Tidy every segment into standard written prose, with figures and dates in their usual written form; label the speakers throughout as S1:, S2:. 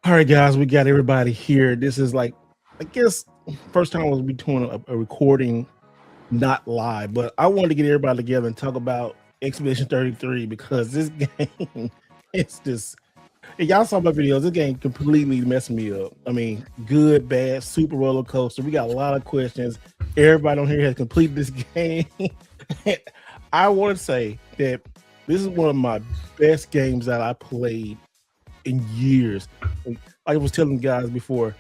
S1: All right, guys, we got everybody here. This is like, I guess, first time we'll be doing a recording, not live, but I wanted to get everybody together and talk about Expedition 33 because this game, it's just, and y'all saw my videos. This game completely messed me up. I mean, good, bad, super roller coaster. We got a lot of questions. Everybody on here has completed this game. I want to say that this is one of my best games that I played in years. I was telling guys before,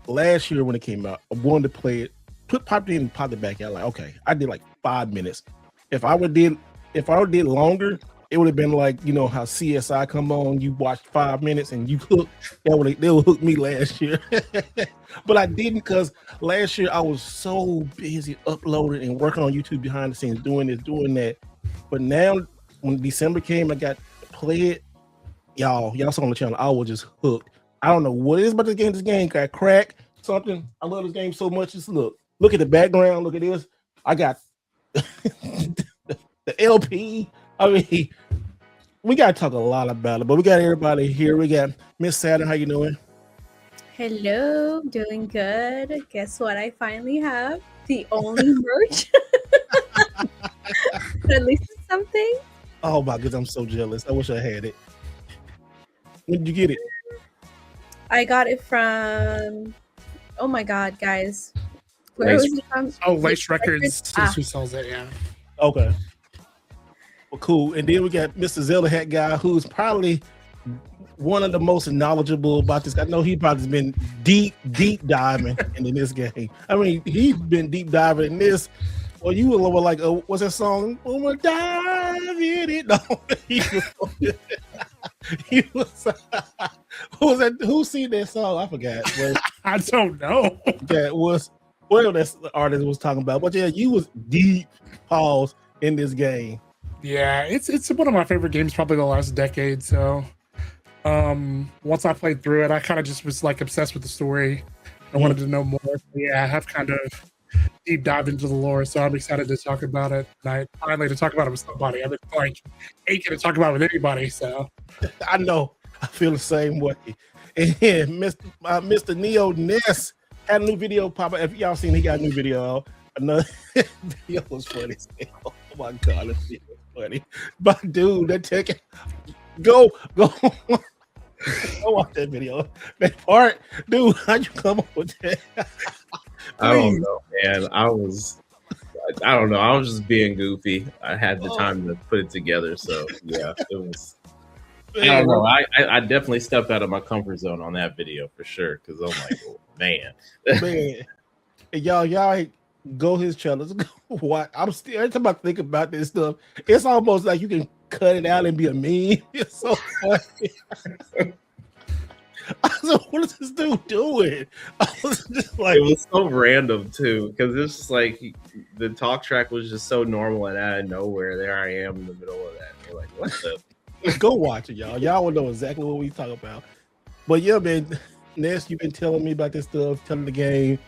S1: last year when it came out, I wanted to play it, popped it in and popped it back out. Like, okay, I did like 5 minutes. If I would did longer, it would have been like, you know how CSI come on, you watch 5 minutes and you hook. They would hook me last year. But I didn't, because last year I was so busy uploading and working on YouTube behind the scenes, doing this, doing that. But now when December came, I got to play it. Y'all saw on the channel, I was just hooked. I don't know what it is about this game. This game got crack something. I love this game so much. Just look at the background. Look at this. I got the LP. I mean, we got to talk a lot about it, but we got everybody here. We got Miss Saturn. How you doing?
S2: Hello, doing good. Guess what? I finally have the only merch. At least it's something.
S1: Oh my goodness, I'm so jealous. I wish I had it. When did you get it?
S2: I got it from, oh my God, guys. Where was it from?
S3: Oh, Lace Records. Who sells it, yeah.
S1: Okay. Well, cool. And then we got Mr. Zelda Hat guy, who's probably one of the most knowledgeable about this. I know he probably been deep diving into this game. I mean, he's been deep diving in this. Well, you were like, what's that song? I'm gonna dive in it. No, he was. Who was that? Who seen that song? I forgot.
S3: I don't know.
S1: That was whatever that artist was talking about. But yeah, you was deep pause in this game.
S3: Yeah, it's one of my favorite games, probably the last decade. So, once I played through it, I kind of just was like obsessed with the story. I wanted to know more. So yeah, I have kind of deep dive into the lore, so I'm excited to talk about it tonight. Finally, to talk about it with somebody. I've been like aching to talk about it with anybody. So
S1: I know I feel the same way. And Mr. Neo Ness had a new video pop up. If y'all seen, he got a new video. Another video was funny. Oh my God, this video was funny. But dude, that ticket, go. Go watch that video. That part, dude, how'd you come up with that?
S4: I don't know, man. I don't know. I was just being goofy. I had the time to put it together. So yeah, it was. I don't know. I definitely stepped out of my comfort zone on that video for sure. Because I'm like, oh, man.
S1: And y'all go his channel. Go watch. I'm still every time I think about this stuff, it's almost like you can cut it out and be a meme. It's so funny. I was like, what is this dude doing? I was just like,
S4: it was so random too, because it's just like the talk track was just so normal, and out of nowhere, there I am in the middle of that. You're like, what the?
S1: Go watch it, y'all. Y'all will know exactly what we talk about. But yeah, man, Ness, you've been telling me about this stuff, telling the game.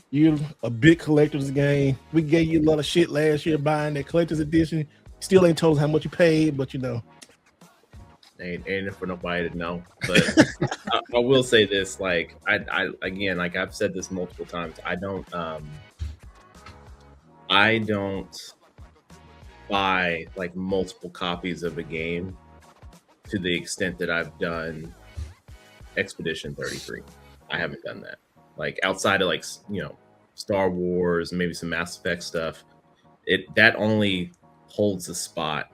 S1: You're a big collector of the game. We gave you a lot of shit last year buying that collector's edition. Still ain't told us how much you paid, but you know.
S4: Ain't for nobody to know, but I will say this: like I again, like I've said this multiple times, I don't buy like multiple copies of a game to the extent that I've done Expedition 33. I haven't done that. Like outside of like Star Wars, maybe some Mass Effect stuff. That only holds a spot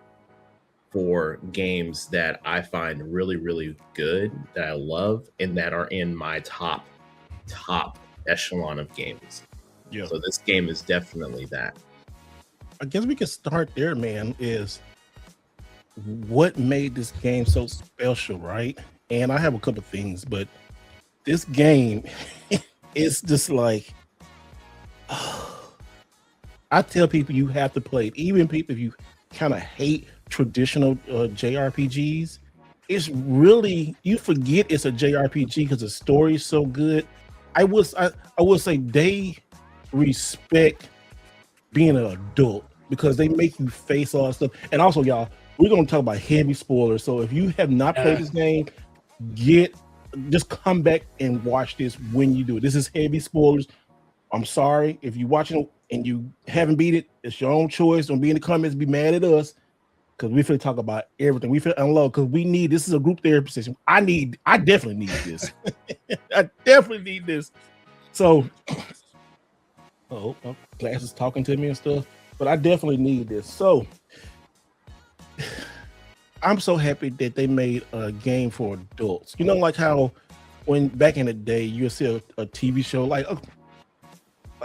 S4: for games that I find really, really good, that I love, and that are in my top echelon of games. Yeah. So this game is definitely that.
S1: I guess we can start there, man, is what made this game so special, right? And I have a couple things, but this game is just like, I tell people you have to play it. Even people, if you kind of hate traditional JRPGs, it's really, you forget it's a JRPG because the story is so good. I will say they respect being an adult because they make you face all that stuff. And also, y'all, we're going to talk about heavy spoilers. So if you have not played this game, get just come back and watch this when you do it. This is heavy spoilers. I'm sorry if you're watching and you haven't beat it. It's your own choice. Don't be in the comments. Be mad at us because we feel talk about everything. We feel unload because we need. This is a group therapy session. I definitely need this. I definitely need this. So, Class is talking to me and stuff, but I definitely need this. So, I'm so happy that they made a game for adults. You know, like how when back in the day you see a TV show like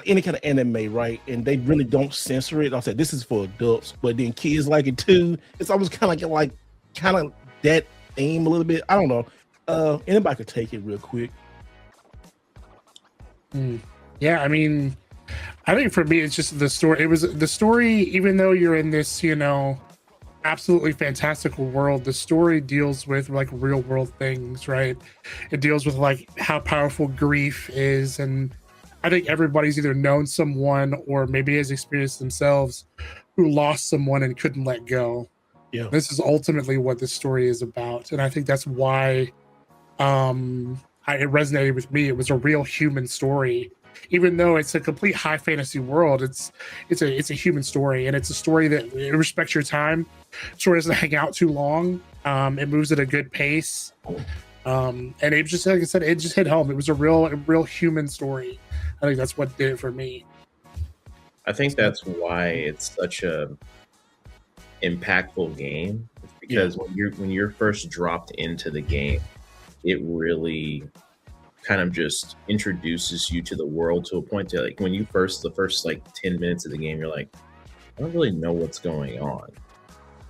S1: any kind of anime, right? And they really don't censor it. I said this is for adults, but then kids like it too. It's almost kind of that theme a little bit. I don't know. Anybody could take it real quick.
S3: Yeah, I mean, I think for me it's just the story. It was the story, even though you're in this, absolutely fantastical world, the story deals with like real world things, right? It deals with like how powerful grief is, and I think everybody's either known someone or maybe has experienced themselves who lost someone and couldn't let go.
S1: Yeah,
S3: this is ultimately what this story is about, and I think that's why it resonated with me. It was a real human story, even though it's a complete high fantasy world. It's a human story, and it's a story that it respects your time. Story doesn't hang out too long. It moves at a good pace, and it just, like I said, it just hit home. It was a real human story. I think that's what did it for me.
S4: I think that's why it's such a impactful game. It's because when you're first dropped into the game, it really kind of just introduces you to the world to a point to like when you the first like 10 minutes of the game, you're like, I don't really know what's going on.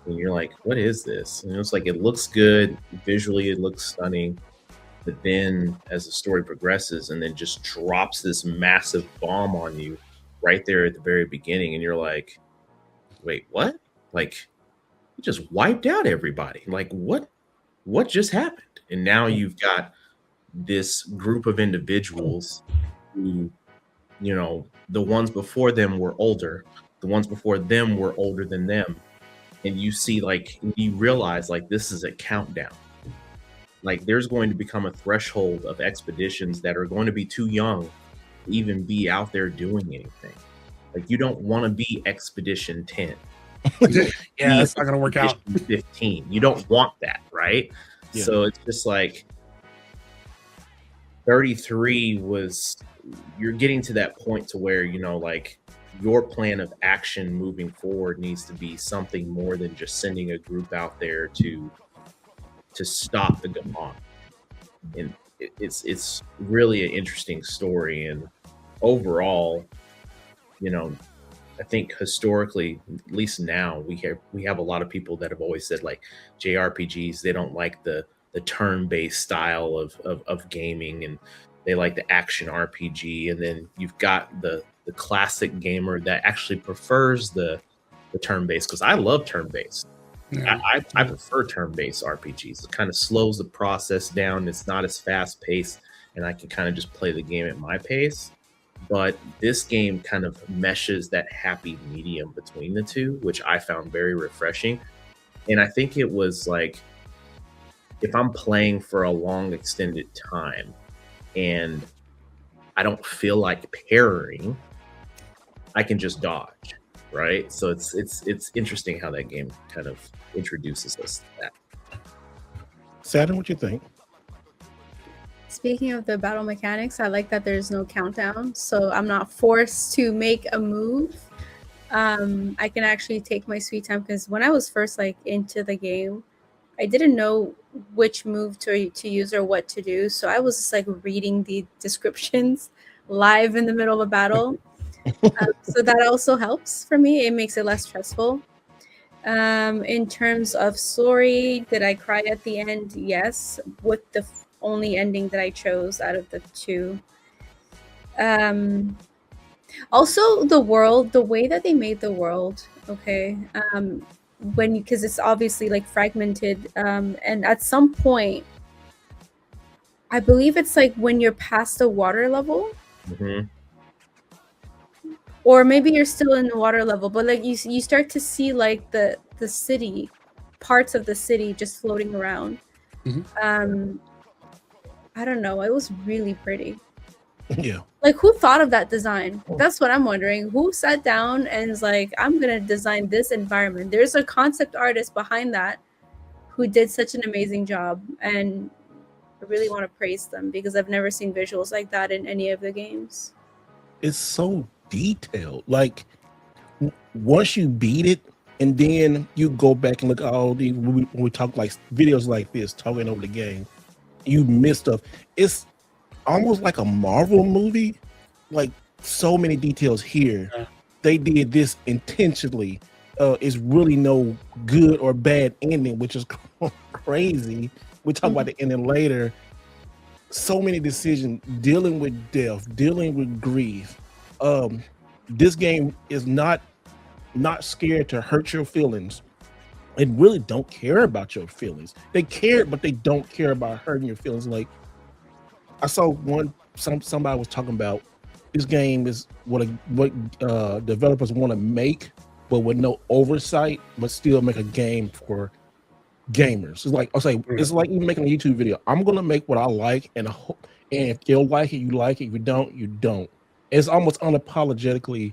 S4: And you're like, what is this? And it's like, it looks good. Visually, it looks stunning. But then as the story progresses and then just drops this massive bomb on you right there at the very beginning, and you're like, wait, what? Like, you just wiped out everybody. Like, what just happened? And now you've got this group of individuals who, the ones before them were older. The ones before them were older than them. And you see, like, you realize, like, this is a countdown. Like, there's going to become a threshold of expeditions that are going to be too young to even be out there doing anything. Like, you don't want to be Expedition 10.
S3: Yeah, that's not going to work out.
S4: 15. You don't want that, right? Yeah. So it's just like 33 you're getting to that point to where, like, your plan of action moving forward needs to be something more than just sending a group out there to stop the Gaman. And it's really an interesting story. And overall, I think historically, at least now, we have a lot of people that have always said, like, JRPGs, they don't like the turn-based style of gaming, and they like the action RPG. And then you've got the classic gamer that actually prefers the turn-based, because I love turn-based. Yeah. I prefer turn-based RPGs. It kind of slows the process down. It's not as fast-paced, and I can kind of just play the game at my pace. But this game kind of meshes that happy medium between the two, which I found very refreshing. And I think it was like, if I'm playing for a long extended time and I don't feel like parrying, I can just dodge, right? So it's interesting how that game kind of introduces us to that.
S1: Saturn, what you think?
S2: Speaking of the battle mechanics, I like that there's no countdown, so I'm not forced to make a move. I can actually take my sweet time, because when I was first into the game, I didn't know which move to use or what to do, so I was just reading the descriptions live in the middle of a battle. So that also helps for me. It makes it less stressful. In terms of story, did I cry at the end? Yes, with the only ending that I chose out of the two. Also, the world, the way that they made the world, okay, because it's obviously fragmented, and at some point, I believe it's when you're past the water level.
S4: Mm-hmm.
S2: Or maybe you're still in the water level, but you start to see the city, parts of the city just floating around.
S3: Mm-hmm.
S2: I don't know. It was really pretty.
S1: Yeah.
S2: Like, who thought of that design? That's what I'm wondering. Who sat down and is like, I'm gonna design this environment? There's a concept artist behind that who did such an amazing job, and I really want to praise them because I've never seen visuals like that in any of the games.
S1: It's so detailed. Like once you beat it, and then you go back and look at all these when we talk like videos like this, talking over the game, you miss stuff. It's almost like a Marvel movie. Like so many details here.
S3: Yeah.
S1: They did this intentionally. It's really no good or bad ending, which is crazy. We talk about the ending later. So many decisions dealing with death, dealing with grief. This game is not scared to hurt your feelings and really don't care about your feelings. They care, but they don't care about hurting your feelings. Like I saw somebody was talking about this game is what developers want to make, but with no oversight, but still make a game for gamers. It's like it's like you making a YouTube video. I'm gonna make what I like, and if you'll like it, you like it. If you don't, you don't. It's almost unapologetically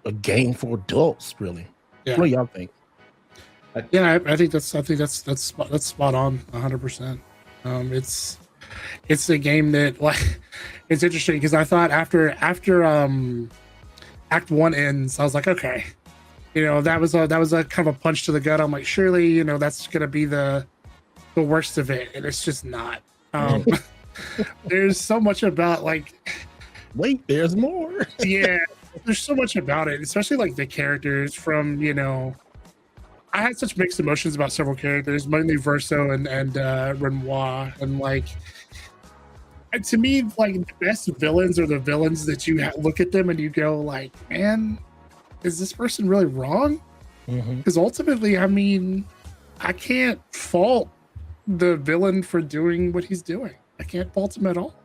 S1: a game for adults, really.
S3: Yeah.
S1: What do y'all think?
S3: Yeah, I think that's spot on 100%. It's a game that, like, it's interesting because I thought after Act 1 ends, I was like, okay, that was a kind of a punch to the gut. I'm like, surely that's gonna be the worst of it, and it's just not. There's so much about, like,
S1: wait, there's more.
S3: Yeah, there's so much about it, especially like the characters from I had such mixed emotions about several characters, mainly Verso and Renoir, and like, and to me, like, the best villains are the villains that you look at them and you go like, man, is this person really wrong? Because ultimately, I mean, I can't fault the villain for doing what he's doing. I can't fault him at all.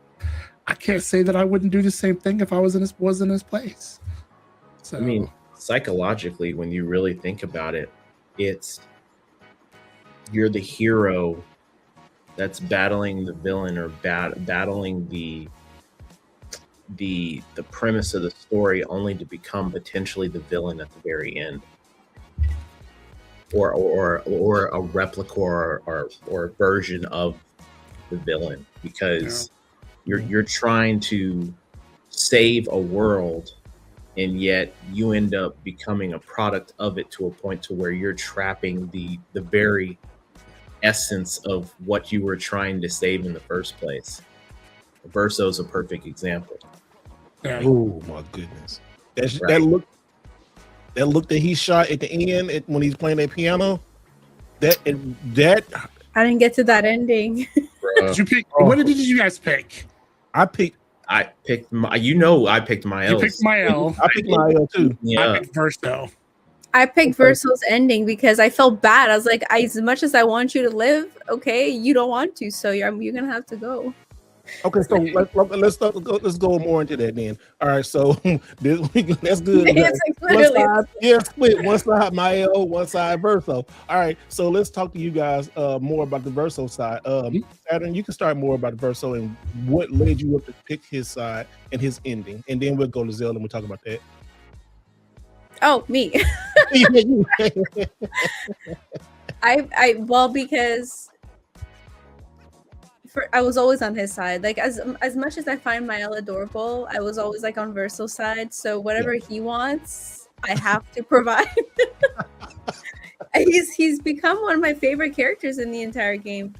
S3: I can't say that I wouldn't do the same thing if I was in his place. So
S4: I mean, psychologically, when you really think about it, you're the hero that's battling the villain or battling the premise of the story, only to become potentially the villain at the very end, or a replica or a version of the villain, because you're trying to save a world, and yet you end up becoming a product of it to a point to where you're trapping the very essence of what you were trying to save in the first place. Verso's a perfect example.
S3: Yeah.
S1: Oh my goodness, that look that he shot at the end when he's playing that piano. That
S2: I didn't get to that ending.
S3: Did you pick? What did you guys pick?
S1: I picked
S4: I picked my L.
S3: You picked Mael.
S1: I picked my L too.
S4: Yeah.
S3: I picked Verso.
S2: I picked Verso's ending because I felt bad. I was like, as much as I want you to live, okay, you don't want to, so you're gonna have to go.
S1: Okay, so let's go more into that then. All right, so that's good.
S2: It's like literally
S1: Split one side Mael, one side Verso. All right, so let's talk to you guys more about the Verso side. Saturn, you can start more about the Verso and what led you up to pick his side and his ending, and then we'll go to Zelda and we'll talk about that.
S2: Oh, me. Because I was always on his side. Like, as much as I find Mael adorable, I was always like on Verso's side. So whatever he wants, I have to provide. He's become one of my favorite characters in the entire game.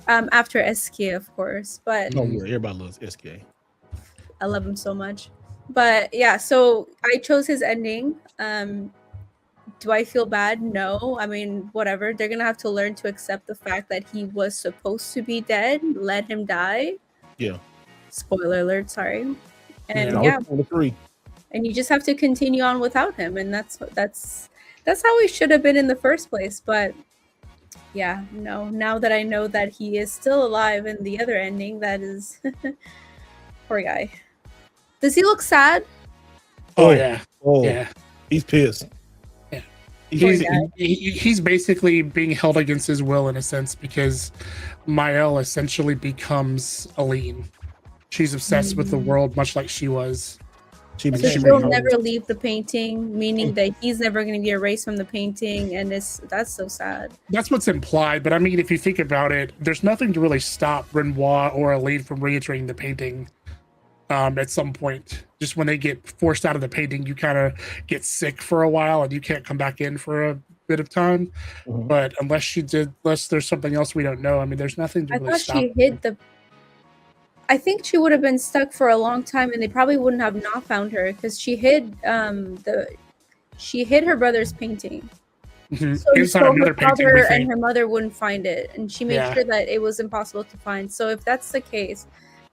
S2: After SK, of course. But
S1: yeah, everybody loves SK.
S2: I love him so much. But yeah, so I chose his ending. Do I feel bad? No. I mean, whatever. They're going to have to learn to accept the fact that he was supposed to be dead. Let him die.
S1: Yeah.
S2: Spoiler alert, sorry. And and you just have to continue on without him. And that's how he should have been in the first place. But yeah, no. Now that I know that he is still alive in the other ending, that is... Poor guy. Does he look sad?
S3: Oh yeah.
S1: Oh yeah. He's pissed.
S3: Yeah. He's basically being held against his will in a sense because Mael essentially becomes Aline. She's obsessed with the world, much like she was.
S1: She
S2: So
S1: became
S2: she'll
S1: a
S2: never leave the painting, meaning that he's never going to be erased from the painting, and that's so sad.
S3: That's what's implied, but I mean, if you think about it, there's nothing to really stop Renoir or Aline from re-entering the painting. At some point, just when they get forced out of the painting, you kind of get sick for a while and you can't come back in for a bit of time.
S1: Mhm.
S3: But unless there's something else we don't know, I mean, there's nothing to
S2: I
S3: really
S2: thought
S3: stop.
S2: she hid the. I think she would have been stuck for a long time, and they probably wouldn't have not found her because she hid her brother's painting.
S3: Mhm.
S2: So
S3: Inside
S2: her
S3: another painting,
S2: father
S3: we
S2: and
S3: think.
S2: her mother wouldn't find it, and she made
S3: Yeah.
S2: sure that it was impossible to find. So if that's the case,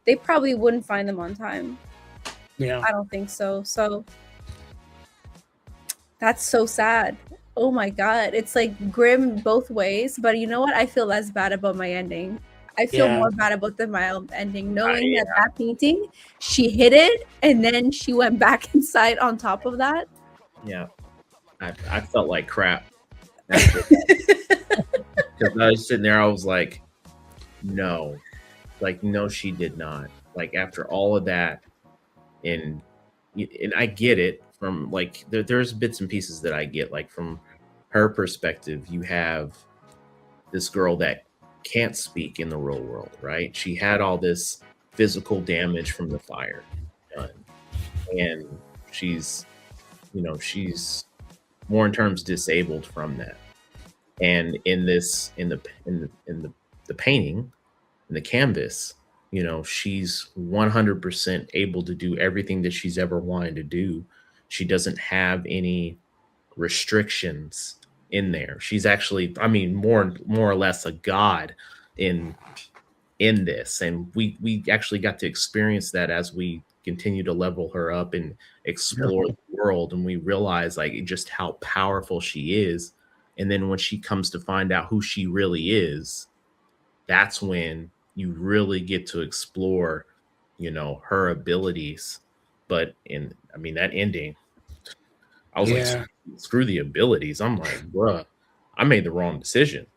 S2: they probably wouldn't find them on time.
S3: Yeah.
S2: I don't think so. So that's so sad. Oh my god, it's like grim both ways. But you know what? I feel less bad about my ending. I feel
S3: Yeah.
S2: more bad about the mild ending, knowing
S4: yeah.
S2: that painting, she hid it, and then she went back inside on top of that.
S4: Yeah, I felt like crap because I was sitting there. I was like, no, she did not. Like after all of that, and I get it from like there's bits and pieces that I get like from her perspective. You have this girl that can't speak in the real world, right? She had all this physical damage from the fire done, and she's more in terms disabled from that. And in the painting, in the canvas, she's 100% able to do everything that she's ever wanted to do. She doesn't have any restrictions in there. She's actually, I mean, more or less a god in this, and we actually got to experience that as we continue to level her up and explore the world, and we realize like just how powerful she is. And then when she comes to find out who she really is, that's when you really get to explore her abilities. But I mean, that ending, I was
S3: Yeah.
S4: like, screw the abilities. I'm like, bruh, I made the wrong decision.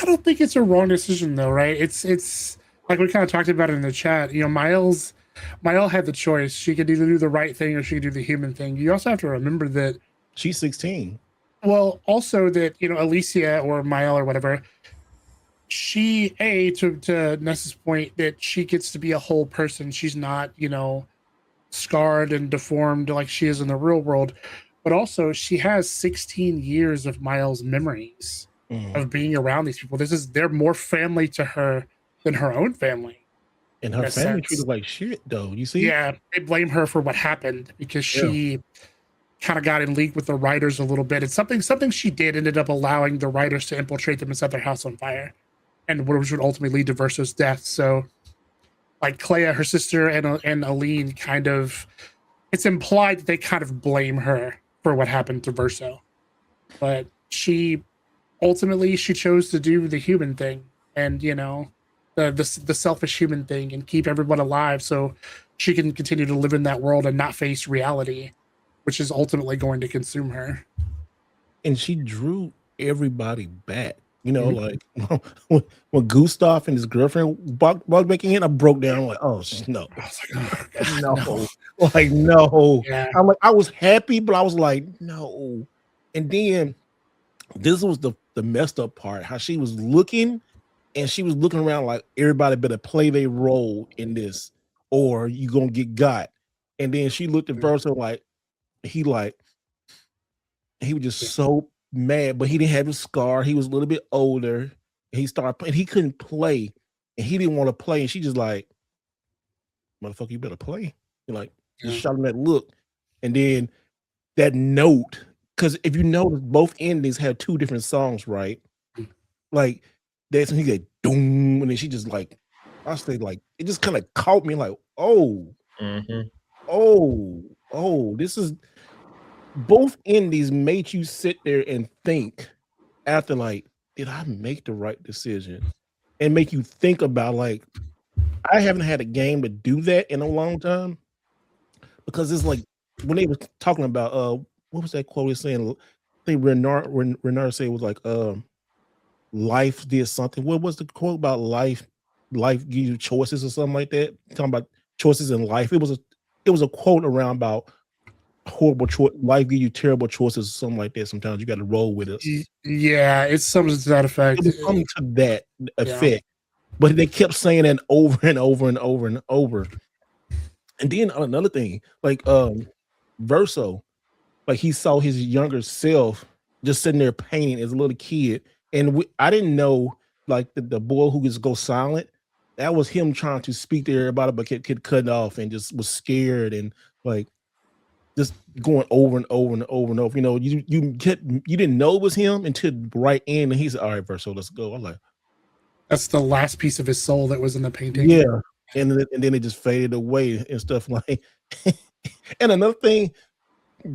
S3: I don't think it's a wrong decision though, right? It's like we kind of talked about it in the chat. Mael had the choice. She could either do the right thing or she could do the human thing. You also have to remember that
S1: She's 16.
S3: well, also that Alicia or Mael or whatever, she to Ness's point that she gets to be a whole person. She's not, scarred and deformed like she is in the real world. But also she has 16 years of Mael's memories of being around these people. They're more family to her than her own family.
S1: And her
S3: in a
S1: family
S3: sense.
S1: treated like shit, though. You see?
S3: Yeah, they blame her for what happened because she kind of got in league with the writers a little bit. It's something she did ended up allowing the writers to infiltrate them and set their house on fire, and which would ultimately lead to Verso's death. So, like Clea, her sister, and Aline kind of, it's implied that they kind of blame her for what happened to Verso, but she ultimately she chose to do the human thing, and the selfish human thing, and keep everyone alive so she can continue to live in that world and not face reality, which is ultimately going to consume her.
S1: And she drew everybody back.
S3: Mhm.
S1: Like when Gustav and his girlfriend walked back in, I broke down. I'm like, oh no,
S3: I was like, oh, God,
S1: no, like no.
S3: Yeah.
S1: I'm like, I was happy, but I was like, no. And then this was the messed up part. How she was looking, and she was looking around like everybody better play their role in this, or you gonna get got. And then she looked at Verso like he was just so mad, but he didn't have his scar. He was a little bit older. And he started playing. He couldn't play, and he didn't want to play. And she just like, motherfucker, you better play. And like, just shot him that look. And then that note, because if you notice, both endings had two different songs, right? Like that's when he got doom, and then she just like, I say like, it just kind of caught me like, oh, this is both endings made you sit there and think after like, did I make the right decision? And make you think about like, I haven't had a game to do that in a long time, because it's like when they were talking about what was that quote saying? think Renard said it was like life did something. What was the quote about life? Life gives you choices or something like that. Talking about choices in life. It was a quote around about horrible choice. Life gives you terrible choices or something like that. Sometimes you got to roll with it.
S3: Yeah, it's something to that effect.
S1: It was something to that effect. But they kept saying that over and over and over and over. And then another thing, like Verso, like he saw his younger self just sitting there painting as a little kid. And I didn't know, like the boy who just go silent, that was him trying to speak to everybody, but kept cutting off and just was scared and like just going over and over and over and over. You know, you didn't know it was him until right in, and he said, "All right, Verso, let's go." I'm like,
S3: that's the last piece of his soul that was in the painting.
S1: Yeah, and then it just faded away and stuff like. And another thing,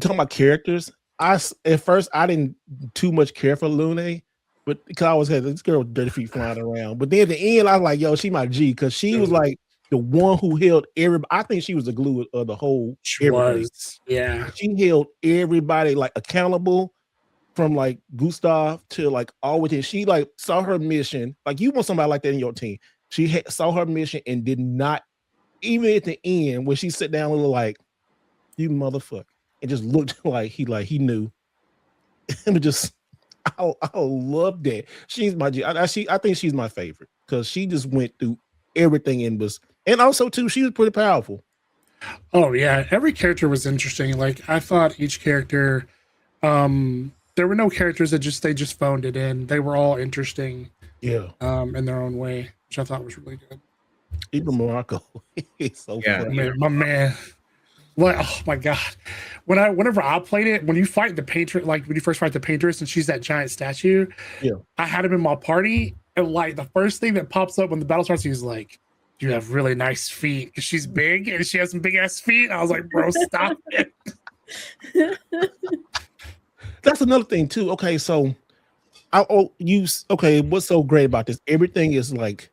S1: talking about characters, at first I didn't too much care for Lune, but because I always had this girl with dirty feet flying around. But then at the end, I was like, "Yo, she my G," because she was like the one who held everybody. I think she was the glue of the whole.
S3: She was, yeah.
S1: She held everybody like accountable. From like Gustav to like always, and she like saw her mission. Like you want somebody like that in your team. She saw her mission and did not, even at the end when she sat down and was like, "You motherfucker," and just looked like he knew. And just, I love that. She's my I think she's my favorite because she just went through everything and also too she was pretty powerful.
S3: Oh yeah, every character was interesting. Like I thought each character. There were no characters that they just phoned it in. They were all interesting,
S1: in
S3: their own way, which I thought was really good.
S1: Even Morocco, it's so funny.
S3: My man. What? Oh my god! Whenever I played it, when you fight the painter, like when you first fight the paintress, and she's that giant statue, I had him in my party, and like the first thing that pops up when the battle starts, he's like, "You have really nice feet," because she's big and she has some big ass feet. I was like, "Bro, stop it."
S1: That's another thing too. Okay, so what's so great about this? Everything is like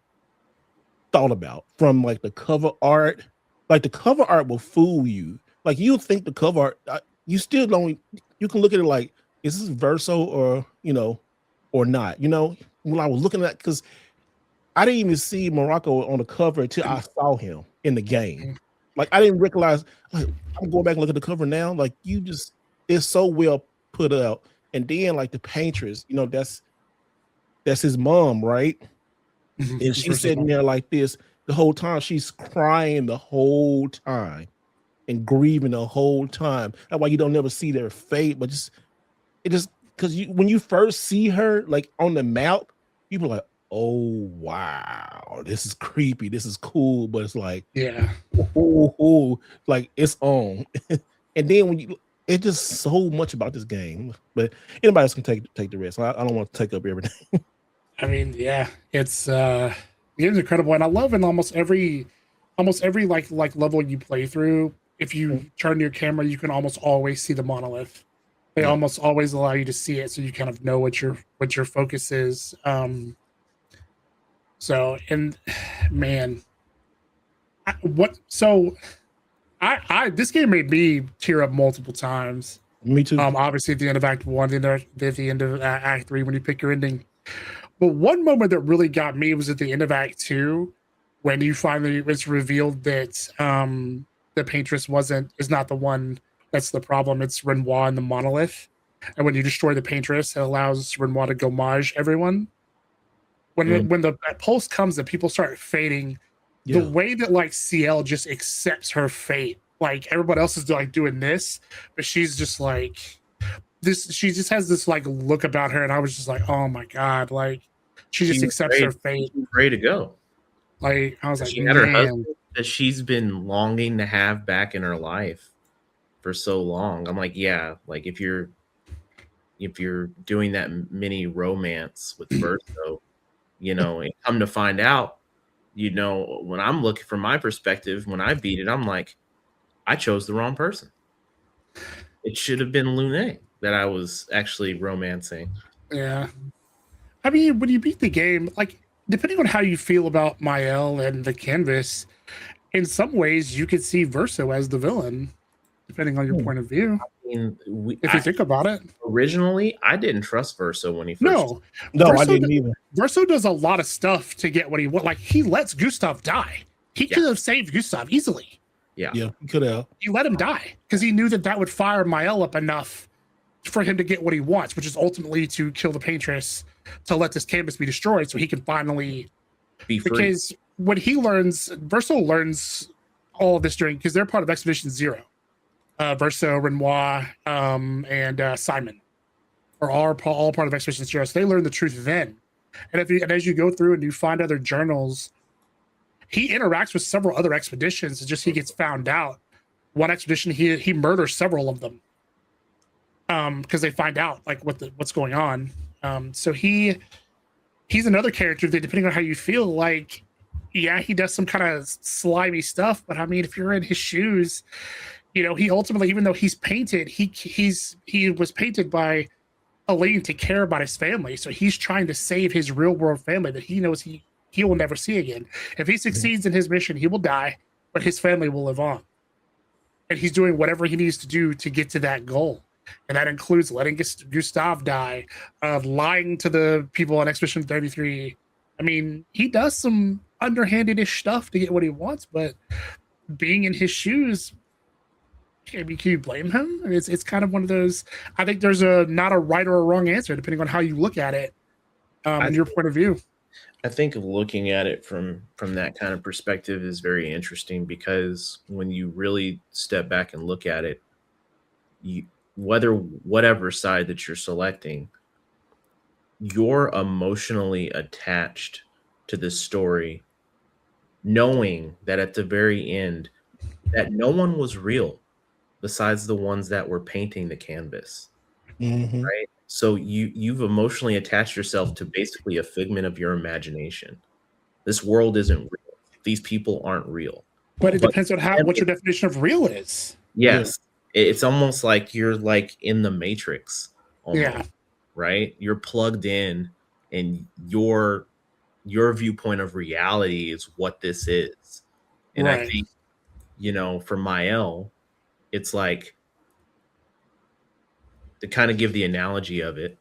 S1: thought about from like the cover art. Like the cover art will fool you. Like you think the cover art, you still don't. You can look at it like, is this Verso or or not? You know, when I was looking at, because I didn't even see Morocco on the cover until I saw him in the game. Like I didn't recognize. Like, I'm going back and look at the cover now. Like it's so well put out, and then like the paintress, that's his mom, right? And she's sitting there like this the whole time. She's crying the whole time and grieving the whole time. That's why you don't never see their fate, but because when you first see her like on the map, people are like, "Oh wow, this is creepy, this is cool," but it's like, like it's on. And then it's just so much about this game, but anybody else can take the rest. I don't want to take up everything.
S3: I mean, yeah, it's the game's incredible, and I love in almost every like level you play through. If you turn your camera, you can almost always see the monolith. They almost always allow you to see it, so you kind of know what your focus is. So, and man, this game made me tear up multiple times.
S1: Me too.
S3: Obviously at the end of Act 1, at the end of Act 3 when you pick your ending. But one moment that really got me was at the end of Act 2 when it's revealed that the paintress is not the one that's the problem. It's Renoir and the monolith. And when you destroy the paintress, it allows Renoir to gommage everyone. When the pulse comes and people start fading, the way that like CL just accepts her fate, like everybody else is like doing this, but she's just like this. She just has this like look about her, and I was just like, oh my god, like she just accepts her fate.
S4: She's ready to go.
S3: Like I was like,
S4: she had her husband that she's been longing to have back in her life for so long. I'm like, yeah, like if you're doing that mini romance with Verso, and come to find out, when I'm looking from my perspective, when I beat it, I'm like, I chose the wrong person. It should have been Lune that I was actually romancing.
S3: Yeah. I mean, when you beat the game, like, depending on how you feel about Mael and the canvas, in some ways you could see Verso as the villain, depending on your point of view.
S4: mean,
S3: If you think about it.
S4: Originally, I didn't trust Verso when he first.
S3: No,
S1: No, I
S3: Verso
S1: didn't either.
S3: Verso does a lot of stuff to get what he want. Like he lets Gustav die. He
S4: Yeah.
S3: could have saved Gustav easily.
S4: Yeah.
S1: Yeah, he could have.
S3: He let him die because he knew that would fire Mael up enough for him to get what he wants, which is ultimately to kill the Paintress, to let this canvas be destroyed so he can finally
S4: Be free.
S3: because when he learns, Verso learns all of this during, because they're part of Expedition Zero. Verso, Renoir, and Simon are all part of Expedition Zero. So they learn the truth then. And as you go through and you find other journals, he interacts with several other expeditions. It's just he gets found out. One expedition, he murders several of them because they find out like what's going on. So he's another character that, depending on how you feel, like, yeah, he does some kind of slimy stuff, but I mean, if you're in his shoes, you know, he ultimately, even though he's painted, he was painted by Elaine to care about his family. So he's trying to save his real world family that he knows he will never see again. If he succeeds in his mission, he will die, but his family will live on. And he's doing whatever he needs to do to get to that goal. And that includes letting Gustav die, lying to the people on Expedition 33. I mean, he does some underhanded-ish stuff to get what he wants, but being in his shoes, can you blame him? I mean, it's kind of one of those. I think there's not a right or a wrong answer, depending on how you look at it, and your point of view.
S4: I think looking at it from that kind of perspective is very interesting, because when you really step back and look at it, whatever side that you're selecting, you're emotionally attached to this story, knowing that at the very end that no one was real besides the ones that were painting the canvas.
S1: Mm-hmm.
S4: Right? So you've emotionally attached yourself to basically a figment of your imagination. This world isn't real. These people aren't real.
S3: But it depends on what your definition of real is.
S4: Yes. Yeah. It's almost like you're like in the Matrix. Almost,
S3: yeah.
S4: Right? You're plugged in, and your viewpoint of reality is what this is. And
S3: right.
S4: I think, you know, for Mael, it's like, to kind of give the analogy of it,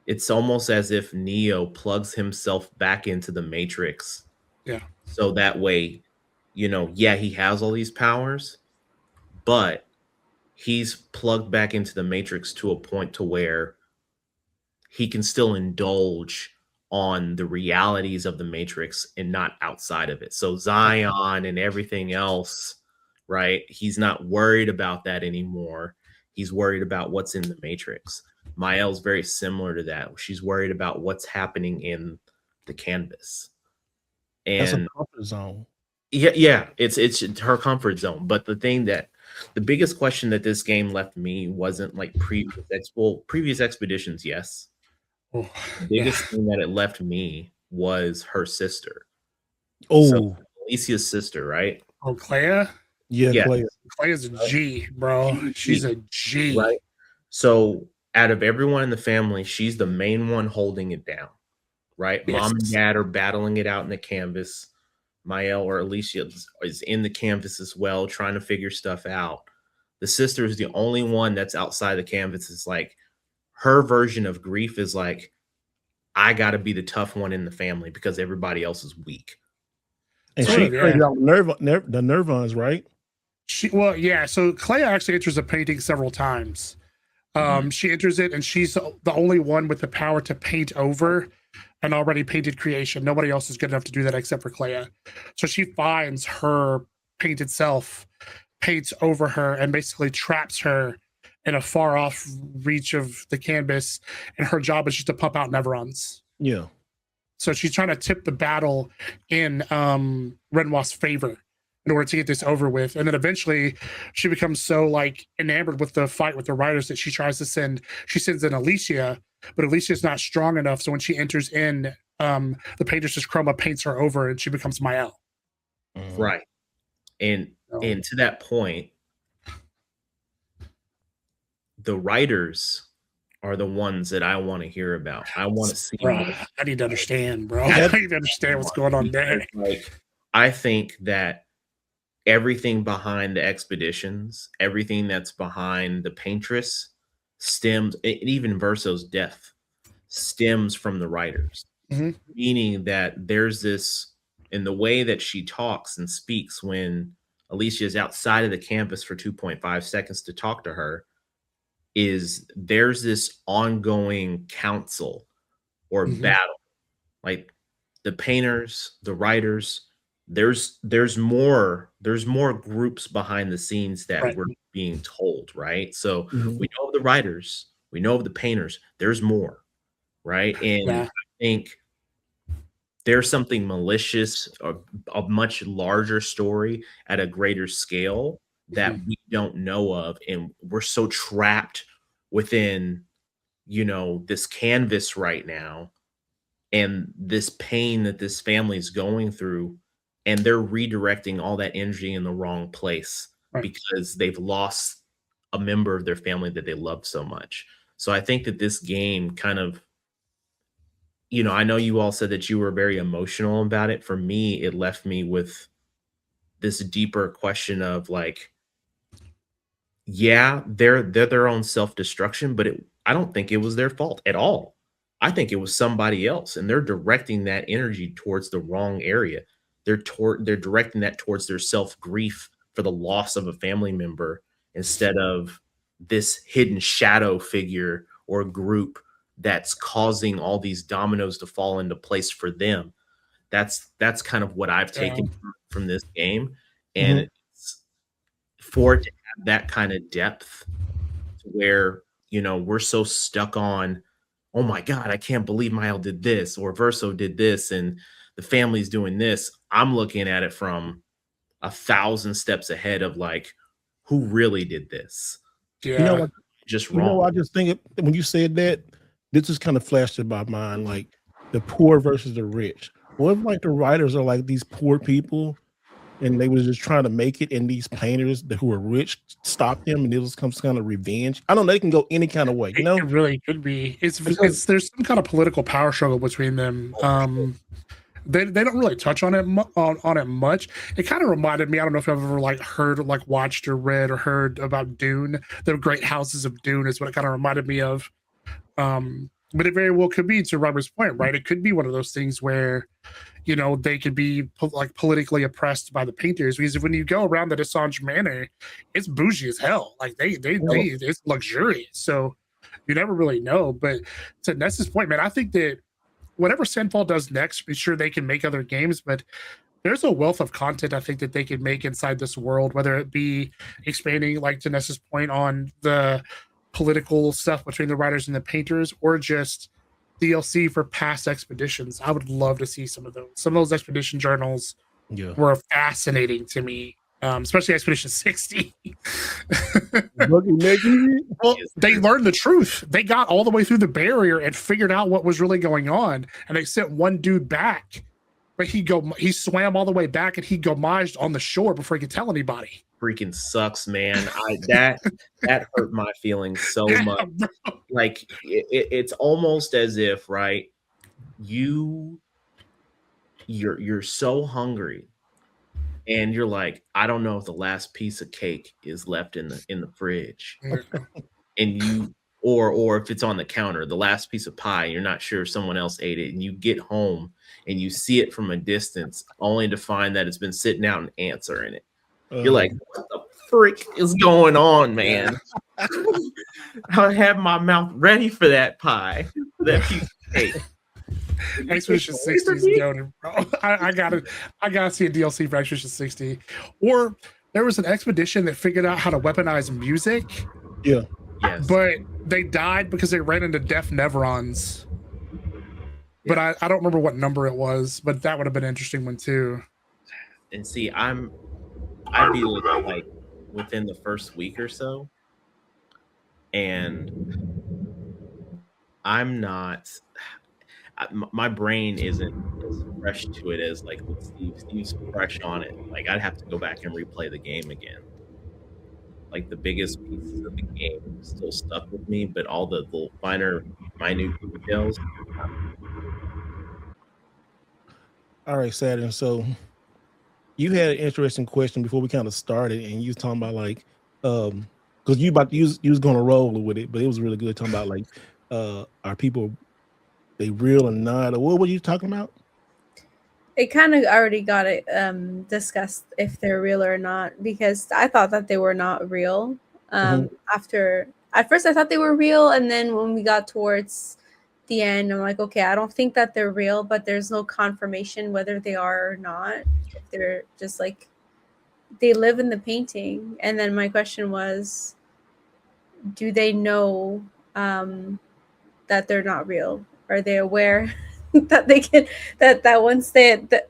S4: it's almost as if Neo plugs himself back into the Matrix.
S3: Yeah.
S4: So that way, you know, yeah, he has all these powers, but he's plugged back into the Matrix to a point to where he can still indulge on the realities of the Matrix and not outside of it. So Zion and everything else, right? He's not worried about that anymore. He's worried about what's in the Matrix. Mael's very similar to that. She's worried about what's happening in the canvas. And
S1: that's a comfort zone.
S4: Yeah, it's her comfort zone. But the biggest question that this game left me wasn't like previous expeditions, yes.
S3: Oh,
S4: the biggest thing that it left me was her sister.
S1: Oh,
S4: so, Alicia's sister, right?
S3: Oh, Clea?
S1: Yeah.
S3: Clea's a G, bro. She's a G.
S4: Right. So out of everyone in the family, she's the main one holding it down. Right?
S3: Yes.
S4: Mom and dad are battling it out in the canvas. Mael or Alicia is in the canvas as well, trying to figure stuff out. The sister is the only one that's outside the canvas. It's like her version of grief is like, I got to be the tough one in the family because everybody else is weak.
S1: And she created out the Nervons, right?
S3: So Clea actually enters a painting several times. She enters it, and she's the only one with the power to paint over an already painted creation. Nobody else is good enough to do that except for Clea. So she finds her painted self, paints over her, and basically traps her in a far off reach of the canvas. And her job is just to pump out Neverons.
S1: Yeah.
S3: So she's trying to tip the battle in Renoir's favor in order to get this over with. And then eventually she becomes so like enamored with the fight with the writers that she sends in Alicia, but Alicia's not strong enough. So when she enters in, the Paintress Chroma paints her over and she becomes Mael.
S4: Right. And to that point, the writers are the ones that I want to hear about. I want to see.
S3: I need to understand, bro. I need to understand what's going on there.
S4: Like, I think that everything behind the expeditions, everything that's behind the paintress stems, and even Verso's death stems from the writers,
S3: Mhm.
S4: meaning that there's this in the way that she talks and speaks when Alicia is outside of the campus for 2.5 seconds to talk to her, is there's this ongoing council or
S3: Mhm.
S4: battle. Like the painters, the writers, there's more groups behind the scenes that
S3: Right.
S4: we're being told, right? So
S1: Mhm.
S4: we know of the writers, we know of the painters, there's more, right? And
S3: Yeah.
S4: I think there's something malicious or a much larger story at a greater scale that
S3: Mhm.
S4: we don't know of, and we're so trapped within, this canvas right now and this pain that this family is going through, and they're redirecting all that energy in the wrong place
S3: Right.
S4: because they've lost a member of their family that they loved so much. So I think that this game kind of, I know you all said that you were very emotional about it. For me, it left me with this deeper question of like, yeah, they're their own self-destruction, but I don't think it was their fault at all. I think it was somebody else, and they're directing that energy towards the wrong area. They're directing that towards their self-grief for the loss of a family member instead of this hidden shadow figure or group that's causing all these dominoes to fall into place for them. That's kind of what I've
S3: Yeah.
S4: taken from this game, and
S1: Mhm.
S4: it's for it to have that kind of depth to where, we're so stuck on, oh my God, I can't believe Mile did this or Verso did this and the family's doing this. I'm looking at it from 1,000 steps ahead of like, who really did this?
S1: You know
S3: Yeah.
S1: what?
S4: Just wrong.
S1: I just think when you said that, this just kind of flashed in my mind, like the poor versus the rich. What if like the writers are like these poor people and they was just trying to make it, and these painters who are rich stopped them, and it was some kind of revenge. I don't know. They can go any kind of way,
S3: It really could be.
S1: Because
S3: It's there's some kind of political power struggle between them. They don't really touch on it on it much. It kind of reminded me. I don't know if I've ever like heard, like watched or read or heard about Dune. The Great Houses of Dune is what it kind of reminded me of. But it very well could be, to Robert's point, right? It could be one of those things where they could be like politically oppressed by the painters, because when you go around the Assange Manor, it's bougie as hell. Like they it's luxurious. So you never really know. But to Ness's point, man, I think that whatever Sandfall does next, be sure they can make other games, but there's a wealth of content I think that they could make inside this world, whether it be expanding, like to Ness's point, on the political stuff between the writers and the painters, or just DLC for past expeditions. I would love to see some of those. Some of those expedition journals
S1: yeah,
S3: were fascinating to me, especially Expedition 60.
S1: Buggy Nicky.
S3: Well, they learned the truth. They got all the way through the barrier and figured out what was really going on, and they sent one dude back, but he swam all the way back and he gomaged on the shore before he could tell anybody.
S4: Freaking sucks, man. That hurt my feelings so much. Like it's almost as if, right, you're so hungry and you're like, I don't know if the last piece of cake is left in the fridge, and or if it's on the counter, the last piece of pie, you're not sure if someone else ate it, and you get home and you see it from a distance only to find that it's been sitting out and ants are in it. You're like, what the frick is going on, man? I have my mouth ready for that pie, for that piece of cake.
S3: Expedition 60 is goaded, bro. I gotta see a DLC for Expedition 60. Or there was an expedition that figured out how to weaponize music.
S1: Yeah.
S4: Yes.
S3: But they died because they ran into deaf Neverons. But I don't remember what number it was, but that would have been an interesting one too.
S4: And see, I beat it like within the first week or so, and I'm not. My brain isn't as fresh to it as like with Steve. Steve's fresh on it. Like I'd have to go back and replay the game again. Like the biggest pieces of the game still stuck with me, but all the little minute details.
S1: All right, Saturn. So you had an interesting question before we kind of started, and you was talking about like, because you was gonna roll with it, but it was really good talking about like, are people they real or not, or what were you talking about?
S2: It kind of already got it discussed if they're real or not, because I thought that they were not real. After at first I thought they were real, and then when we got towards the end, I'm like, okay, I don't think that they're real, but there's no confirmation whether they are or not. If they're just like they live in the painting, and then my question was, do they know that they're not real? Are they aware that they can that once the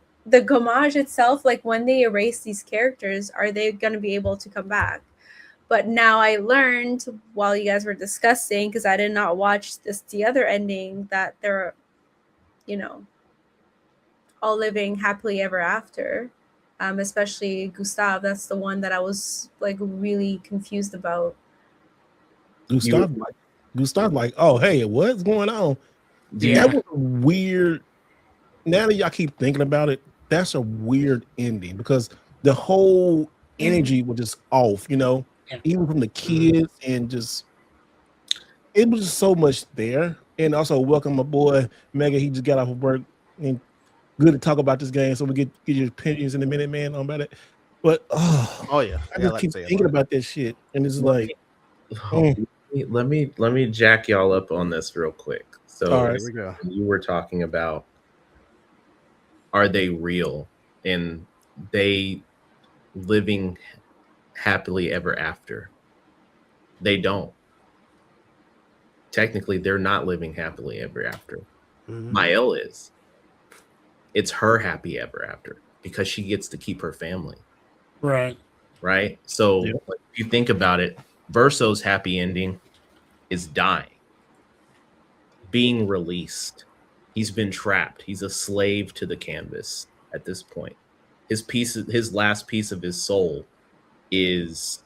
S2: gommage itself, like when they erase these characters, are they going to be able to come back? But now I learned while you guys were discussing, because I did not watch the other ending, that they're, you know, all living happily ever after. Especially Gustav. That's the one that I was like really confused about.
S1: Gustav like, oh hey, what's going on?
S3: Yeah.
S1: That was a weird. Now that y'all keep thinking about it, that's a weird ending because the whole energy was just off, you know, even from the kids, and just it was just so much there. And also welcome my boy Mega. He just got off of work, and good to talk about this game. So we get your opinions in a minute, man, on about it. But
S5: Oh yeah,
S1: I just keep thinking about this shit, and it's like,
S4: let me jack y'all up on this real quick. So
S1: all right,
S5: here we go.
S4: you were talking about, are they real and they living happily ever after? They don't. Technically, they're not living happily ever after. Mael is. It's her happy ever after because she gets to keep her family.
S3: Right.
S4: Right. So like, if you think about it, Verso's happy ending is dying, being released. He's been trapped. He's a slave to the canvas at this point. His last piece of his soul is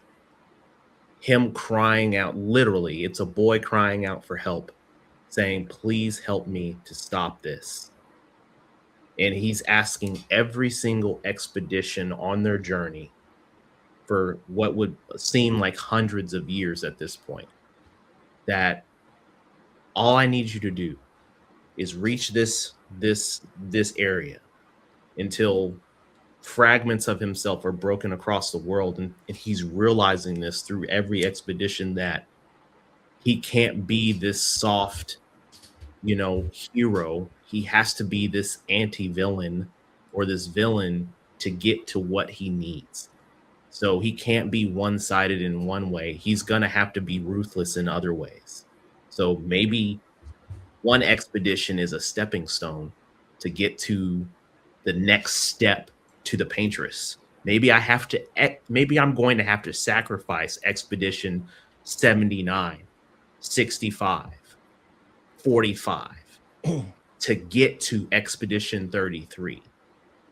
S4: him crying out. Literally, it's a boy crying out for help, saying, please help me to stop this. And he's asking every single expedition on their journey for what would seem like hundreds of years at this point, that all I need you to do is reach this area until fragments of himself are broken across the world. And he's realizing this through every expedition, that he can't be this soft, hero. He has to be this anti-villain or this villain to get to what he needs. So he can't be one-sided in one way. He's going to have to be ruthless in other ways. So maybe one expedition is a stepping stone to get to the next step to the paintress. Maybe I'm going to have to sacrifice expedition 79, 65, 45 to get to expedition 33.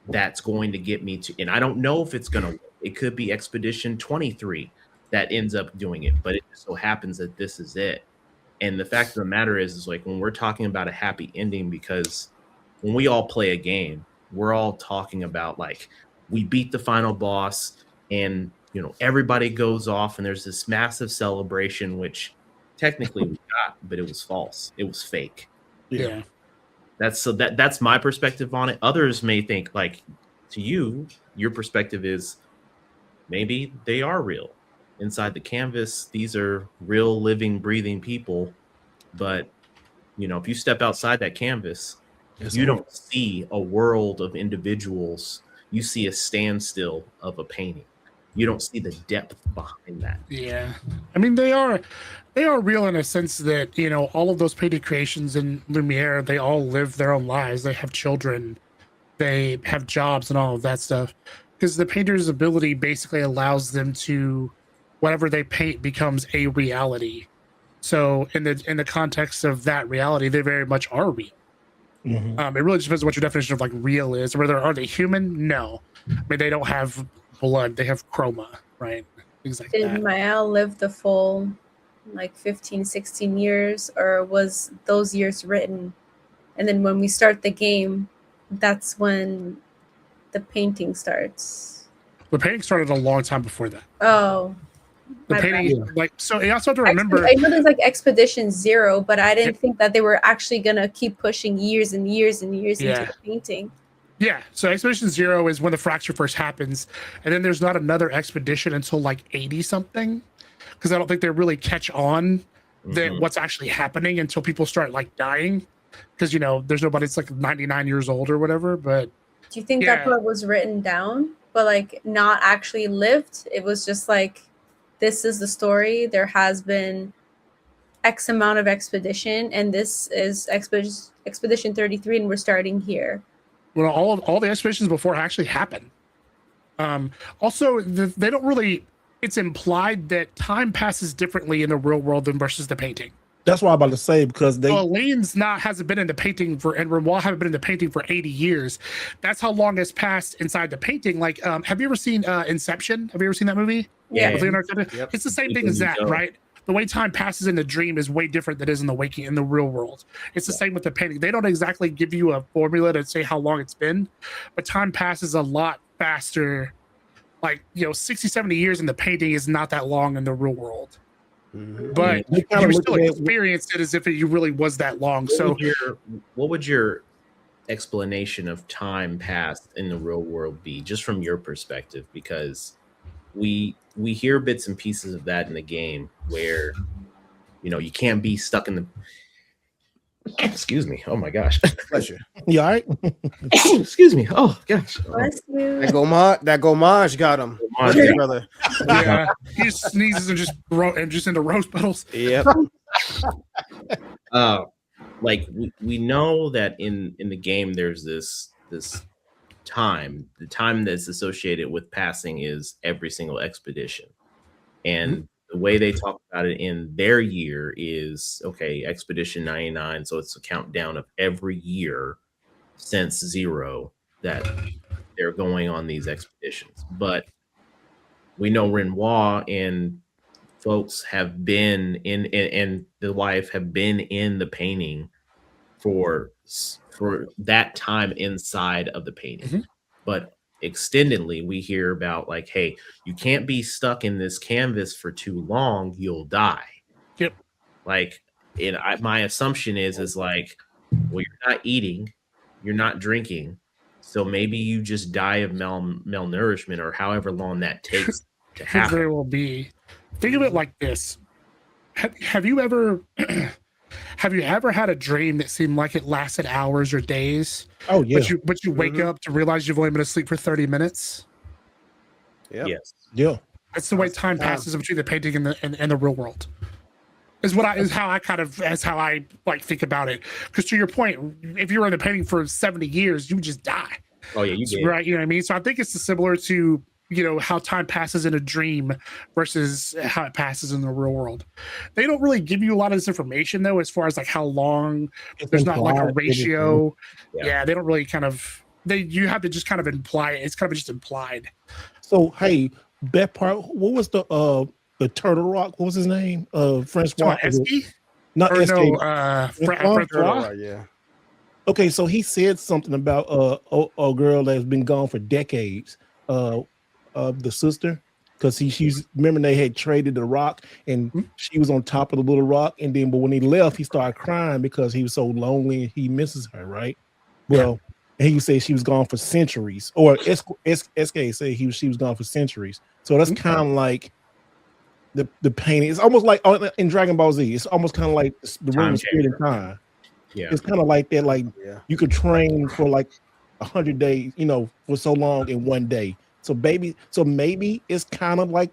S4: That's going to get me to, and I don't know if it's going to, it could be expedition 23 that ends up doing it, but it just so happens that this is it. And the fact of the matter is like, when we're talking about a happy ending, because when we all play a game, we're all talking about like, we beat the final boss and, everybody goes off and there's this massive celebration, which technically we got, but it was false. It was fake.
S3: Yeah.
S4: That's my perspective on it. Others may think like, to you, your perspective is maybe they are real. Inside the canvas, these are real, living, breathing people. But, if you step outside that canvas, you don't see a world of individuals. You see a standstill of a painting. You don't see the depth behind that.
S3: Yeah. I mean, they are real in a sense that, all of those painted creations in Lumiere, they all live their own lives. They have children, they have jobs and all of that stuff. Because the painter's ability basically allows them to, whatever they paint becomes a reality. So in the context of that reality, they very much are real. It really just depends on what your definition of like real is. Whether are they human? No. I mean, they don't have blood. They have chroma, right? Things like
S2: Did
S3: that.
S2: Mael live the full like 15, 16 years, or was those years written? And then when we start the game, that's when the painting starts?
S3: The painting started a long time before that.
S2: Oh,
S3: The
S2: my
S3: painting,
S2: bad.
S3: like, so you also have to remember.
S2: I know there's like Expedition Zero, but I didn't think that they were actually gonna keep pushing years and years and years into
S3: Yeah.
S2: the painting.
S3: Yeah, so Expedition Zero is when the fracture first happens, and then there's not another expedition until like 80 something, because I don't think they really catch on that what's actually happening until people start like dying, because there's nobody that's like 99 years old or whatever. But
S2: Do you think
S3: Yeah.
S2: that part was written down, but like not actually lived? It was just like, this is the story. There has been X amount of expedition, and this is Expedition 33, and we're starting here.
S3: well, all the expeditions before actually happened. Also, they don't really. It's implied that time passes differently in the real world than versus the painting.
S1: That's what I'm about to say, because they
S3: So Elaine's hasn't been in the painting and Renoir haven't been in the painting for 80 years. That's how long has passed inside the painting. Like, have you ever seen Inception? Have you ever seen that movie?
S2: Yeah.
S3: With Leonardo DiCaprio?
S5: Yep.
S3: It's the same thing as that, right? The way time passes in the dream is way different than it is in the real world. It's the same with the painting. They don't exactly give you a formula to say how long it's been, but time passes a lot faster. Like, 60, 70 years in the painting is not that long in the real world. But
S1: They kinda
S3: you
S1: look
S3: still
S1: at it-
S3: experience it as if it really was that long. So
S4: what would your explanation of time passed in the real world be, just from your perspective? Because we hear bits and pieces of that in the game where you can't be stuck in the excuse me, oh my gosh.
S5: Pleasure.
S1: You all right?
S4: Excuse me, oh gosh.
S2: Bless you.
S5: That Gomage got him.
S4: Gomage.
S5: Okay, brother.
S3: yeah, he just sneezes and just into rose petals.
S5: Yep.
S4: Like we know that in the game there's this time. The time that's associated with passing is every single expedition, and the way they talk about it in their year is Expedition 99. So it's a countdown of every year since zero that they're going on these expeditions. But we know Renoir and folks have been in, and the wife have been in the painting for that time inside of the painting. But extendedly, we hear about like, hey, you can't be stuck in this canvas for too long, you'll die.
S3: Yep.
S4: Like, my assumption is like, well, you're not eating, you're not drinking, so maybe you just die of malnourishment, or however long that takes to
S3: Could
S4: happen.
S3: very well be. Think of it like this: have you ever had a dream that seemed like it lasted hours or days?
S1: Oh yeah.
S3: But you wake up to realize you've only been asleep for 30 minutes.
S5: Yep.
S4: Yes.
S1: Yeah.
S3: That's the way time passes between the painting and the real world. Is how I like think about it. Because to your point, if you were in the painting for 70 years, you would just die.
S4: Oh yeah, you did.
S3: Right? You know what I mean? So I think it's similar to how time passes in a dream versus how it passes in the real world. They don't really give you a lot of this information though, as far as like how long. There's not like a ratio. Yeah, they don't really you have to just kind of imply it. It's kind of just implied.
S1: So hey, that part. What was the Turtle Rock? What was his name? Francois.
S3: Esky?
S1: Not
S3: Or
S1: Esky.
S3: Francois?
S5: Yeah.
S1: Okay, so he said something about a girl that's been gone for decades. The sister, because she's remember they had traded the rock, and she was on top of the little rock, and then but when he left, he started crying because he was so lonely and he misses her, right? Well, and he said she was gone for centuries, or SK said she was gone for centuries. So that's kind of like the painting. It's almost like in Dragon Ball Z. It's almost kind of like the room of spirit and time.
S4: Yeah,
S1: it's kind of like that. Like you could train for like 100 days, for so long in one day. So maybe it's kind of like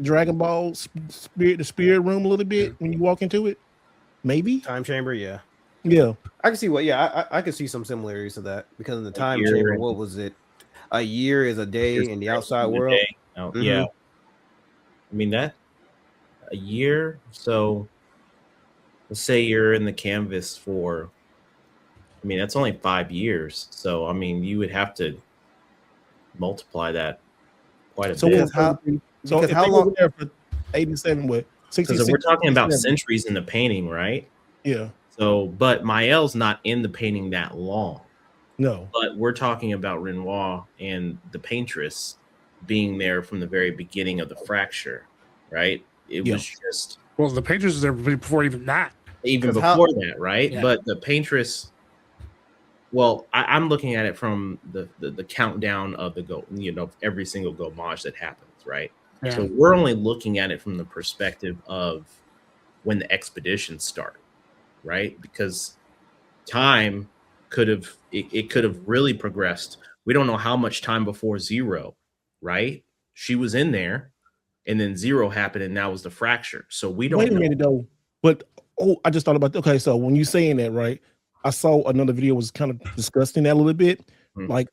S1: Dragon Ball Spirit, the spirit room a little bit when you walk into it. Maybe
S5: Time chamber, yeah.
S1: Yeah.
S5: I can see I can see some similarities to that, because in the time chamber, what was it? A year is a day in the outside world.
S4: Yeah. I mean that a year. So let's say you're in the canvas for, that's only 5 years. So you would have to multiply that quite a bit.
S1: So if
S5: how
S1: they
S5: long?
S1: were there for 87, what 66?
S4: Because we're talking about centuries in the painting, right?
S1: Yeah.
S4: So, but Mael's not in the painting that long.
S1: No.
S4: But we're talking about Renoir and the paintress being there from the very beginning of the fracture, right? It
S1: Yeah.
S4: was just
S3: Well, the Patriots was there before even that.
S4: even
S5: 'Cause how-
S4: before that, right?
S3: Yeah.
S4: But the paintress, well, I'm looking at it from the countdown of the go, every single gomage that happens, right?
S3: Yeah.
S4: So we're only looking at it from the perspective of when the expeditions start, right? Because time it could have really progressed. We don't know how much time before Zero, right? She was in there, and then Zero happened, and now was the fracture. So we don't
S1: Wait a
S4: know.
S1: minute though. But I just thought about okay. So when you saying that, right? I saw another video was kind of discussing that a little bit.
S4: Hmm.
S1: Like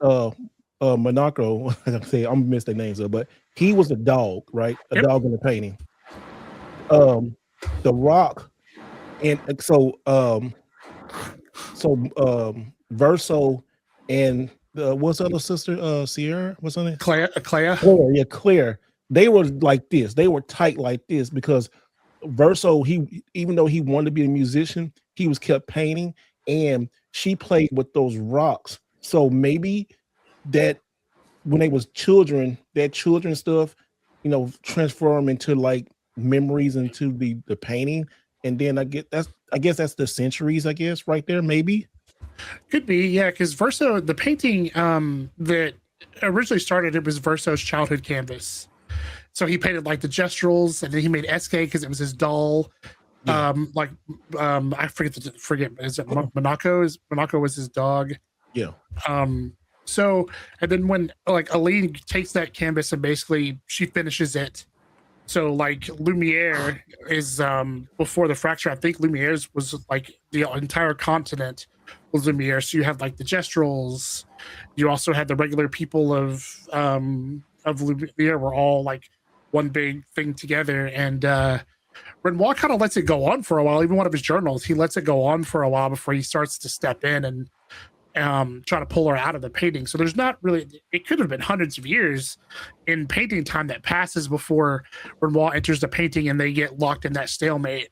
S1: Monaco, I say I'm missing their names up, but he was a dog, right? A
S3: Yep.
S1: dog in the painting. The Rock, and Verso and what's the other sister? Sierra, what's her name?
S3: Claire.
S1: Claire, yeah, Claire. They were like this. They were tight like this because Verso, even though he wanted to be a musician, he was kept painting, and she played with those rocks. So maybe that when they was children, that children stuff, transform into like memories into the painting, and then I guess that's the centuries, I guess, right there, maybe.
S3: Could be, yeah, because Verso, the painting that originally started, it was Verso's childhood canvas. So he painted like the gestrels, and then he made SK because it was his doll.
S1: Yeah.
S3: I forget. Is it Monaco? Monaco was his dog.
S1: Yeah.
S3: So, and then when like Aline takes that canvas and basically she finishes it. So like Lumiere is before the fracture. I think Lumiere's was like the entire continent was Lumiere. So you had like the gestrels. You also had the regular people of Lumiere were all like one big thing together. And Renoir kind of lets it go on for a while. Even one of his journals, he lets it go on for a while before he starts to step in and try to pull her out of the painting. So there's not really, it could have been hundreds of years in painting time that passes before Renoir enters the painting and they get locked in that stalemate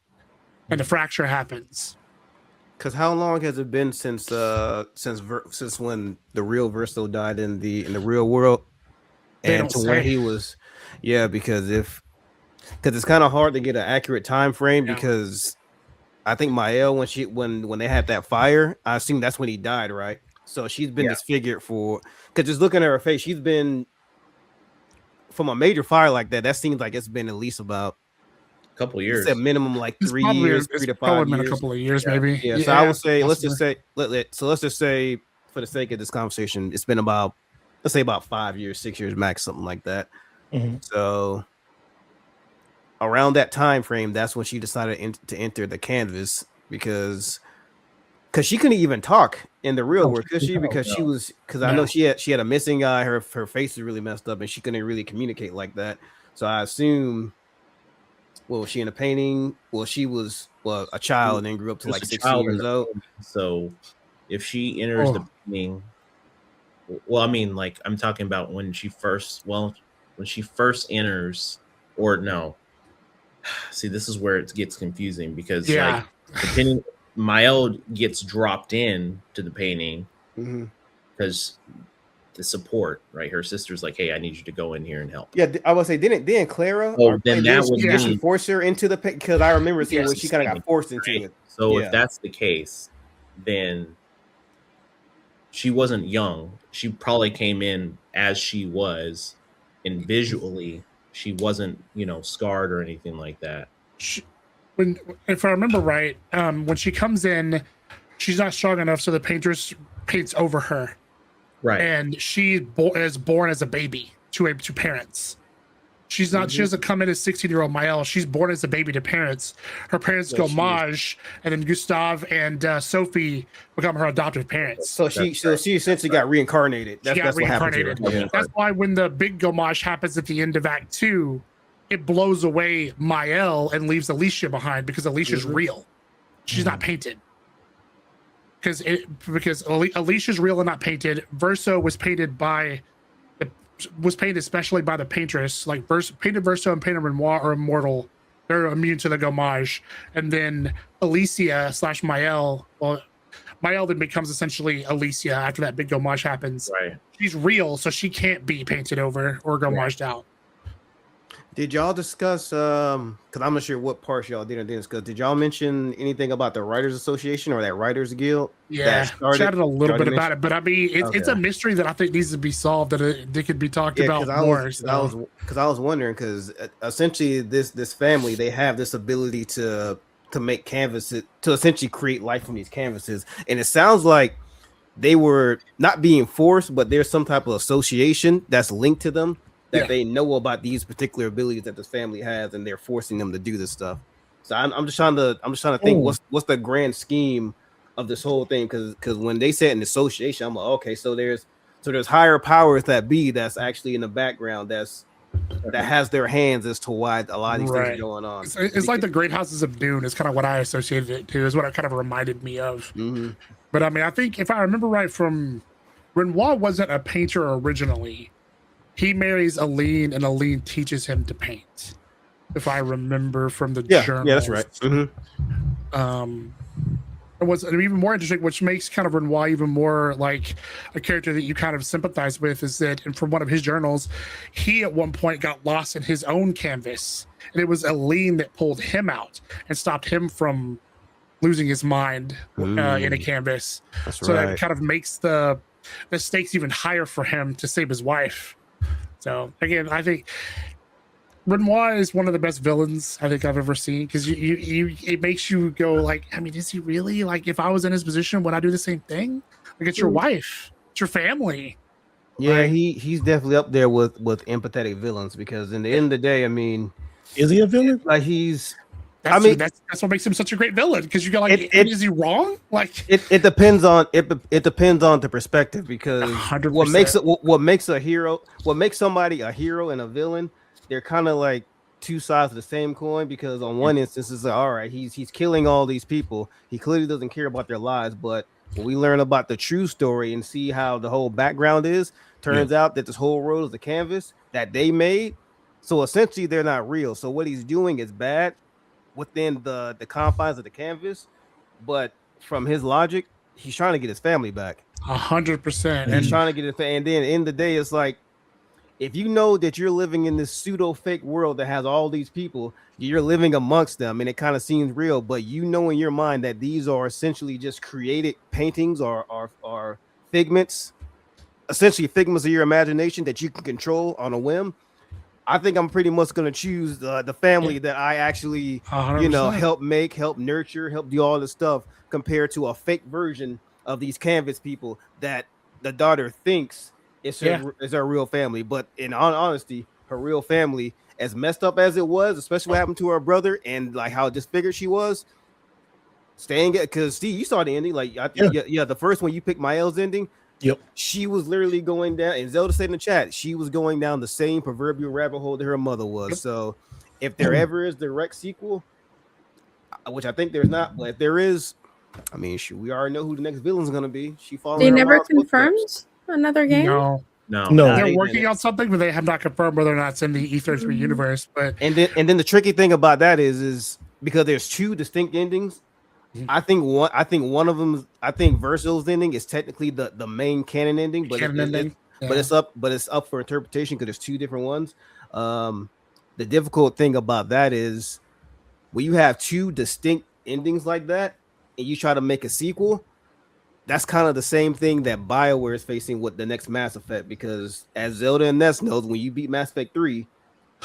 S3: and the fracture happens.
S5: Because how long has it been since when the real Verso died in the real world, and to when he was, because it's kind of hard to get an accurate time frame because I think Mael when they had that fire, I assume that's when he died, right? So she's been disfigured because just looking at her face, she's been from a major fire like that. That seems like it's been at least about
S4: a couple years.
S5: It's a minimum like 3 years, 3 to 5 years.
S3: Been a couple of years, maybe.
S5: Yeah. So I would say, let's just say, for the sake of this conversation, it's been about, let's say about 5 years, 6 years max, something like that.
S1: Mm-hmm.
S5: So around that time frame, that's when she decided to enter the canvas because she couldn't even talk in the real world, could she? Because I know she had a missing eye, her face is really messed up, and she couldn't really communicate like that. So I assume, was she in a painting? Well, she was a child and then grew up to like 16 years old.
S4: So if she enters the painting, well, I mean, like I'm talking about when she first enters, or no. See, this is where it gets confusing because like depending, Mael gets dropped in to the painting because the support, right? Her sister's like, "Hey, I need you to go in here and help."
S5: Yeah, I would say, didn't Clara?
S4: Oh, then that was
S5: she force her into the painting because I remember seeing where she kind of got forced into it.
S4: So if that's the case, then she wasn't young. She probably came in as she was, and visually she wasn't, scarred or anything like that.
S3: If I remember right, when she comes in, she's not strong enough, so the paintress paints over her.
S4: Right.
S3: And she is born as a baby to parents. She's not. She doesn't come in as 16-year-old Mael. She's born as a baby to parents. Her parents go Maj, and then Gustave and Sophie become her adoptive parents.
S5: So she essentially got reincarnated. That's what happened to her.
S3: That's why when the big gomage happens at the end of Act 2, it blows away Mael and leaves Alicia behind because Alicia's real. She's not painted. Because Alicia's real and not painted. Verso was painted especially by the paintress. Like painted Verso and painted Renoir are immortal. They're immune to the gomage. And then Alicia / Mael, well, my Elden becomes essentially Alicia after that big homage happens.
S4: Right.
S3: She's real, so she can't be painted over or homaged out.
S5: Did y'all discuss? Because I'm not sure what parts y'all didn't discuss. Did y'all mention anything about the Writers Association or that Writers Guild?
S3: Yeah, chatted a little bit about it, but I mean, it's a
S5: Okay.
S3: mystery that I think needs to be solved. That it could be talked about
S5: I
S3: more.
S5: was wondering because essentially this family, they have this ability to make canvases, to essentially create life from these canvases, and it sounds like they were not being forced, but there's some type of association that's linked to them that they know about these particular abilities that this family has, and they're forcing them to do this stuff. So I'm just trying to think what's the grand scheme of this whole thing, because when they said an association, I'm like, okay, so there's higher powers that be that's actually in the background that has their hands as to why a lot of these things are going on.
S3: It's like the Great Houses of Dune is kind of what I associated it to, is what it kind of reminded me of.
S5: Mm-hmm.
S3: But I mean, I think if I remember right, from Renoir wasn't a painter originally. He marries Aline, and Aline teaches him to paint. If I remember from the journal.
S5: Yeah, that's right. Mm-hmm.
S3: It was even more interesting, which makes kind of Renoir even more like a character that you kind of sympathize with, is that, and from one of his journals, he at one point got lost in his own canvas, and it was Aline that pulled him out and stopped him from losing his mind in a canvas. That's so that kind of makes the stakes even higher for him to save his wife. So again, I think Renoir is one of the best villains I think I've ever seen, because it makes you go like, I mean, is he really, like, if I was in his position, would I do the same thing? Like, it's your wife, it's your family.
S5: Yeah, right? He's definitely up there with empathetic villains, because in the end of the day, I mean,
S1: is he a villain?
S5: Like that's
S3: what makes him such a great villain, because you go like, is he wrong? Like
S5: it depends on it depends on the perspective, because
S3: 100%.
S5: what makes somebody a hero and a villain, they're kind of like two sides of the same coin, because on one instance it's like, all right, he's killing all these people, he clearly doesn't care about their lives, but when we learn about the true story and see how the whole background is, turns out that this whole world is a canvas that they made, so essentially they're not real. So what he's doing is bad within the confines of the canvas, but from his logic, he's trying to get his family back
S3: 100%.
S5: He's trying to get it, and then in the day, it's like, if you know that you're living in this pseudo fake world that has all these people, you're living amongst them, and it kind of seems real, but you know in your mind that these are essentially just created paintings or figments, essentially figments of your imagination that you can control on a whim. I think I'm pretty much going to choose the family that I actually,
S3: 100%.
S5: help make, help nurture, help do all this stuff, compared to a fake version of these canvas people that the daughter thinks is her real family. But in all honesty, her real family, as messed up as it was, especially what happened to her brother and like how disfigured she was, staying it, because Steve, you saw the ending, like the first one you picked, Mael's ending.
S1: Yep.
S5: She was literally going down, and Zelda said in the chat, she was going down the same proverbial rabbit hole that her mother was. Yep. So if there ever is direct sequel, which I think there's not, but if there is, I mean, we already know who the next villain is going to be. She followed.
S2: They never confirmed another game.
S3: No. They're working on something, but they have not confirmed whether or not it's in the E33 universe. But
S5: and then the tricky thing about that is because there's two distinct endings. I think one of them. I think Versil's ending is technically the main canon ending, but it's up for interpretation because there's two different ones. The difficult thing about that is when you have two distinct endings like that, and you try to make a sequel, that's kind of the same thing that BioWare is facing with the next Mass Effect, because as Zelda and Ness knows, when you beat Mass Effect 3,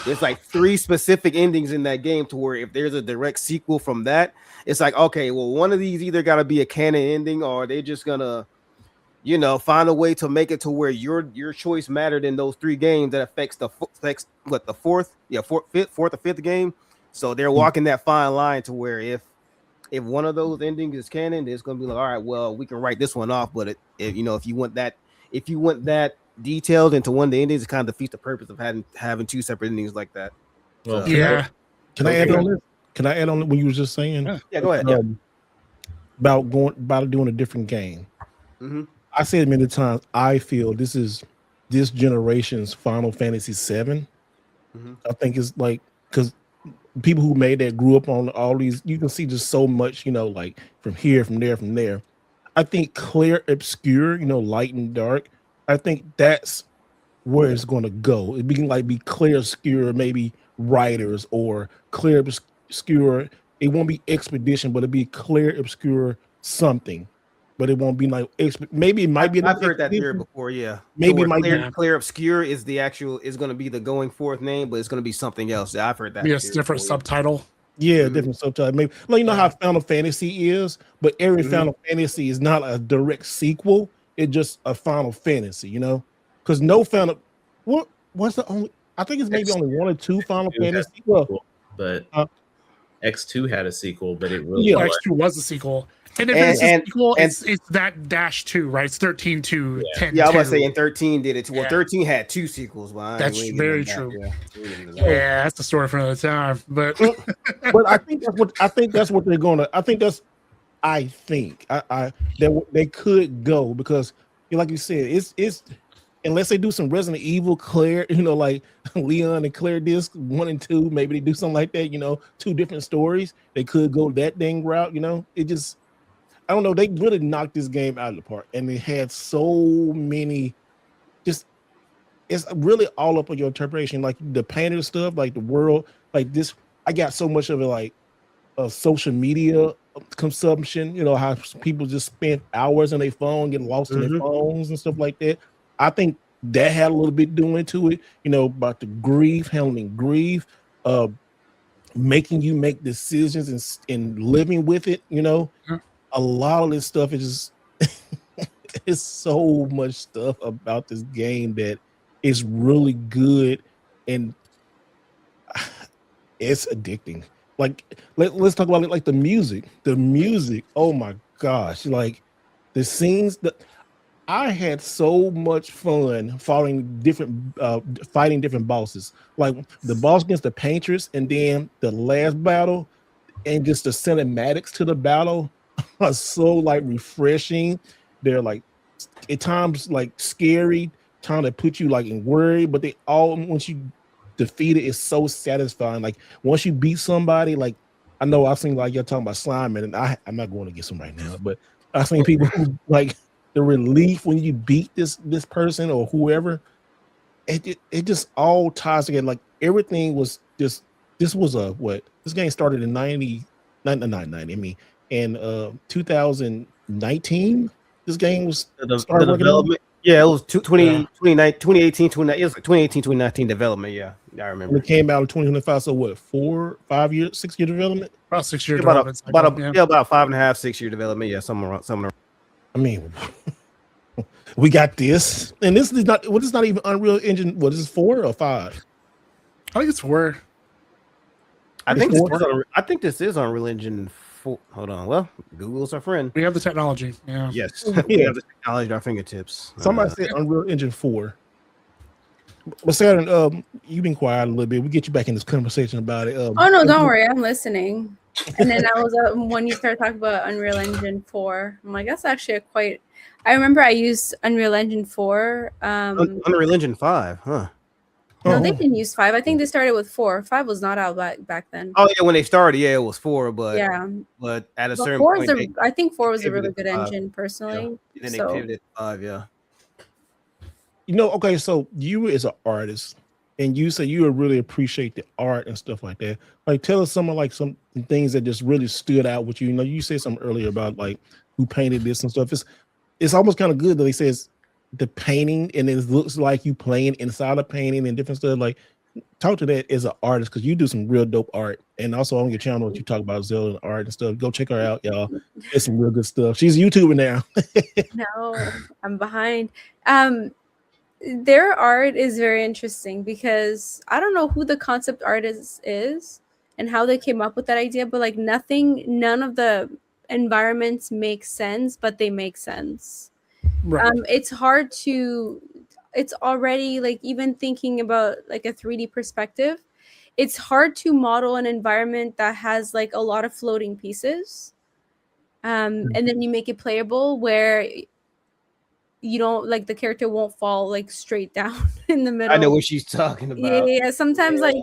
S5: there's like 3 specific endings in that game to where if there's a direct sequel from that, it's like, okay, well, one of these either got to be a canon ending, or they're just gonna, find a way to make it to where your choice mattered in those 3 games that affects the fourth or fifth game. So they're walking that fine line to where if one of those endings is canon, it's gonna be like, all right, well, we can write this one off. But if you want that detailed into one of the endings, it kind of defeats the purpose of having 2 separate endings like that.
S1: Well, Can I add on this? Can I add on what you were just saying?
S5: Yeah, go ahead.
S1: About doing a different game.
S5: Mm-hmm.
S1: I said many times, I feel this is this generation's Final Fantasy VII. Mm-hmm. I think it's like, because people who made that grew up on all these, you can see just so much, like from here, from there. I think clear, obscure, light and dark. I think that's where it's going to go. It be clear, obscure, maybe writers or clear, obscure. It won't be expedition, but it'll be clear, obscure something. But it won't be like maybe it might be.
S5: I've heard that theory before. Yeah,
S1: maybe it might
S5: be clear, obscure is going to be the going forth name, but it's going to be something else. I've heard that.
S3: Be a different subtitle.
S1: Yeah, different subtitle. Maybe how Final Fantasy is, but every Final Fantasy is not a direct sequel. It's just a Final Fantasy, because no Final. What's the only? I think it's maybe only one or two Final Fantasy.
S4: But X2 had a sequel, but it really
S3: X2 was a sequel. And if it's a sequel, it's that -2, right? It's 13 to 10.
S5: Yeah, I was about to say, and 13 did it. Well, 13 had 2 sequels. But
S3: that's very true. Yeah, that's the story for another time. But
S1: but I think that's what they're gonna. I think that they could go because, like you said, it's unless they do some Resident Evil Claire, like Leon and Claire disc 1 and 2, maybe they do something like that. 2 different stories. They could go that dang route. It just. I don't know. They really knocked this game out of the park, and it had so many. Just, it's really all up on your interpretation. Like the painted stuff, like the world, like this. I got so much of it, like social media consumption. How people just spend hours on their phone, getting lost in their phones and stuff like that. I think that had a little bit doing to it. About the grief, handling grief, making you make decisions and living with it. A lot of this stuff is just it's so much stuff about this game that is really good and it's addicting. Like let's talk about it, like the music. The music, oh my gosh, like the scenes that I had so much fun fighting different bosses. Like the boss against the paintress and then the last battle and just the cinematics to the battle are so like refreshing. They're like at times like scary, trying to put you like in worry, but they all once you defeat it, it's so satisfying. Like once you beat somebody, like I know I've seen like you're talking about slime, and I'm not going to get some right now, but I've seen people who like the relief when you beat this person or whoever. It just all ties together. Like everything was just this game started in 1990. I mean. In 2019, this game was
S5: the development. Yeah, it was 2018, 2019 development. Yeah, I remember.
S1: It came out in 2025. So what? 5 years, 6 year development?
S3: About 6 year
S5: development. About 5.5, 6 year development. Yeah, somewhere.
S1: I mean, we got this, and this is not. What is not even Unreal Engine? What is this, 4 or 5?
S3: I think it's 4.
S5: I think this is Unreal Engine 4. Hold on. Well, Google's our friend.
S3: We have the technology. Yeah.
S5: Yes. We have the technology at our fingertips.
S1: Somebody said Unreal Engine 4. But Saturn, you've been quiet a little bit. We get you back in this conversation about it.
S2: Oh no, don't worry, I'm listening. And then I was when you started talking about Unreal Engine 4, I'm like, that's actually I remember I used Unreal Engine 4.
S5: Unreal Engine 5, huh?
S2: No, they didn't use 5. I think they started with 4. 5 was not out back then.
S5: Oh yeah, when they started, it was 4, but at a certain point,
S2: I think 4 was a really good engine, personally.
S5: Yeah. Then they pivoted to 5, yeah.
S1: Okay, so you as an artist, and you say you really appreciate the art and stuff like that. Like, tell us some things that just really stood out with you. You said something earlier about like who painted this and stuff. It's almost kind of good that he says the painting and it looks like you playing inside a painting and different stuff. Like, talk to that as an artist because you do some real dope art. And also on your channel, what you talk about Zelda and art and stuff. Go check her out, y'all. It's some real good stuff. She's a YouTuber now.
S2: No, I'm behind. Their art is very interesting because I don't know who the concept artist is and how they came up with that idea, but like none of the environments make sense, but they make sense. Right. It's already like, even thinking about like a 3D perspective, it's hard to model an environment that has like a lot of floating pieces. And then you make it playable where you don't like the character won't fall like straight down in the middle.
S5: I know what she's talking about.
S2: Yeah. Sometimes like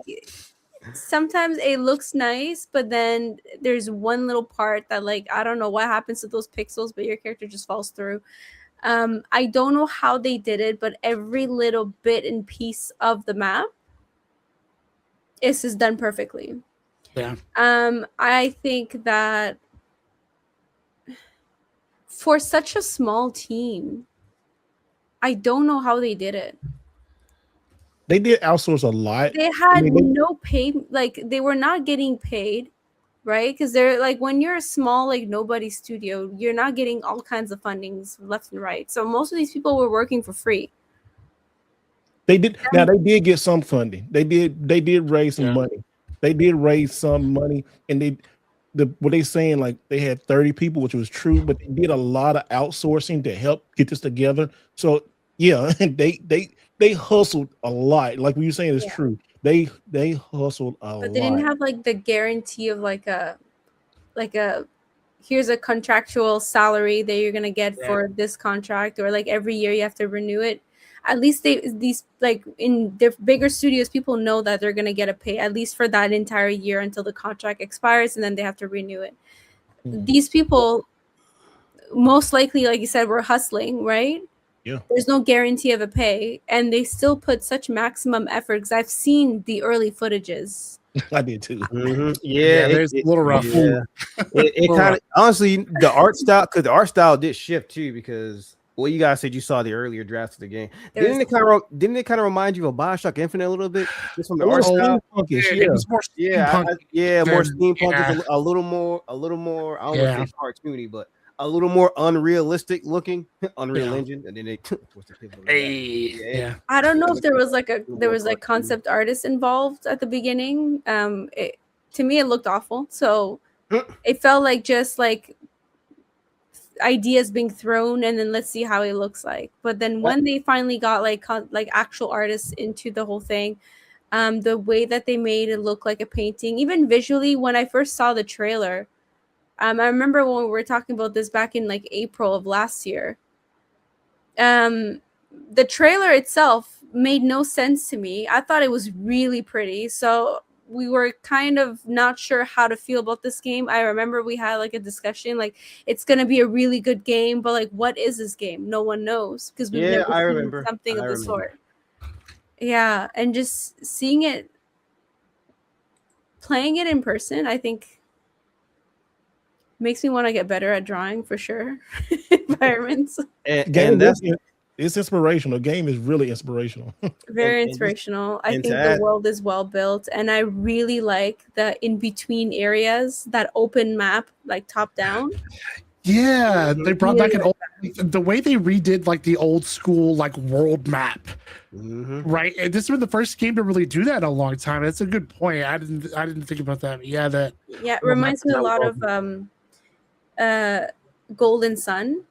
S2: sometimes it looks nice, but then there's one little part that, like, I don't know what happens to those pixels, but your character just falls through. I don't know how they did it, but every little bit and piece of the map is just done perfectly.
S3: Yeah.
S2: I think that for such a small team, I don't know how they did it.
S1: They did outsource a lot.
S2: They had
S1: they-
S2: no pay, like they were not getting paid, right? Because they're like, when you're a small, like, nobody studio, you're not getting all kinds of fundings left and right. So most of these people were working for free.
S1: They did. Now they did get some funding. They did raise some money. They did raise some money, and what they saying, like, they had 30 people, which was true, but they did a lot of outsourcing to help get this together. So yeah, they hustled a lot. Like what you're saying is true. They hustled a lot.
S2: But they didn't have like the guarantee of like a here's a contractual salary that you're gonna get for this contract, or like every year you have to renew it. At least these like in their bigger studios, people know that they're gonna get a pay at least for that entire year until the contract expires, and then they have to renew it. These people most likely, like you said, were hustling, right?
S1: Yeah.
S2: There's no guarantee of a pay, and they still put such maximum effort, because I've seen the early footages.
S1: I did too.
S5: Mm-hmm. Yeah,
S3: there's a little rough.
S5: Yeah. It kind of, honestly, the art style did shift too, because you guys said you saw the earlier drafts of the game. Didn't it kind of remind you of BioShock Infinite a little bit, just from the art style?
S3: It was more
S5: more steampunk, a little more. I don't want to say cartoony, but a little more unrealistic looking. Unreal Engine, and then they
S2: I don't know if there was like concept artists involved at the beginning. To me, it looked awful. So it felt like just like ideas being thrown, and then let's see how it looks like. But then when they finally got like actual artists into the whole thing, the way that they made it look like a painting, even visually, when I first saw the trailer, I remember when we were talking about this back in like April of last year. The trailer itself made no sense to me. I thought it was really pretty. So we were kind of not sure how to feel about this game. I remember we had like a discussion, like, it's going to be a really good game, but like, what is this game? No one knows, because we've never seen something of the sort. Yeah, and just seeing it, playing it in person, I think makes me want to get better at drawing for sure. Environments.
S1: And it's inspirational. The game is really inspirational.
S2: Very inspirational. I think the world is well built, and I really like the in between areas, that open map, like top down.
S3: Yeah, they brought back the way they redid like the old school like world map. Right, and this was the first game to really do that in a long time. That's a good point. I didn't think about that. It
S2: reminds me a lot of Golden Sun,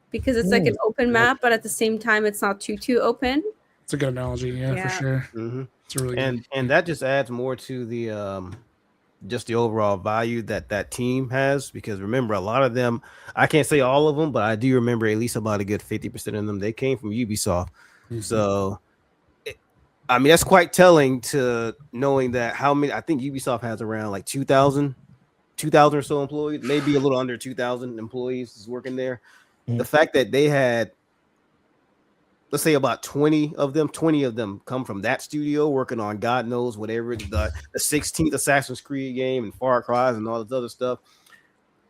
S2: because it's like an open map, but at the same time it's not too open.
S3: It's a good analogy, for sure. It's really
S5: and that just adds more to the just the overall value that team has, because remember, a lot of them, I can't say all of them, but I do remember at least about a good 50% of them, they came from Ubisoft. So I mean, that's quite telling, to knowing that how many, I think Ubisoft has around like 2,000 or so employees, maybe a little under 2,000 employees is working there. The fact that they had, let's say, about 20 of them come from that studio working on God knows whatever, the 16th Assassin's Creed game and Far Cry and all this other stuff.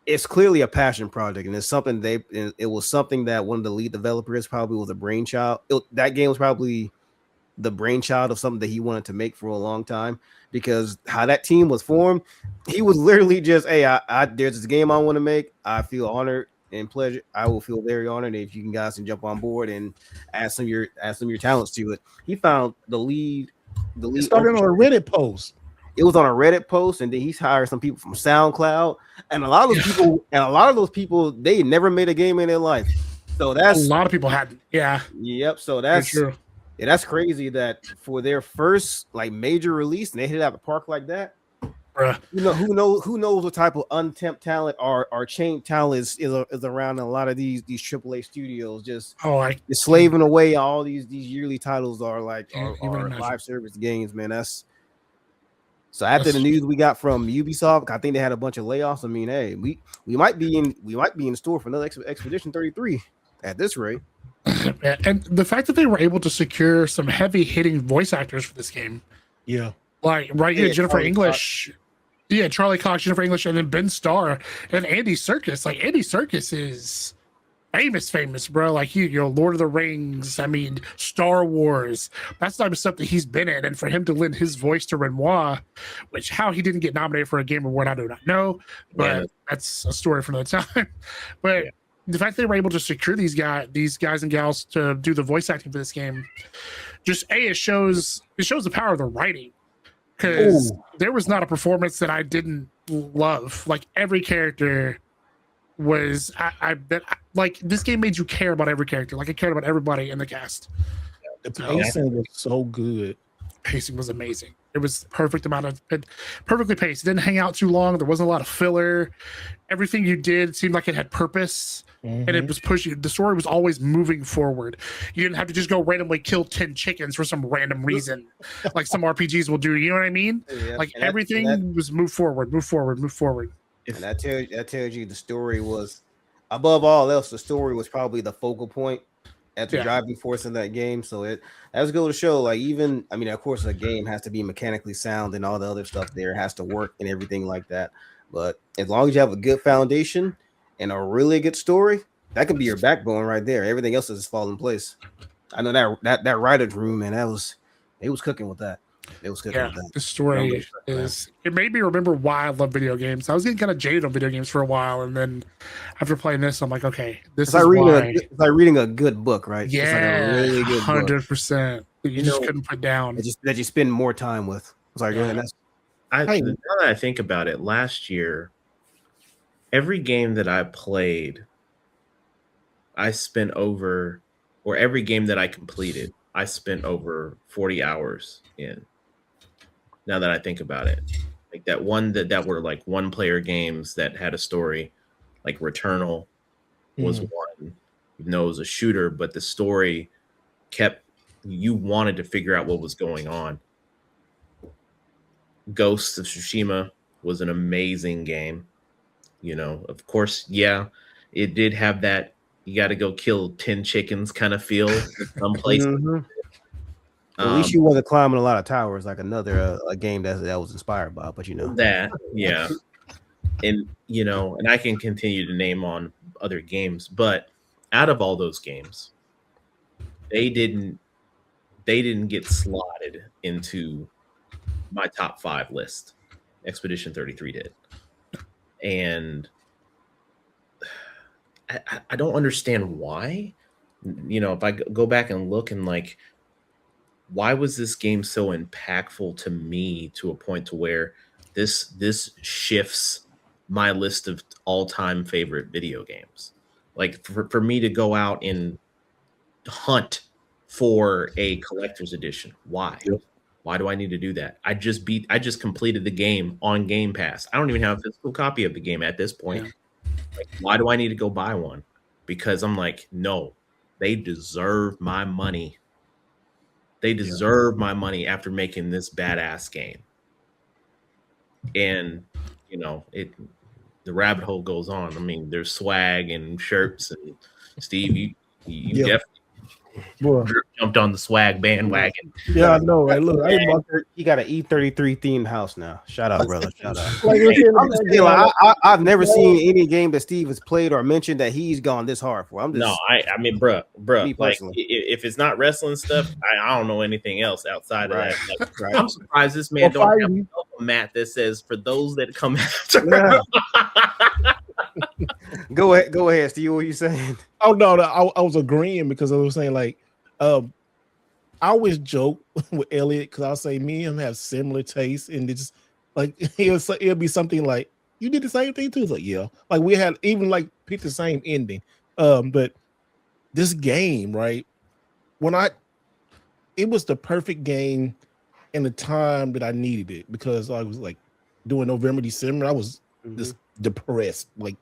S5: It's clearly a passion project, and it's something it was something that one of the lead developers probably was a brainchild. That game was probably the brainchild of something that he wanted to make for a long time, because how that team was formed, he was literally just, hey, there's this game I want to make. I feel honored and pleasure. I will feel very honored if you guys can jump on board and add some of your talents to it. He found the lead.
S1: It started on a Reddit post.
S5: It was on a Reddit post, and then he's hired some people from SoundCloud, and a lot of those people, they never made a game in their life. So that's
S3: a lot of people hadn't. Yeah.
S5: Yep. So that's true. Yeah, that's crazy that for their first like major release, and they hit it out the park like that. You know, who knows what type of untapped talent or chain talent is around in a lot of these AAA studios, just slaving away all these yearly titles are live service games, man. So after the news we got from Ubisoft, I think they had a bunch of layoffs. I mean, hey, we might be in store for another Expedition 33 at this rate.
S3: And the fact that they were able to secure some heavy hitting voice actors for this game,
S1: Yeah.
S3: like Jennifer English, Charlie Cox, Jennifer English, and then Ben Starr and Andy Serkis. Like Andy Serkis is famous, bro. Like Lord of the Rings. I mean, Star Wars. That's the type of stuff that he's been in, and for him to lend his voice to Renoir, which how he didn't get nominated for a Game Award, I do not know, but that's a story for another time. But the fact they were able to secure these guys and gals to do the voice acting for this game, just it shows the power of the writing. Because there was not a performance that I didn't love. Like every character was, like this game made you care about every character. Like I cared about everybody in the cast.
S1: The pacing was so good.
S3: Pacing was amazing. It was the perfect amount of perfectly paced. It didn't hang out too long. There wasn't a lot of filler. Everything you did seemed like it had purpose. And it was pushing. The story was always moving forward. You didn't have to just go randomly kill 10 chickens for some random reason, like some RPGs will do. You know what I mean? Yeah, like everything was move forward.
S5: And that tells you the story was, above all else, the story was probably the focal point at the driving force in that game. So that was good to show. Like even, I mean, of course, a game has to be mechanically sound and all the other stuff there has to work and everything like that. But as long as you have a good foundation and a really good story, that could be your backbone right there. Everything else is fall in place. I know that writer's room, man, it was cooking with that. It was cooking with that.
S3: The story is, it made me remember why I love video games. I was getting kind of jaded on video games for a while, and then after playing this, I'm like, okay, this is why.
S5: It's like reading a good book, right?
S3: Yeah,
S5: it's like a really good
S3: 100%. You just couldn't put down.
S5: That you spend more time with. Sorry, go ahead.
S4: Now that I think about it, last year, every game that I played, I spent over, or every game that I completed, I spent over 40 hours in. Now that I think about it, like that one that were like one player games that had a story, like Returnal was one, even though it was a shooter, but the story you wanted to figure out what was going on. Ghost of Tsushima was an amazing game. Of course, it did have that you got to go kill 10 chickens kind of feel some places.
S5: At least you wasn't climbing a lot of towers like another a game that was inspired by, but
S4: that, and and I can continue to name on other games, but out of all those games, they didn't get slotted into my top 5 list. Expedition 33 did, and I don't understand why. If I go back and look and like, why was this game so impactful to me to a point to where this shifts my list of all-time favorite video games? Like for me to go out and hunt for a collector's edition. Why? Yep. Why do I need to do that? I just completed the game on Game Pass. I don't even have a physical copy of the game at this point. Yeah. Like, why do I need to go buy one? Because I'm like, no, they deserve my money. They deserve my money after making this badass game. And, the rabbit hole goes on. I mean, there's swag and shirts, and Steve, you definitely jumped on the swag bandwagon.
S1: Yeah, I know. Right? Look,
S5: you got an E33 themed house now. Shout out, brother. Shout out. I've never seen any game that Steve has played or mentioned that he's gone this hard for.
S4: I mean, bruh. Like, if it's not wrestling stuff, I don't know anything else outside of that. Like, I'm surprised this man don't have a mat that says "for those that come after."
S5: Go ahead, Steve. What are you saying?
S1: Oh no, I was agreeing because I was saying like, I always joke with Elliot because I'll say me and him have similar tastes, and it's just like it'll be something like you did the same thing too. It's like like we had even like picked the same ending. But this game, right? It was the perfect game in the time that I needed it because I was like doing November, December. I was just depressed, like,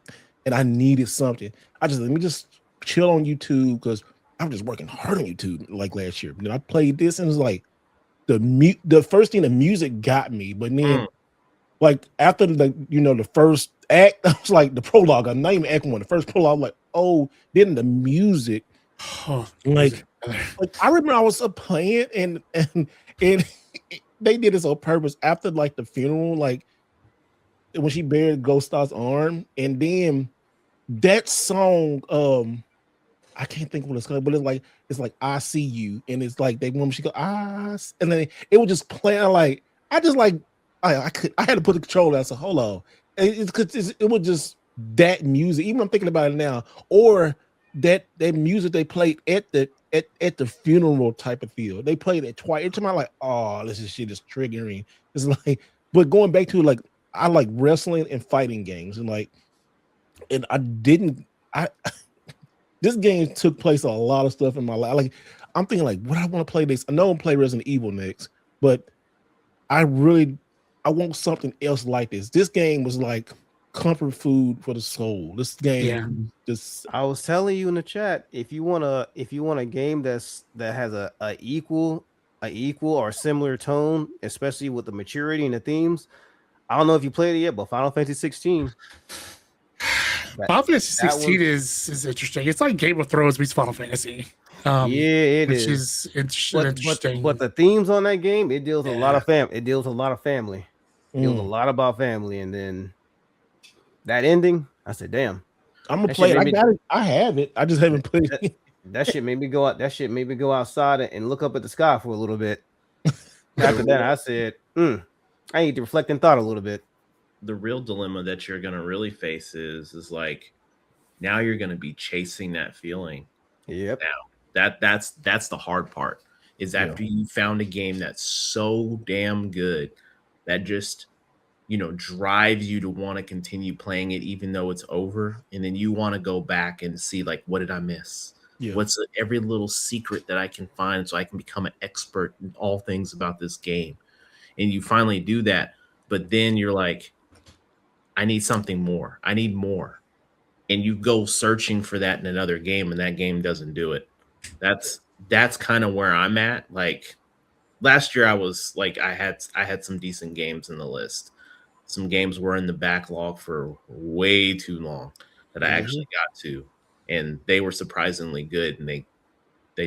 S1: and I needed something. Let me just chill on YouTube because I'm just working hard on YouTube like last year. Then I played this and it was like, the first thing, the music got me, but then like after the first act, I was like the prologue. I'm not even acting one. The first prologue, I'm like, oh, then the music, like I remember I was playing and they did this on purpose after like the funeral, like when she buried Ghost Star's arm, and then that song, I can't think what it's called, but it's like I see you, and it's like she go and then it would just play. Like I just like I had to put the controller. I said, hold on, it was just that music. Even I'm thinking about it now, or that music they played at the funeral type of feel. They played it twice. Every time I'm like, oh, this shit is triggering. It's like, but going back to like I like wrestling and fighting games, and this game took place on a lot of stuff in my life. Like I'm thinking like, what I want to play this. I know I'm playing Resident Evil next, but I want something else like this. This game was like comfort food for the soul. This game,
S5: I was telling you in the chat, if you want a game that has a equal or similar tone, especially with the maturity and the themes. I don't know if you played it yet, but Final Fantasy 16.
S3: Final Fantasy 16 is interesting. It's like Game of Thrones meets Final Fantasy.
S5: It
S3: which
S5: is
S3: interesting.
S5: But the themes on that game, it deals a lot of family. It deals a lot of family. It deals a lot about family, and then that ending, I said, "Damn,
S1: I'm gonna play it. I got it. I have it. I just haven't played it."
S5: That shit made me go out. That shit made me go outside and look up at the sky for a little bit. After that, I said, I need to reflect and thought a little bit.
S4: The real dilemma that you're gonna really face is like now you're gonna be chasing that feeling.
S5: Yep.
S4: Now that's the hard part. Is after you found a game that's so damn good that just drives you to want to continue playing it even though it's over, and then you want to go back and see like, what did I miss? What's every little secret that I can find so I can become an expert in all things about this game? And you finally do that, but then you're like, I need something more. I need more. And you go searching for that in another game, and that game doesn't do it. That's kind of where I'm at. Like last year I was like, I had some decent games in the list. Some games were in the backlog for way too long that I actually got to, and they were surprisingly good, and they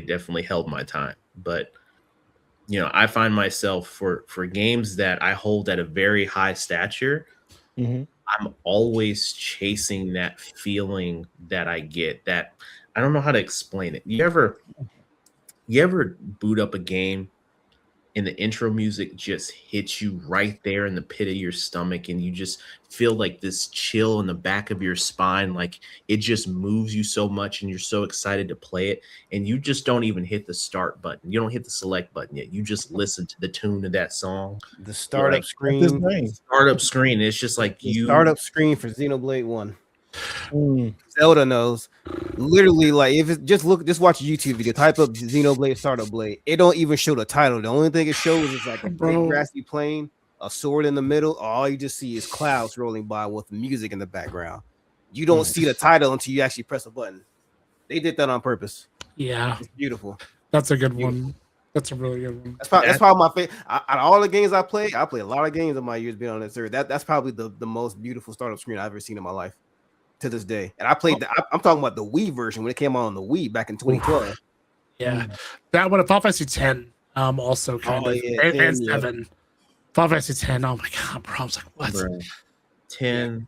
S4: definitely held my time. But I find myself for games that I hold at a very high stature, I'm always chasing that feeling that I get. That I don't know how to explain it. You ever boot up a game and the intro music just hits you right there in the pit of your stomach, and you just feel like this chill in the back of your spine, like it just moves you so much, and you're so excited to play it, and you just don't even hit the start button. You don't hit the select button yet. You just listen to the tune of that song.
S5: The startup screen.
S4: Startup screen. It's just like
S5: startup screen for Xenoblade 1. Zelda knows. Literally, like if it just watch a YouTube video, type up Xenoblade Startup Blade. It don't even show the title. The only thing it shows is like a big grassy plain, a sword in the middle. All you just see is clouds rolling by with music in the background. You don't see the title until you actually press a button. They did that on purpose.
S3: Yeah,
S5: it's beautiful.
S3: That's a good one. That's a really good one.
S5: That's probably my favorite. Out of all the games I play a lot of games in my years being on this earth. That's probably the most beautiful startup screen I've ever seen in my life. To this day, and I played. I'm talking about the Wii version when it came out on the Wii back in 2012.
S3: Yeah, that one. Final Fantasy 10. Also kind of and 7. Final Fantasy 10. Oh my god, bro! I was like, what?
S4: Bro. 10.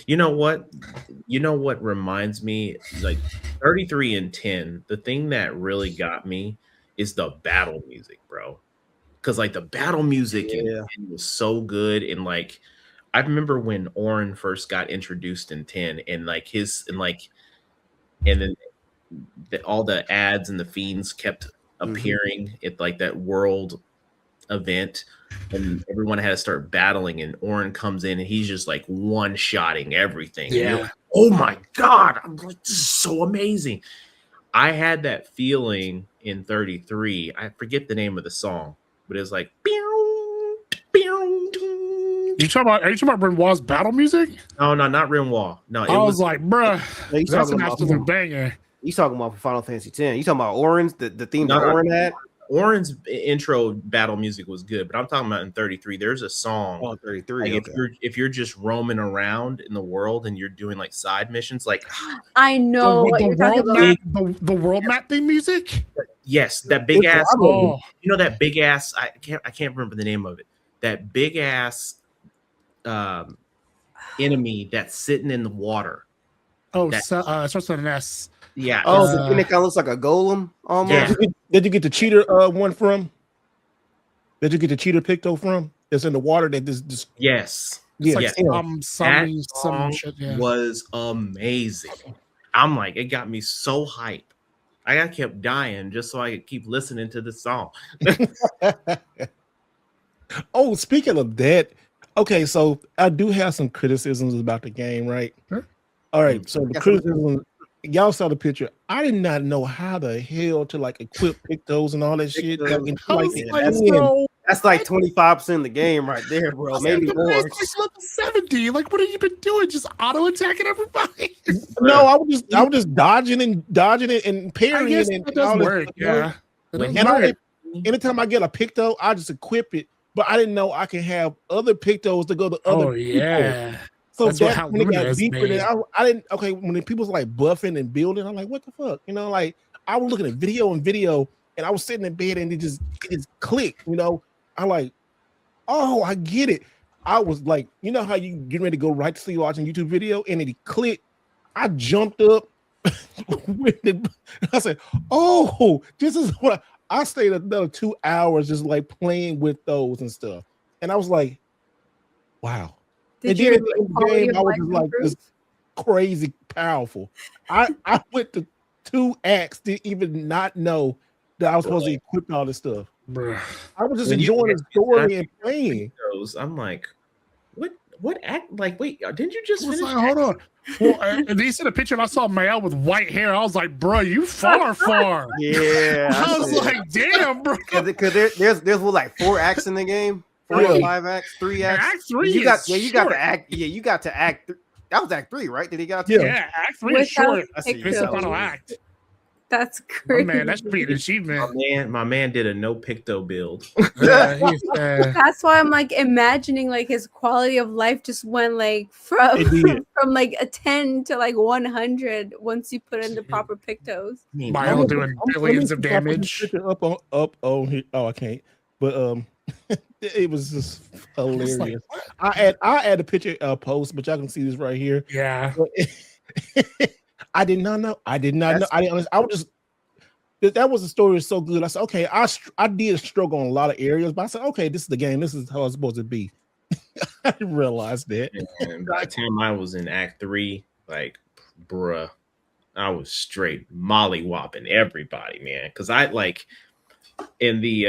S4: You know what? Reminds me, like 33 and 10. The thing that really got me is the battle music, bro. Because like the battle music was so good, and like. I remember when Orin first got introduced in 10, and like and then all the ads and the fiends kept appearing at like that world event, and everyone had to start battling, and Orin comes in and he's just like one-shotting everything.
S3: Yeah.
S4: Like, oh my god, I'm like, this is so amazing. I had that feeling in 33. I forget the name of the song, but it was like
S3: are you talking about Renoir's battle music?
S4: No, not Renoir. No,
S3: I was like, bruh, that's an absolute banger.
S5: You talking about Final Fantasy 10? You talking about Orange, the theme that Orin had?
S4: Orin's intro battle music was good, but I'm talking about in 33. There's a song.
S5: Oh, 33.
S4: Like
S5: Okay.
S4: if you're just roaming around in the world and you're doing like side missions, like
S2: I know what you're talking about.
S3: The world map theme music.
S4: yes, that big
S1: It's
S4: ass.
S1: a lot of them.
S3: Oh,
S4: You know that big ass. I can't remember the name of it. That big ass enemy that's sitting in the water.
S3: oh,
S4: That-
S3: so, it starts with an S.
S4: Yeah.
S5: Oh,
S4: it's-
S5: the thing that kind of looks like a golem almost.
S4: Yeah.
S1: Did you get the cheater one from? Did you get the cheater picto from? It's in the water that this
S4: yes.
S3: It's like
S4: yes.
S3: some
S4: Song
S3: shit. Yeah.
S4: was amazing. I'm like, it got me so hype. I kept dying just so I could keep listening to the song.
S1: Oh, speaking of that, okay, so I do have some criticisms about the game, right?
S3: Sure.
S1: All right, so the
S5: Yes,
S1: criticism, y'all saw the picture. I did not know how the hell to like equip pictos and all that shit.
S5: Pictos.
S1: Like,
S3: I was
S1: like,
S3: like,
S1: that's in.
S3: bro,
S5: That's like 25% of the game right there, bro. Maybe more.
S3: it's level 70. Like, what have you been doing? Just auto attacking everybody?
S1: No, I was just dodging and
S3: I
S1: parrying
S3: guess
S1: and
S3: that does
S1: all this
S3: work.
S1: stuff.
S3: Yeah. It does
S1: And
S3: work.
S1: anytime I get a picto, I just equip it. But I didn't know I can have other pictos to go to other
S3: Oh
S1: people.
S3: yeah.
S1: So
S3: That's what
S1: that
S3: how
S1: when it
S3: Lumina
S1: got
S3: is
S1: deeper,
S3: made.
S1: than I didn't. Okay, when the people's like buffing and building, I'm like, what the fuck? You know, like I was looking at video, and I was sitting in bed, and it just clicked. You know, I like, oh, I get it. I was like, you know how you get ready to go right to sleep watching YouTube video, and it clicked. I jumped up. I said, oh, this is what I stayed another 2 hours just like playing with those and stuff, and I was like, wow.
S2: Did
S1: And then
S2: your
S1: at the end of the
S2: quality
S1: game,
S2: of
S1: I was
S2: life
S1: just like
S2: improve?
S1: this crazy powerful. I went to 2 acts, didn't even not know that I was supposed to equip all this stuff.
S3: Bruh.
S1: I was just
S4: When you
S1: enjoying the
S4: asked me
S1: story
S4: that,
S1: and playing.
S4: Those, I'm like, what act? Like, wait, didn't you just
S3: I was
S4: finish?
S3: like, hold on. Well, and he sent a picture and I saw Mael with white hair. I was like, bro, you far.
S5: Yeah.
S3: I was like, damn, bro.
S5: because there's what, like 4 acts in the game, 4 or
S1: Yeah.
S5: 5 acts, 3
S3: Yeah,
S5: acts.
S3: Act 3
S5: You got
S3: is
S5: you got
S3: short.
S5: to act. Yeah, you got to act. That was Act 3, right? Did he got to?
S1: Yeah.
S3: Yeah, Act 3 is
S2: Without
S3: short.
S5: I see.
S3: It's the
S2: pictos.
S3: final act.
S2: That's
S3: Oh,
S2: crazy.
S3: man, that should be an achievement.
S4: My man did a no picto build.
S2: That's why I'm like imagining like his quality of life just went like from
S1: It did.
S2: from like a 10 to like 100 once you put in the proper pictos.
S3: Mael doing billions of damage.
S1: Up on here. Oh, I can't. But it was just hilarious.
S3: It's like,
S1: I add a picture post, but y'all can see this right here.
S3: yeah.
S1: I did not know. I did not know. I didn't. I was just. That was the story was so good. I said, okay, I did struggle on a lot of areas, but I said, okay, this is the game. This is how it's supposed to be. I didn't realize that.
S4: And by the time I was in Act 3, like, bruh, I was straight molly-whopping everybody, man. Because I like in the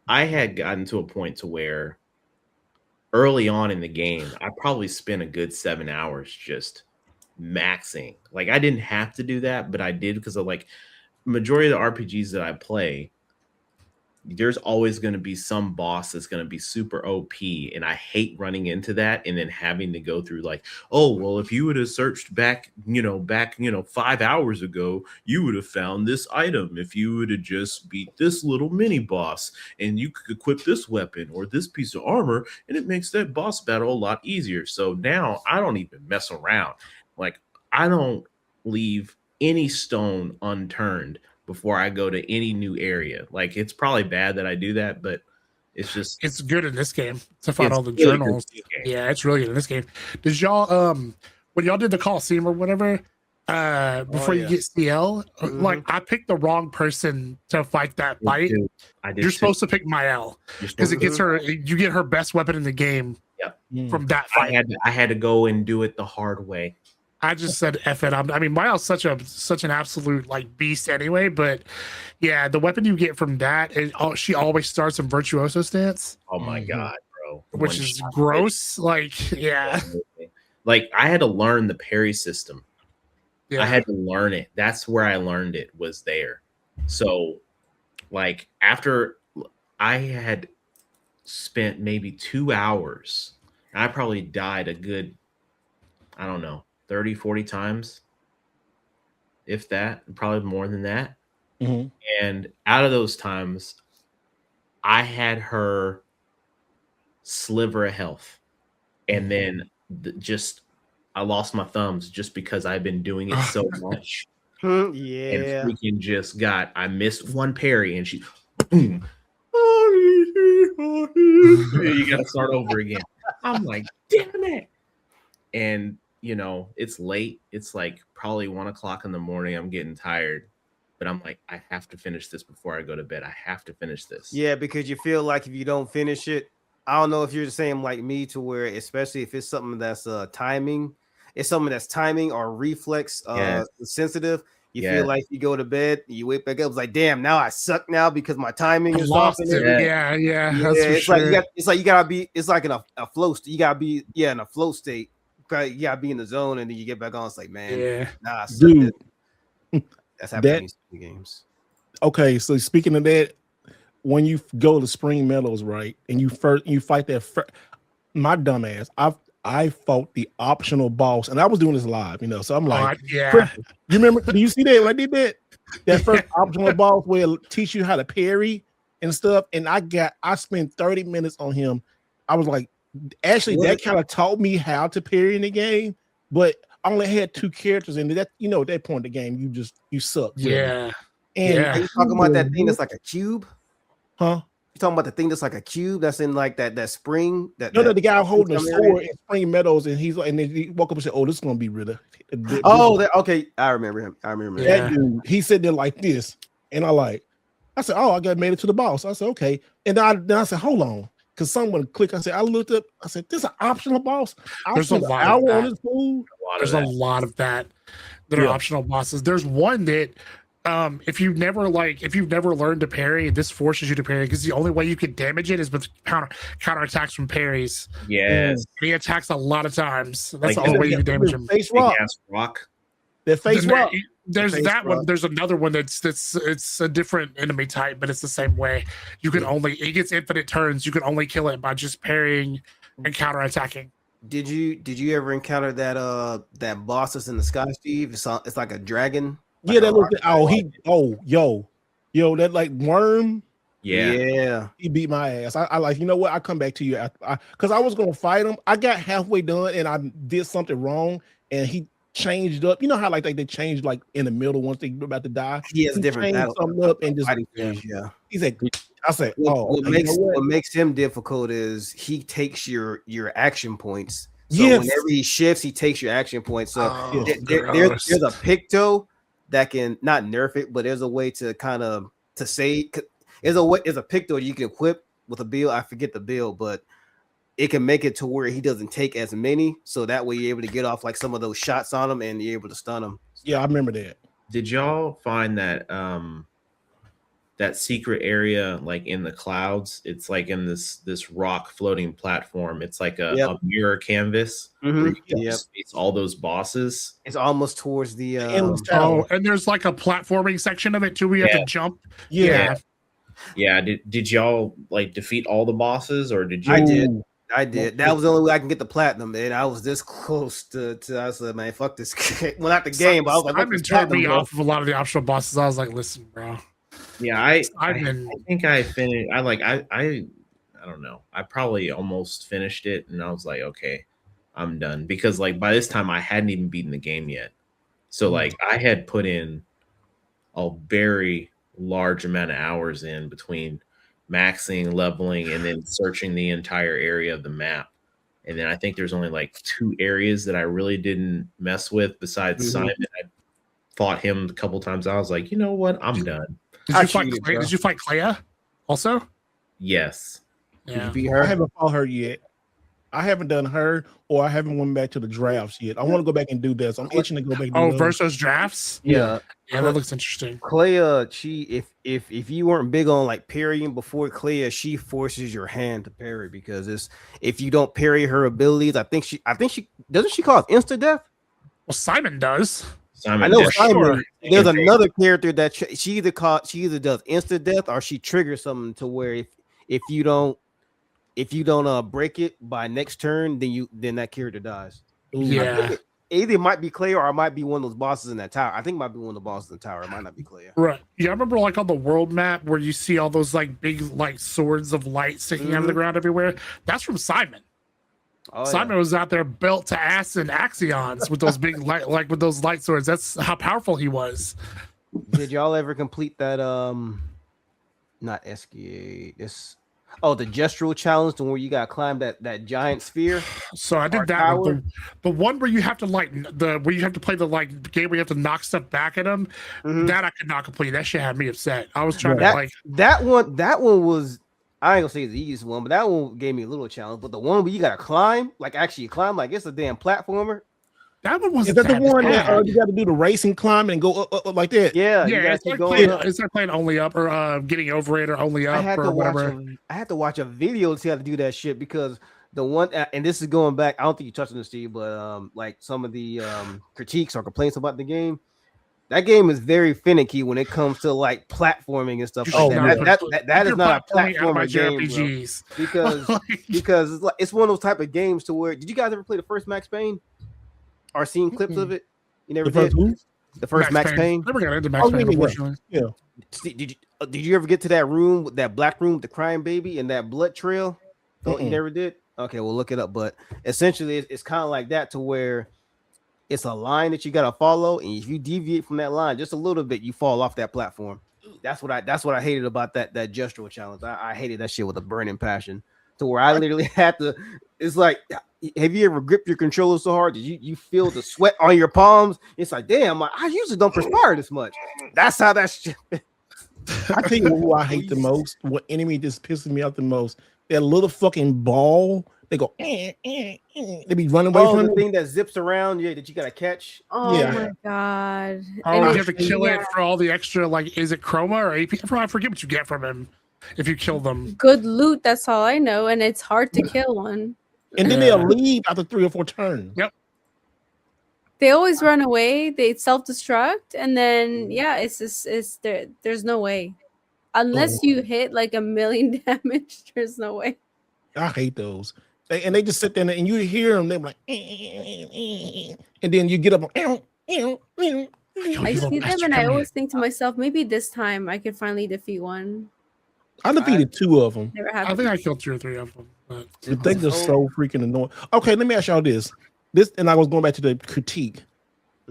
S4: I had gotten to a point to where early on in the game, I probably spent a good 7 hours just maxing. Like, I didn't have to do that, but I did because of like majority of the RPGs that I play, there's always going to be some boss that's going to be super OP, and I hate running into that and then having to go through like, oh, well, if you would have searched back 5 hours ago, you would have found this item. If you would have just beat this little mini boss, and you could equip this weapon or this piece of armor, and it makes that boss battle a lot easier. So now I don't even mess around. Like, I don't leave any stone unturned before I go to any new area. Like, it's probably bad that I do that, but it's
S3: good in this game to find
S4: it's
S3: all the
S4: really good
S3: journals.
S4: in this game.
S3: Yeah, it's really good in this game. Did y'all when y'all did the Coliseum or whatever, before you
S5: yeah.
S3: get CL,
S5: Mhm.
S3: like I picked the wrong person to fight that fight.
S4: Dude, I did
S3: You're
S4: too.
S3: supposed to pick Mael
S4: You're
S3: because it
S4: supposed
S3: gets her. You get her best weapon in the game
S1: Mm.
S3: from that
S4: to.
S3: fight.
S4: I had to go and do it the hard way.
S3: I just said F it. I mean, Mael's such an absolute like beast anyway. But yeah, the weapon you get from that is she always starts in virtuoso stance,
S4: Oh my
S1: Mhm.
S4: god, bro!
S3: which
S4: One
S3: is
S4: shot.
S3: gross. Like, yeah,
S4: Like, I had to learn the parry system.
S3: yeah.
S4: I had to learn it. That's where I learned it, was there. So, like, after I had spent maybe 2 hours, I probably died a good, I don't know, 30, 40 times. If that, probably more than that.
S1: Mhm.
S4: And out of those times, I had her sliver of health, and then just I lost my thumbs just because I've been doing it so much, and
S5: Yeah.
S4: freaking just got I missed one parry, and she, you gotta start over again. I'm like, damn it. And it's late. It's like probably 1 o'clock in the morning. I'm getting tired, but I'm like, I have to finish this before I go to bed. I have to finish this.
S5: Yeah, because you feel like if you don't finish it, I don't know if you're the same like me, to where especially if it's something that's timing, it's something that's timing or reflex
S4: Yes.
S5: sensitive. You
S4: Yes.
S5: feel like you go to bed, you wake back up, it's like, damn, now I suck now because my timing
S3: I
S5: is off.
S3: lost it. Yeah, that's for
S5: It's
S3: sure.
S5: like you gotta be. It's like in a flow state. You gotta be in a flow state. You gotta be in the zone, and then you get back on. It's like, man, nah, I suck.
S1: Dude,
S5: That's happening in games.
S1: okay, so speaking of that, when you go to Spring Meadows, right, and you fight that my dumbass, I fought the optional boss, and I was doing this live, so I'm like,
S3: yeah.
S1: You remember? Do you see that when I did that? That first optional boss where it teach you how to parry and stuff, and I spent 30 minutes on him. I was like, actually, that kind of taught me how to parry in the game, but I only had 2 characters in it. That at that point in the game, you suck.
S3: Yeah.
S1: And
S5: Are you talking about that thing that's like a cube?
S1: Huh?
S5: You talking about the thing that's like a cube that's in like that spring?
S1: No, the guy holding a sword in Spring Meadows, and and then he woke up and said, "Oh, this is gonna be Ritter."
S5: Okay, I remember him.
S1: That dude. He sitting there like this, and I said, "Oh, I got made it to the boss." I said, "Okay," and then I said, "Hold on," because someone clicked. I said, "I looked up." I said, "This is an optional boss."
S3: There's a lot of that. There's a lot of that are optional bosses. There's one that. If you've never learned to parry, this forces you to parry because the only way you can damage it is with counter attacks from parries.
S4: Yes,
S3: he attacks a lot of times. That's the only way you can damage him.
S1: Face rock.
S3: There's that one. There's another one it's a different enemy type, but it's the same way. You can it gets infinite turns. You can only kill it by just parrying and counter attacking.
S5: Did you ever encounter that boss that's in the sky, Steve? It's like a dragon.
S1: Yeah, that looked. That like worm.
S4: Yeah.
S1: He beat my ass. I like. You know what? I come back to you because I was gonna fight him. I got halfway done and I did something wrong, and he changed up. You know how like they changed like in the middle once they about to die.
S5: He has different
S1: something up and just He said. I said,
S5: what makes him difficult is he takes your action points. So whenever he shifts, he takes your action points. So there's a picto that can not nerf it, but there's a way to kind of say there's a picto you can equip with a build. I forget the build, but it can make it to where he doesn't take as many, so that way you're able to get off like some of those shots on him and you're able to stun him.
S1: Yeah, I remember that.
S4: Did y'all find that that secret area like in the clouds? It's like in this rock floating platform. It's like a mirror canvas. It's all those bosses.
S5: It's almost towards the
S3: and there's like a platforming section of it too where you have to jump.
S4: Yeah. Did y'all like defeat all the bosses, or did you?
S5: I did. That was the only way I can get the platinum, man. I was this close to I said, man, fuck this game. Well, not the game, but I was like,
S3: I've been turning me off of a lot of the optional bosses. I was like, listen, bro.
S4: Yeah, I think I finished. I don't know. I probably almost finished it, and I was like, okay, I'm done, because like by this time I hadn't even beaten the game yet. So like I had put in a very large amount of hours in between maxing, leveling, and then searching the entire area of the map. And then I think there's only like 2 areas that I really didn't mess with besides Simon. I fought him a couple times. I was like, you know what? I'm done.
S3: Did you fight Clea also?
S4: Yes.
S5: Did you beat her?
S1: I haven't fought her yet. I haven't done her, or I haven't went back to the drafts yet. I want to go back and do this. I'm itching to go back.
S3: Versus drafts.
S5: Yeah,
S3: that looks interesting.
S5: Clea, if you weren't big on like parrying before Clea, she forces your hand to parry, because if you don't parry her abilities, I think she doesn't she cause insta death.
S3: Well, Simon does.
S5: I know Simon. Sure. There's another character that she either does instant death or she triggers something to where if you don't break it by next turn, then that character dies.
S3: Yeah.
S5: either it might be Claire or it might be one of those bosses in that tower. I think it might be one of the bosses in the tower. It might not be Claire.
S3: Right. Yeah, I remember like on the world map where you see all those like big like swords of light sticking out of the ground everywhere. That's from Simon.
S5: Oh,
S3: Simon was out there built to ass and axions with those big light, like with those light swords. That's how powerful he was.
S5: Did y'all ever complete that? Not SKA. The gestural challenge, the where you got to climb that giant sphere.
S3: So I did that one. The one where you have to like where you have to play the like game where you have to knock stuff back at them. That I could not complete. That shit had me upset. I was trying to like
S5: that one. That one was. I ain't gonna say it's the easiest one, but that one gave me a little challenge. But the one where you gotta climb, like actually climb, like it's a damn platformer.
S3: That one was.
S1: Is that the one that you got to do the racing climb and go up like that?
S5: Yeah,
S3: it's like playing only up or getting over it or only up or whatever.
S5: I had to watch a video to see how to do that shit because the one, and this is going back. I don't think you touched on this, Steve, but like some of the critiques or complaints about the game. That game is very finicky when it comes to like platforming and stuff like that. That is not a platformer game, bro. because it's one of those type of games to where. Did you guys ever play the first Max Payne? Or seen clips of it? You never did. The first Max Payne.
S3: Never got into Max Payne. Unfortunately.
S5: Yeah. Did you ever get to that room, that black room with the crying baby and that blood trail? Oh, you never did. Okay, we'll look it up. But essentially, it's kind of like that to where it's a line that you gotta follow, and if you deviate from that line just a little bit, you fall off that platform. That's what I hated about that gestural challenge. I hated that shit with a burning passion. To where I literally had to. It's like, have you ever gripped your controller so hard that you feel the sweat on your palms? It's like, damn, I usually don't perspire this much. That's how that shit.
S1: I tell you who I hate the most. What enemy just pisses me off the most? That little fucking ball. They go. They be running away from
S5: the thing that zips around. Yeah, that you gotta catch.
S2: Oh my god!
S3: Oh, you have to kill it for all the extra. Like, is it chroma or AP? I forget what you get from him if you kill them.
S2: Good loot. That's all I know, and it's hard to kill one.
S1: And then they'll leave after 3 or 4 turns.
S3: Yep.
S2: They always run away. They self-destruct, and then there's no way. Unless you hit like 1,000,000 damage, there's no way.
S1: I hate those. They just sit there and you hear them. They're like, and then you get up.
S2: I see them and I always think to myself, maybe this time I could finally defeat one.
S1: I defeated 2 of them.
S3: I think I killed 2 or 3 of them. But
S1: the things are so freaking annoying. Okay, let me ask y'all this. And I was going back to the critique.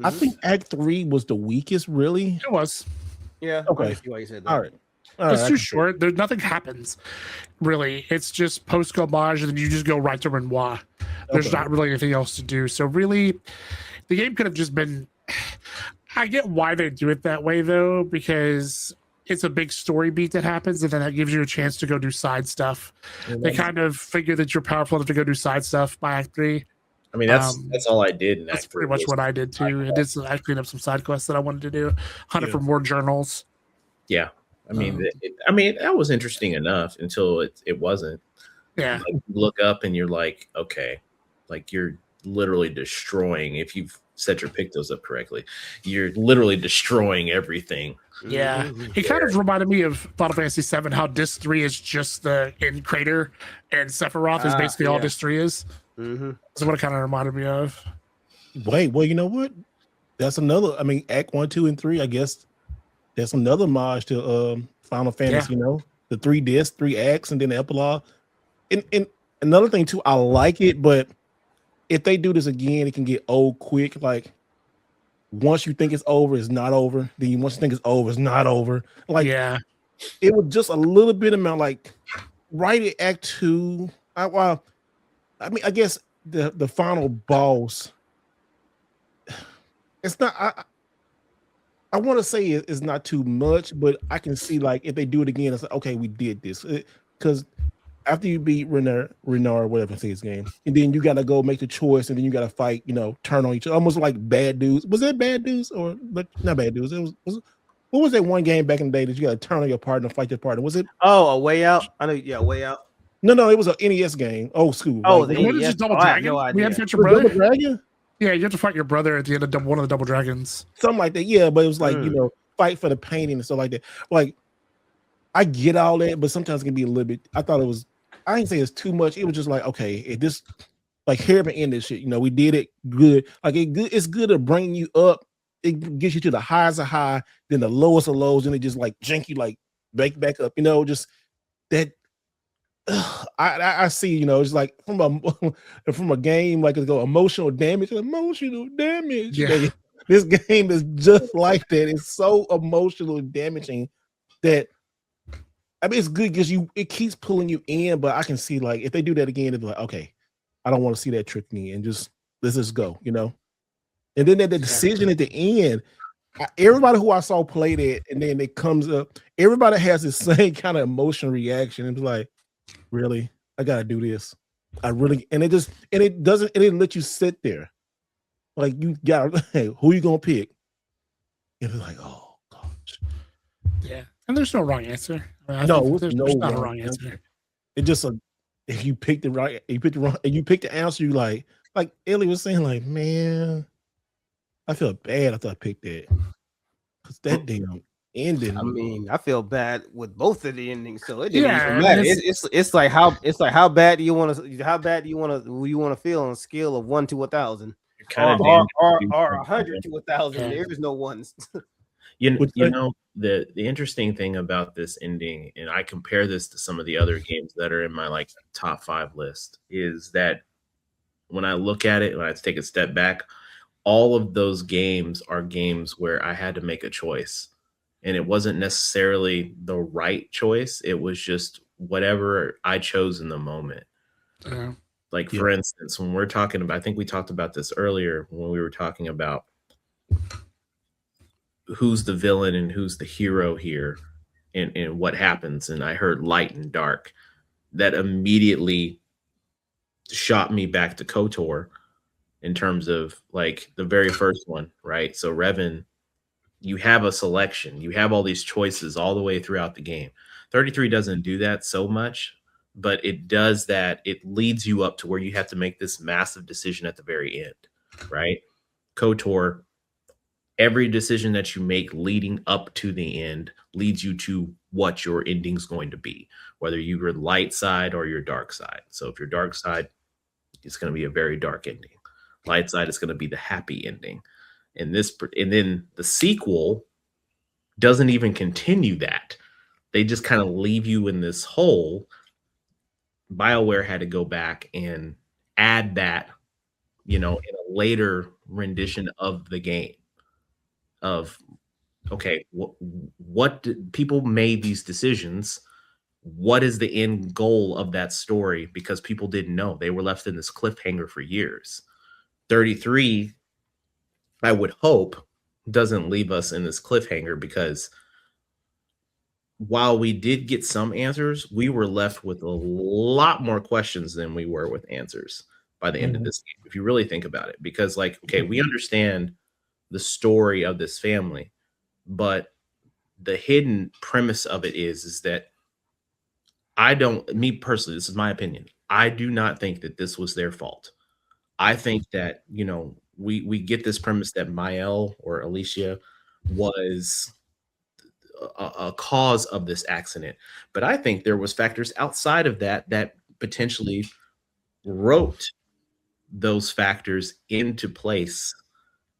S1: I think Act 3 was the weakest, really.
S3: It was.
S5: Yeah.
S1: Okay.
S5: I see why you said that.
S1: All right.
S3: It's too short. There's nothing happens, really. It's just post homage, and then you just go right to Renoir. There's not really anything else to do. So really, the game could have just been. I get why they do it that way, though, because it's a big story beat that happens, and then that gives you a chance to go do side stuff. They kind of figure that you're powerful enough to go do side stuff by Act 3.
S4: I mean, that's all I did.
S3: That's pretty much what I did too. I cleaned up some side quests that I wanted to do. Hunted for more journals.
S4: Yeah. I mean, that was interesting enough until it wasn't.
S3: Yeah.
S4: Like, you look up and you're like, okay, like you're literally destroying. If you've set your pictos up correctly, you're literally destroying everything.
S3: Yeah, it kind of reminded me of Final Fantasy VII. How Disc 3 is just the end crater, and Sephiroth is basically all Disc 3 is. That's what it kind of reminded me of.
S1: Wait, well, you know what? That's another. I mean, Act 1, 2, and 3. I guess that's another homage to Final Fantasy. You know, the 3 discs, 3 acts, and then the epilogue. And another thing too, I like it, but if they do this again, it can get old quick. Like once you think it's over, it's not over. Then once you think it's over, it's not over. Like it was just a little bit amount. Like right at Act 2. I mean, I guess the final boss. It's not. I want to say it's not too much, but I can see like if they do it again, it's like okay, we did this because after you beat Renard, whatever his name, and then you gotta go make the choice, and then you gotta fight. You know, turn on each other, almost like Bad Dudes. Was it Bad Dudes or but not Bad Dudes? It was what was that one game back in the day that you gotta turn on your partner, fight your partner? Was it?
S5: Oh, A Way Out. I know. Yeah, Way Out.
S1: No, it was an NES game. Old school.
S5: Oh,
S1: like,
S5: the NES.
S3: Just Double Dragon.
S5: No idea.
S3: We had to fight your brother.
S1: Double Dragon?
S3: Yeah, you have to fight your brother at the end of one of the Double Dragons.
S1: Something like that. Yeah, but it was like, you know, fight for the painting and stuff like that. Like, I get all that, but sometimes it can be a little bit. I thought it was, I didn't say it's too much. It was just like, okay, if this, like Harry in this shit. We did it good. Like it's good to bring you up. It gets you to the highs of high, then the lowest of lows, and it just like jank you like back up. Just that. I see. It's like from a game like it go emotional damage.
S3: Yeah.
S1: This game is just like that. It's so emotionally damaging that. I mean, it's good because it keeps pulling you in, but I can see like if they do that again, it's like, okay, I don't want to see that trick me, and let's just go, And then the decision at the end, everybody who I saw play that, and then it comes up, everybody has the same kind of emotional reaction. It's like, really, I gotta do this. I really, and it didn't let you sit there. Like you got, hey, who you gonna pick? And it's like, oh gosh.
S3: Yeah, and there's no wrong answer.
S1: There's
S3: there's not a wrong answer.
S1: It just if you pick the right, you pick the wrong, and you pick the answer, you like Ellie was saying, like, man, I feel bad after I picked that because that damn ending.
S5: I mean, I feel bad with both of the endings, so it didn't even matter. It's like how bad do you want to feel on a scale of 1 to 1,000, or 100 to 1,000?
S3: Yeah.
S5: There is no ones.
S4: The interesting thing about this ending, and I compare this to some of the other games that are in my like top 5 list, is that when I look at it, when I take a step back, all of those games are games where I had to make a choice, and it wasn't necessarily the right choice. It was just whatever I chose in the moment. Like for instance, when we're talking about, I think we talked about this earlier when we were talking about who's the villain and who's the hero here and what happens. And I heard light and dark. That immediately shot me back to KOTOR in terms of like the very first one, right? So Revan, you have a selection. You have all these choices all the way throughout the game. 33 doesn't do that so much, but it does that. It leads you up to where you have to make this massive decision at the very end, right? KOTOR, every decision that you make leading up to the end leads you to what your ending's going to be, whether you're light side or your dark side. So if you're dark side, it's going to be a very dark ending. Light side is going to be the happy ending. And then the sequel doesn't even continue that. They just kind of leave you in this hole. BioWare had to go back and add that, in a later rendition of the game. Of okay, what did people made these decisions? What is the end goal of that story? Because people didn't know. They were left in this cliffhanger for years. 33, I would hope, doesn't leave us in this cliffhanger, because while we did get some answers, we were left with a lot more questions than we were with answers by the end of this game, if you really think about it. Because like, okay, we understand the story of this family, but the hidden premise of it is that me personally, this is my opinion, I do not think that this was their fault. I think that, we get this premise that Mael or Alicia was a cause of this accident, but I think there was factors outside of that potentially wrote those factors into place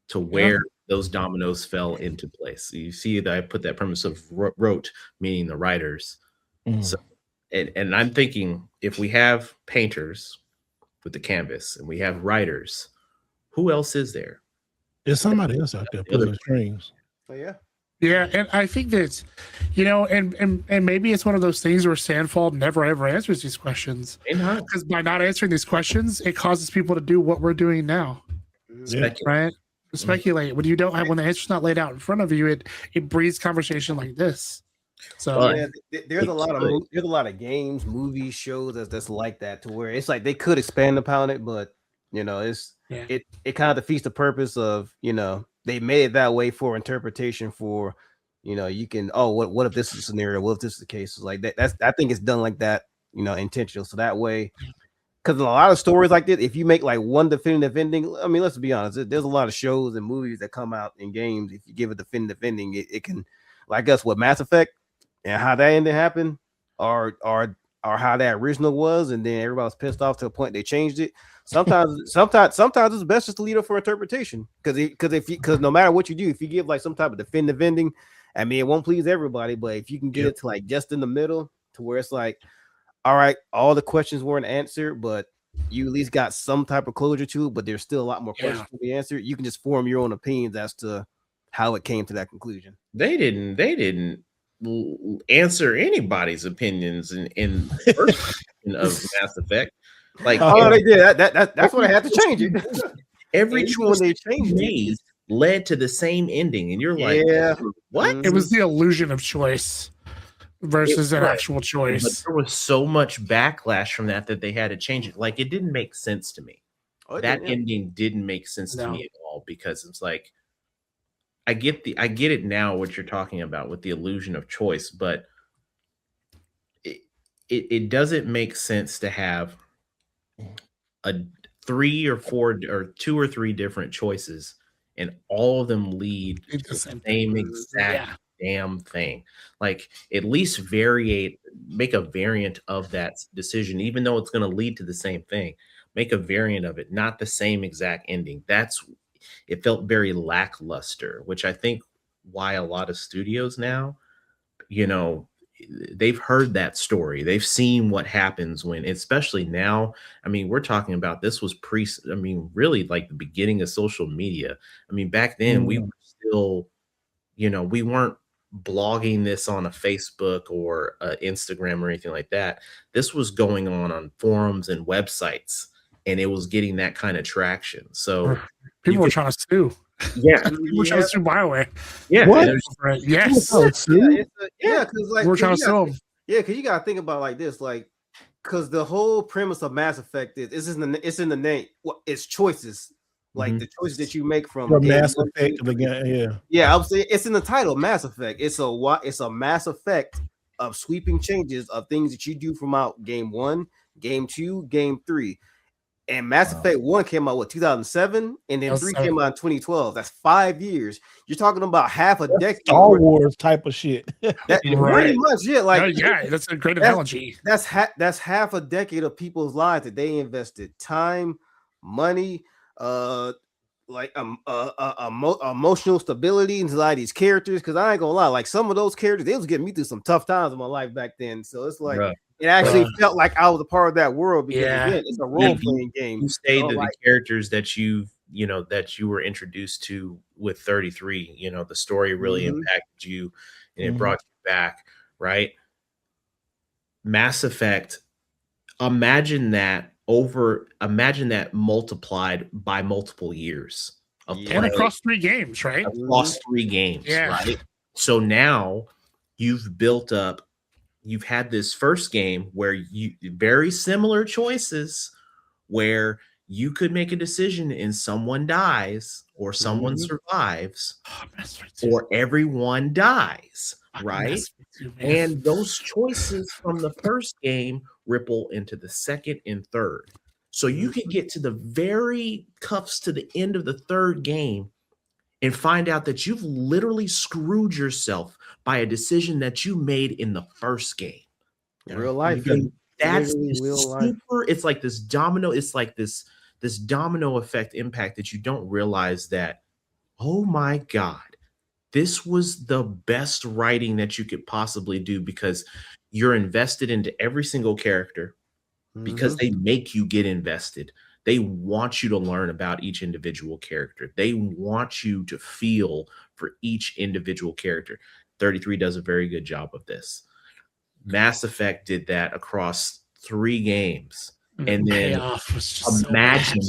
S4: to where those dominoes fell into place. So you see that I put that premise of wrote, meaning the writers. So, and I'm thinking, if we have painters with the canvas and we have writers, who else is there?
S1: There's somebody else out there pulling the strings.
S5: Oh yeah.
S3: Yeah, and I think that, and maybe it's one of those things where Sandfall never ever answers these questions. Because by not answering these questions, it causes people to do what we're doing now. Right? Speculate. When the answer's not laid out in front of you, it breeds conversation like this. So
S5: there's a lot of games, movies, shows that's like that, to where it's like they could expand upon it, but it kind of defeats the purpose of, they made it that way for interpretation, for you can, what if this is a scenario, what if this is the case, like that. I think it's done like that, intentional, so that way. Because a lot of stories like this, if you make like one definitive ending, I mean, let's be honest, there's a lot of shows and movies that come out in games. If you give a definitive ending, it can, like us with Mass Effect and how that ending happened, are or how that original was, and then everybody was pissed off to the point they changed it. Sometimes it's best just to leave it for interpretation, because no matter what you do, if you give like some type of definitive ending, I mean, it won't please everybody, but if you can get it to like just in the middle, to where it's like, all right, all the questions weren't answered, but you at least got some type of closure to it, but there's still a lot more questions to be answered. You can just form your own opinions as to how it came to that conclusion.
S4: They didn't answer anybody's opinions in the first version of Mass Effect. Like,
S5: they did. That's what I had to change it.
S4: Every choice they made led to the same ending, and you're like, what?
S3: It was the illusion of choice versus an actual choice.
S4: But there was so much backlash from that they had to change it. Like, it didn't make sense to me. That ending didn't make sense to me at all, because it's like, I get it now what you're talking about with the illusion of choice, but it doesn't make sense to have a 3 or 4 or 2 or 3 different choices and all of them lead to the same exact damn thing. Like, at least make a variant of that decision, even though it's going to lead to the same thing. Make a variant of it, not the same exact ending. It felt very lackluster, which I think why a lot of studios now, they've heard that story. They've seen what happens when, especially now. I mean, we're talking about this was really like the beginning of social media. I mean, back then we were still, we weren't blogging this on a Facebook or Instagram or anything like that. This was going on forums and websites, and it was getting that kind of traction. So
S3: people were trying to sue.
S4: Yeah,
S3: people were trying to sue BioWare.
S4: Yeah,
S3: what? Yes.
S5: Because like
S3: we're trying to sue them.
S5: Yeah, because you gotta think about it like this, like, because the whole premise of Mass Effect is it's in the name. Well, it's choices, like the choices that you make from
S1: Mass Effect.
S5: I would say it's in the title, Mass Effect. It's a Mass Effect of sweeping changes of things that you do from out game 1, game 2, game 3. And Mass Effect 1 came out 2007, and then 3 came out in 2012. That's 5 years. You're talking about half a decade.
S1: Star Wars type of shit.
S5: Pretty much, yeah. Like,
S3: that's a great analogy.
S5: That's half a decade of people's lives that they invested time, money, emotional stability into a lot of these characters. Because I ain't gonna lie, like some of those characters, they was getting me through some tough times in my life back then. So it's like. Right. It actually felt like I was a part of that world, because again, it's a role-playing game.
S4: You stayed to the characters that you were introduced to with 33. The story really impacted you, and it brought you back, right? Mass Effect. Imagine that multiplied by multiple years of play.
S3: And across 3 games, right?
S4: Across 3 games, right? So now you've built up. You've had this first game where you very similar choices, where you could make a decision and someone dies or someone survives or everyone dies, right? And those choices from the first game ripple into the second and third. So you can get to the very cuffs to the end of the third game and find out that you've literally screwed yourself by a decision that you made in the first game.
S5: Real life.
S4: That's super. It's like this domino. It's like this domino effect impact that you don't realize that, oh my God, this was the best writing that you could possibly do, because you're invested into every single character, because they make you get invested. They want you to learn about each individual character. They want you to feel for each individual character. 33 does a very good job of this. Mass Effect did that across 3 games. And then imagine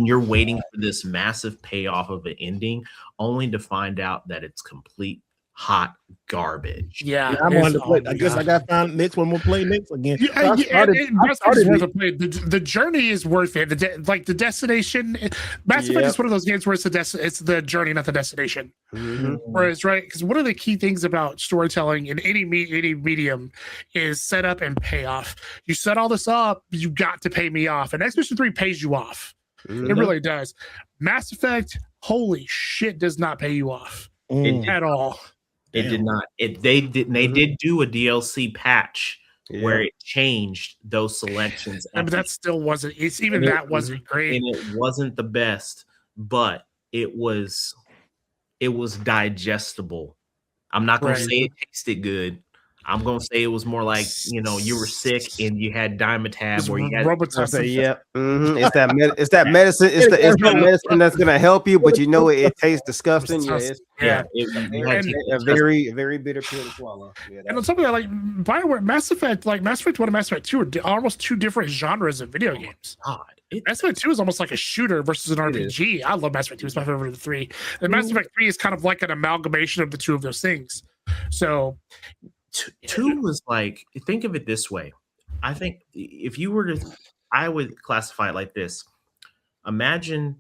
S4: you're waiting for this massive payoff of an ending, only to find out that it's complete hot garbage.
S3: Yeah,
S1: I wanted to play. I guess I got found next one. We'll play next again.
S3: The journey is worth it. The destination. Mass Effect is one of those games where it's the journey, not the destination. Whereas, right, because one of the key things about storytelling in any medium is set up and payoff. You set all this up, you got to pay me off, and Expedition 3 pays you off. It really does. Mass Effect, holy shit, does not pay you off at all.
S4: It did not. They did do a DLC patch where it changed those selections.
S3: But that still wasn't. It's even that wasn't great,
S4: and it wasn't the best, but it was digestible. I'm not gonna say it tasted good. I'm gonna say it was more like, you know, you were sick and you had Dimetab, or you had
S5: It's that medicine. It's the medicine that's gonna help you, but you know it tastes disgusting. A very bitter pill to swallow.
S3: And on top of that, like BioWare, Mass Effect 1 and Mass Effect 2 are almost two different genres of video games. Mass Effect 2 is almost like a shooter versus an RPG. I love Mass Effect 2. It's my favorite of the three. And Mass Effect 3 is kind of like an amalgamation of the two of those things. So
S4: 2 was like, think of it this way. I think if you were to, I would classify it like this. Imagine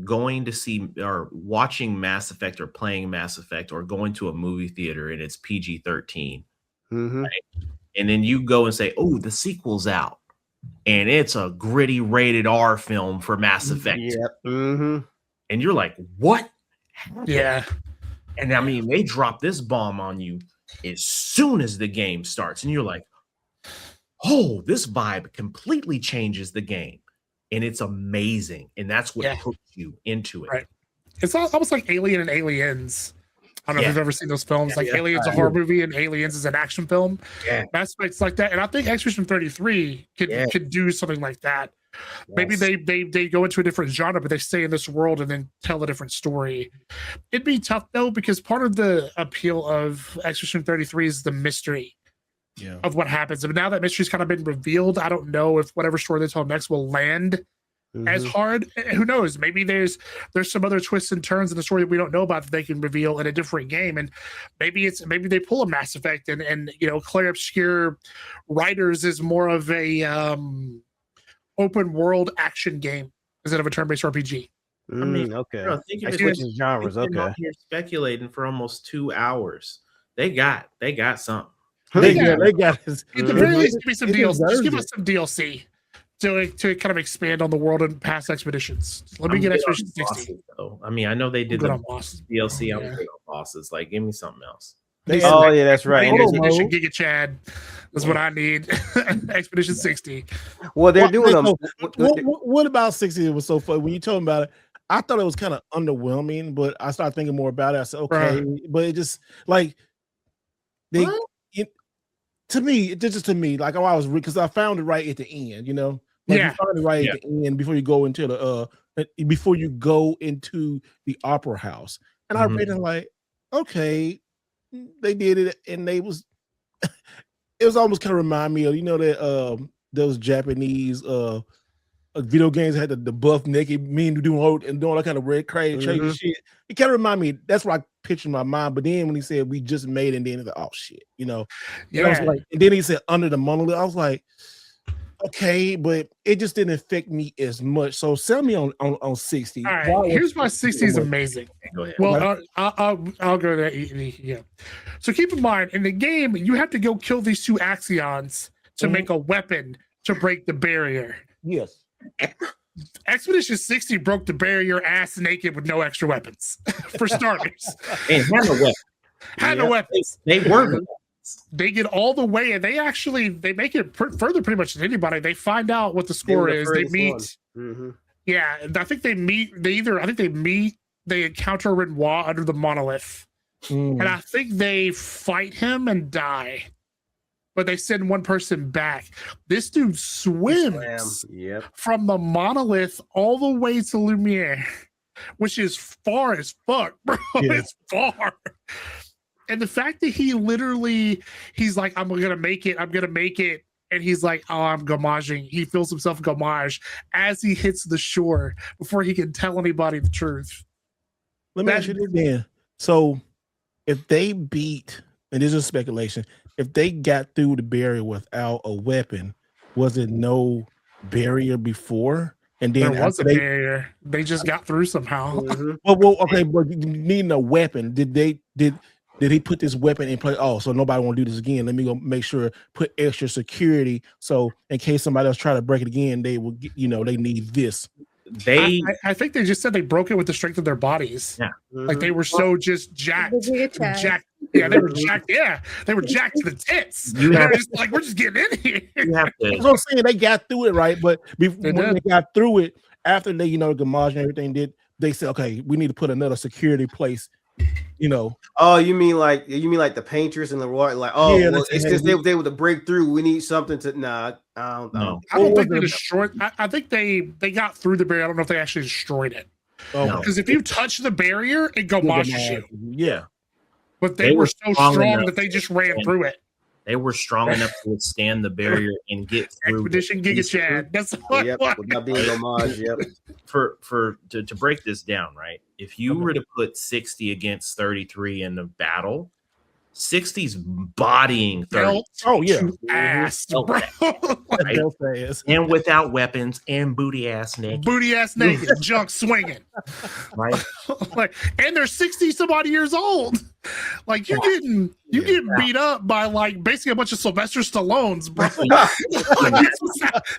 S4: going to see or watching Mass Effect or playing Mass Effect or going to a movie theater and it's PG-13. Right? And then you go and say, oh, the sequel's out. And it's a gritty rated R film for Mass Effect. And you're like, what?
S3: Yeah.
S4: And I mean, they drop this bomb on you as soon as the game starts, and you're like, oh, this vibe completely changes the game, and it's amazing, and that's what hooks you into it.
S3: Right. It's almost like Alien and Aliens. I don't know if you've ever seen those films. Aliens is a horror movie and Aliens is an action film. Mass Effect's like that, and I think Expedition 33 could do something like that. Maybe they go into a different genre, but they stay in this world and then tell a different story. It'd be tough though, because part of the appeal of Expedition 33 is the mystery of what happens. And now that mystery's kind of been revealed, I don't know if whatever story they tell next will land as hard. Who knows? Maybe there's some other twists and turns in the story that we don't know about that they can reveal in a different game. And maybe they pull a Mass Effect and you know, Claire Obscure Writers is more of a open world action game instead of a turn-based RPG.
S4: I mean, okay.
S5: Switching genres. Okay.
S4: Here speculating for almost 2 hours. They got something.
S1: They got this.
S3: At the very least, give me some DLC. Just give us some DLC to kind of expand on the world and past expeditions. Let me get Expedition 60.
S4: I mean, I know they did the DLC. I'm good on bosses. Like, give me something else.
S5: That's right.
S3: Expedition Giga Chad. That's what I need. Expedition 60.
S5: Well, they're doing them.
S1: What about 60? It was so fun when you told me about it. I thought it was kind of underwhelming, but I started thinking more about it. I said, okay, but it just like to me, like I was because I found it right at the end, you know. Like you found it right at the end before you go into the opera house. And I read it like, okay, they did it, and it was almost kind of remind me of, you know, that those Japanese video games that had the buff naked men doing all that kind of red crazy shit. It kind of remind me. That's what I pictured in my mind. But then when he said we just made it, and then it's like, oh shit, you know. And I was like, and then he said under the monolith. I was like, okay, but it just didn't affect me as much. So sell me on 60.
S3: All right, here's why 60 is amazing.
S4: Go ahead.
S3: Well, I'll go there. Yeah. So keep in mind, in the game, you have to go kill these two Axions to make a weapon to break the barrier.
S1: Yes.
S3: Expedition 60 broke the barrier ass naked with no extra weapons, for starters.
S4: And
S3: had no weapons.
S4: They were.
S3: They get all the way, and they make it further pretty much than anybody. They find out what the score is. They meet. Yeah, I think they meet. They encounter Renoir under the monolith, and I think they fight him and die. But they send one person back. This dude swims from the monolith all the way to Lumiere, which is far as fuck, bro. Yeah. It's far. And the fact that he's like, I'm gonna make it. And he's like, oh, I'm gommaging. He feels himself gommage as he hits the shore before he can tell anybody the truth.
S1: Let me ask you this, Dan. So if they beat, and this is speculation, if they got through the barrier without a weapon, was it no barrier before? And then
S3: there was a barrier. They just got through somehow.
S1: Well, okay, but needing a weapon, did he put this weapon in place? Oh, so nobody won't do this again. Let me go make sure, put extra security. So in case somebody else try to break it again, they will get, you know, they need this.
S3: I think they just said they broke it with the strength of their bodies.
S4: Yeah.
S3: Like they were so just jacked. Yeah, they were jacked. Yeah, they were jacked to the tits.
S4: You
S3: They
S4: have-
S3: were just like, we're just getting in here.
S4: You have
S1: That's
S4: to.
S1: what I'm saying. They got through it, right? But when
S3: did.
S1: they got through it, after they, Gamage and everything did, they said, okay, we need to put another security place,
S5: Oh, you mean like the painters and the Wright? Like, oh,
S1: Yeah,
S5: well,
S1: they
S5: it's
S1: said,
S5: because
S1: hey,
S5: they were able to break through. We need something to. Nah,
S4: No.
S3: I don't
S1: What
S3: think
S1: was
S3: they
S1: it?
S3: destroyed. I think they got through the barrier. I don't know if they actually destroyed it.
S1: okay.
S3: Because if you touch the barrier, it gomashes you.
S1: Yeah.
S3: But they
S4: They
S3: were
S4: were
S3: so
S4: strong
S3: strong
S4: enough
S3: that they just
S4: to
S3: ran
S4: stand
S3: through it.
S4: They were strong enough to withstand the barrier and get through.
S3: Expedition Giga Chad. That's what.
S5: Yep, without being homage. Yep.
S4: To break this down, right? If you were to put 60 against 33 in the battle, 60's bodying 30.
S3: Belt
S1: Oh, yeah.
S3: to ass,
S4: Belt
S3: bro.
S4: Right?
S1: They'll say is.
S4: And without weapons and booty ass naked,
S3: Booty ass naked, junk swinging.
S4: right?
S3: Like, and they're 60 some odd years old. Like you're getting beat up by like basically a bunch of Sylvester Stallones, bro.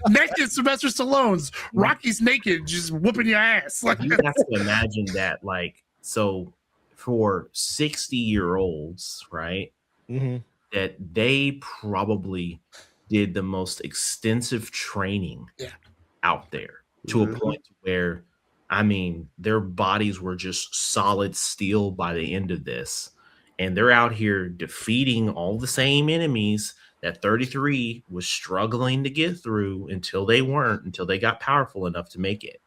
S3: Naked Sylvester Stallones. Rocky's naked, just whooping your ass. Like
S4: You have to imagine that, like, so for 60-year-olds, right?
S1: Mhm.
S4: That they probably did the most extensive training out there to a point where, I mean, their bodies were just solid steel by the end of this. And they're out here defeating all the same enemies that 33 was struggling to get through until they got powerful enough to make it.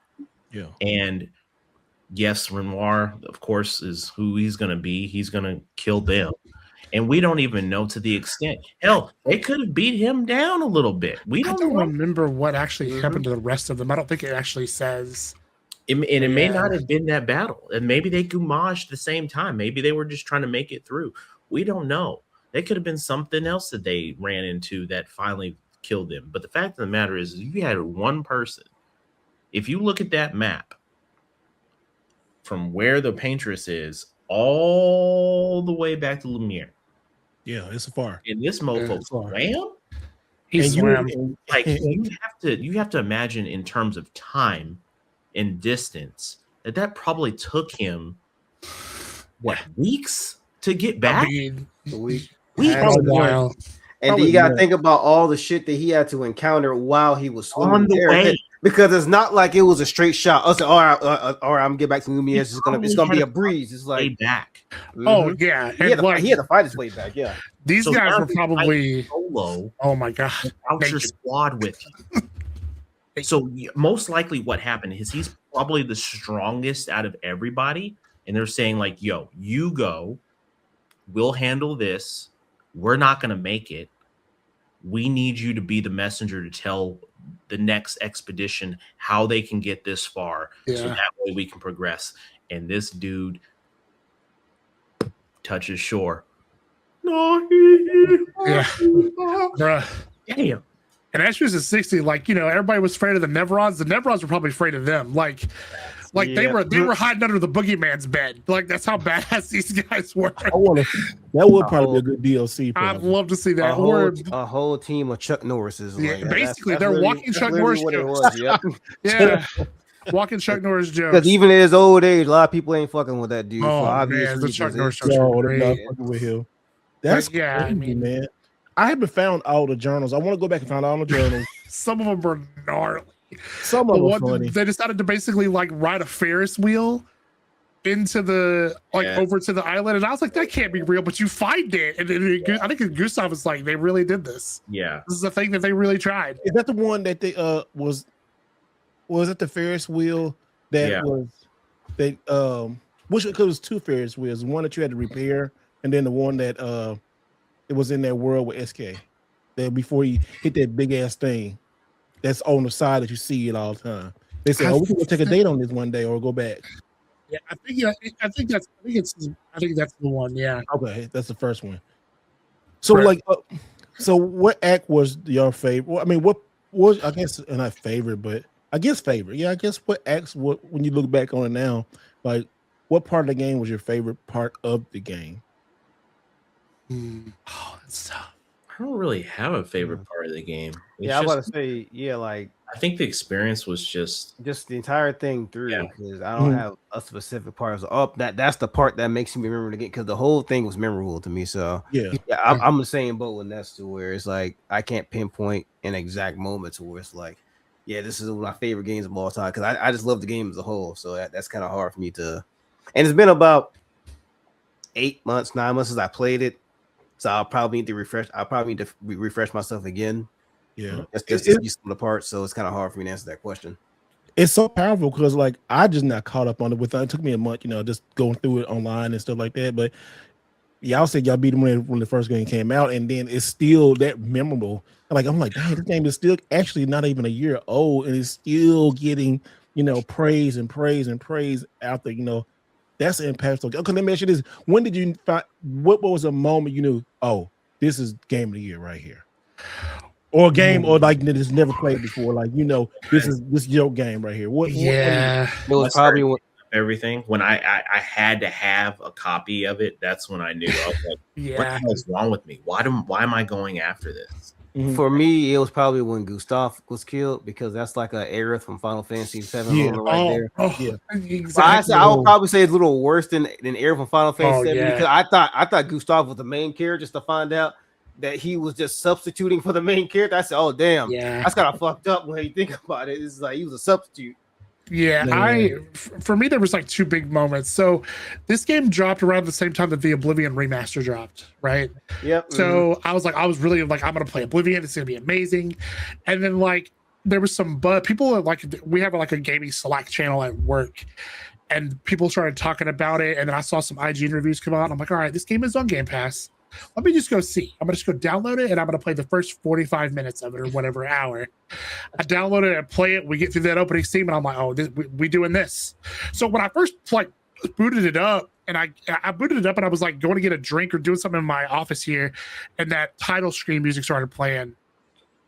S1: Yeah.
S4: And yes, Renoir, of course, is who he's going to be. He's going to kill them. And we don't even know to the extent. Hell, they could have beat him down a little bit. We
S3: I
S4: don't
S3: don't
S4: know.
S3: remember what actually happened to the rest of them. I don't think it actually says.
S4: It may not have been that battle. And maybe they gumaged the same time. Maybe they were just trying to make it through. We don't know. They could have been something else that they ran into that finally killed them. But the fact of the matter is you had one person. If you look at that map from where the paintress is all the way back to Lumiere,
S1: Yeah, it's far.
S4: and this mofo
S1: it's far.
S4: swam,
S3: He
S1: And
S3: swam.
S4: like you have to imagine in terms of time and distance that probably took him weeks to get back.
S5: A week.
S4: Weeks.
S3: a while.
S5: And then you got to think about all the shit that he had to encounter while he was swimming
S4: On the
S5: there.
S4: way.
S5: Because it's not like it was a straight shot. I said, all right, I'm gonna get back to Lumiere. It's gonna be a breeze. It's
S4: Way
S5: like,
S4: back.
S3: Oh yeah,
S5: he had to fight his way back. Yeah,
S3: these
S4: So
S3: guys
S4: now
S3: were
S4: he's
S3: probably.
S4: solo
S3: Oh my god!
S4: out your
S3: Naked.
S4: squad with you. So most likely what happened is he's probably the strongest out of everybody. And they're saying like, yo, you go, we'll handle this. We're not going to make it. We need you to be the messenger to tell the next expedition how they can get this far. So
S3: Yeah.
S4: that way we can progress. And this dude touches shore. No.
S3: Yeah, bruh.
S4: Damn.
S3: And as she was at 60, like everybody was afraid of the Nevrons. The Nevrons were probably afraid of them. Like they were hiding under the boogeyman's bed. Like that's how badass these guys were.
S1: I want to. That would probably be a good DLC.
S3: I'd
S1: Probably.
S3: love to see that.
S5: a whole team of Chuck Norrises.
S3: Yeah,
S5: Like,
S3: basically,
S5: that's
S3: they're
S5: literally-
S3: walking
S5: that's
S3: Chuck
S5: literally
S3: Norris
S5: what it
S3: jokes.
S5: was. Yep.
S3: Yeah, walking Chuck Norris
S5: Because
S3: jokes.
S5: even in his old age, a lot of people ain't fucking with that dude. for
S3: Oh
S5: obvious
S3: man, the
S5: reasons.
S3: Chuck Norris
S5: It's-
S3: jokes
S1: No,
S3: were
S1: they're
S3: great.
S1: not fucking with him. That's
S3: yeah, I
S1: crazy,
S3: mean-
S1: man. I haven't found all the journals. I want to go back and find all the journals.
S3: Some of them were gnarly.
S1: Some
S3: The
S1: of them
S3: one
S1: funny.
S3: they decided to basically like ride a Ferris wheel into the over to the island, and I was like, that can't be real, but you find it, and then I think Gustav was like, they really did this.
S4: Yeah.
S3: This is a thing that they really tried.
S1: Is that the one that they was it the Ferris wheel that was they which because it was two Ferris wheels, one that you had to repair, and then the one that it was in that world with SK. That before you hit that big ass thing that's on the side that you see it all the time. They say, "Oh, we can go take a date on this one day or go back."
S3: Yeah, I think that's the one. Yeah.
S1: Okay, that's the first one. So
S3: Right.
S1: like, so what act was your favorite? Well, I mean, what was I guess not favorite, but I guess favorite. Yeah, I guess what acts? What when you look back on it now, like what part of the game was your favorite part of the game?
S3: Oh, that's tough.
S4: don't really have a favorite part of the game.
S5: Yeah, I was about to say, yeah, like
S4: I think the experience was just
S5: the entire thing through
S4: Yeah.
S5: because I don't have a specific part. So, that's the part that makes me remember the game because the whole thing was memorable to me. So
S1: Yeah.
S5: I'm the same boat with Ness to where it's like I can't pinpoint an exact moment to where it's like, yeah, this is one of my favorite games of all time because I just love the game as a whole. So that's kind of hard for me to. And it's been about 8 months, 9 months since I played it. So I'll probably need to refresh. I'll probably need to refresh myself again.
S1: Yeah.
S5: That's just to see some of the parts. So it's kind of hard for me to answer that question.
S1: It's so powerful because like I just not caught up on it with it took me a month, just going through it online and stuff like that. But y'all said y'all beat them when the first game came out, and then it's still that memorable. Like I'm like, dang, this game is still actually not even a year old, and it's still getting praise and praise and praise after that's impactful. Okay, let me ask you this: when did you find what was a moment you knew? Oh, this is game of the year right here. Or a game, or like that has never played before. Like this is your game right here. What
S3: Yeah,
S5: it was probably
S4: everything. When I had to have a copy of it, that's when I knew. I was like, what the hell is wrong with me? Why am I going after this?
S5: For me, it was probably when Gustav was killed because that's like an era from Final Fantasy VII right there.
S1: Yeah,
S5: exactly. I would probably say it's a little worse than era from Final Fantasy VII because I thought Gustav was the main character just to find out that he was just substituting for the main character. I said, "Oh damn, that's kind of fucked up when you think about it." It's like he was a substitute.
S3: Yeah, for me there was like two big moments. So this game dropped around the same time that the Oblivion remaster dropped, right?
S5: Yep.
S3: So I was really like, I'm gonna play Oblivion. It's gonna be amazing. And then like there was some people like we have like a gaming Slack channel at work, and people started talking about it. And then I saw some IGN reviews come out. And I'm like, all right, this game is on Game Pass. Let me just go see. I'm gonna just go download it, and I'm gonna play the first 45 minutes of it or whatever hour. I download it and play it. We get through that opening scene, and I'm like, oh, we doing this. So when I first like booted it up, and I booted it up, and I was like going to get a drink or doing something in my office here, and that title screen music started playing.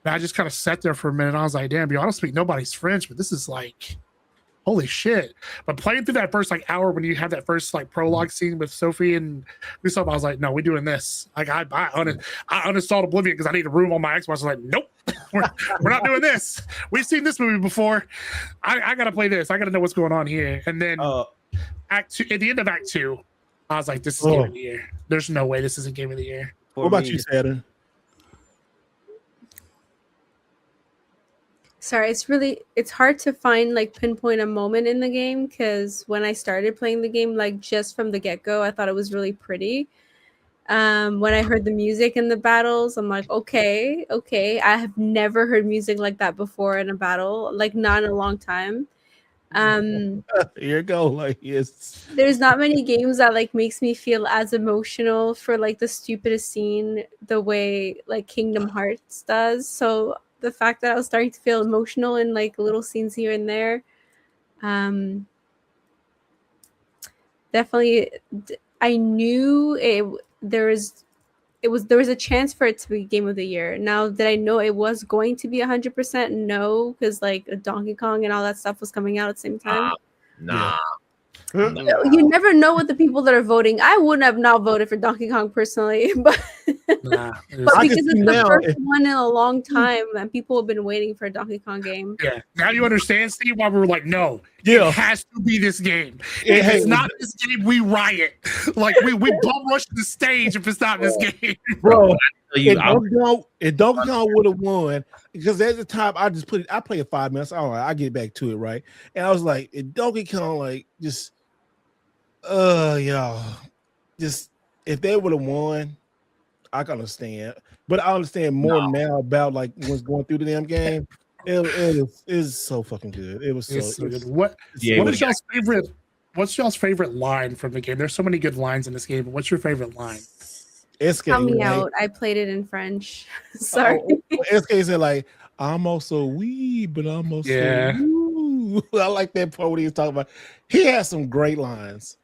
S3: And I just kind of sat there for a minute. And I was like, damn, I don't speak nobody's French, but this is like, holy shit. But playing through that first like hour when you have that first like prologue scene with Sophie and stuff, I was like, no, we're doing this. Like I uninstalled Oblivion because I need a room on my Xbox. I was like, nope, we're not doing this. We've seen this movie before. I gotta play this. I gotta know what's going on here. And then Act 2, at the end of Act 2, I was like, this is Game of the Year. There's no way this isn't Game of the Year.
S1: What about you, Saturn?
S2: Sorry, it's hard to find like pinpoint a moment in the game because when I started playing the game, like just from the get-go, I thought it was really pretty. When I heard the music in the battles, I'm like, okay. I have never heard music like that before in a battle, like not in a long time.
S1: Here you go. Like yes.
S2: There's not many games that like makes me feel as emotional for like the stupidest scene the way like Kingdom Hearts does. So the fact that I was starting to feel emotional in like little scenes here and there, definitely, I knew there was a chance for it to be Game of the Year. Now that I know it was going to be 100%, no, because like Donkey Kong and all that stuff was coming out at the same time.
S4: Nah.
S2: You never know what the people that are voting. I wouldn't have not voted for Donkey Kong personally, but because it's the first one in a long time and people have been waiting for a Donkey Kong game.
S3: Yeah. Now you understand, Steve, why we were like, no, it has to be this game. If it's not this game, we riot. Like we bum rush the stage if it's not this game.
S1: Bro, if Donkey Kong would have won, because at the time I played it 5 minutes. All right, I get back to it, right? And I was like, if Donkey Kong like just y'all, just if they would have won, I can understand. But I understand more now about like what's going through the damn game. It is so fucking good. It was so good.
S3: What's y'all's favorite line from the game? There's so many good lines in this game. What's your favorite line?
S2: Tell me out. I played it in French. Sorry.
S1: SK said like, I'm also wee, but I'm also woo. I like that part when he was talking about. He had some great lines.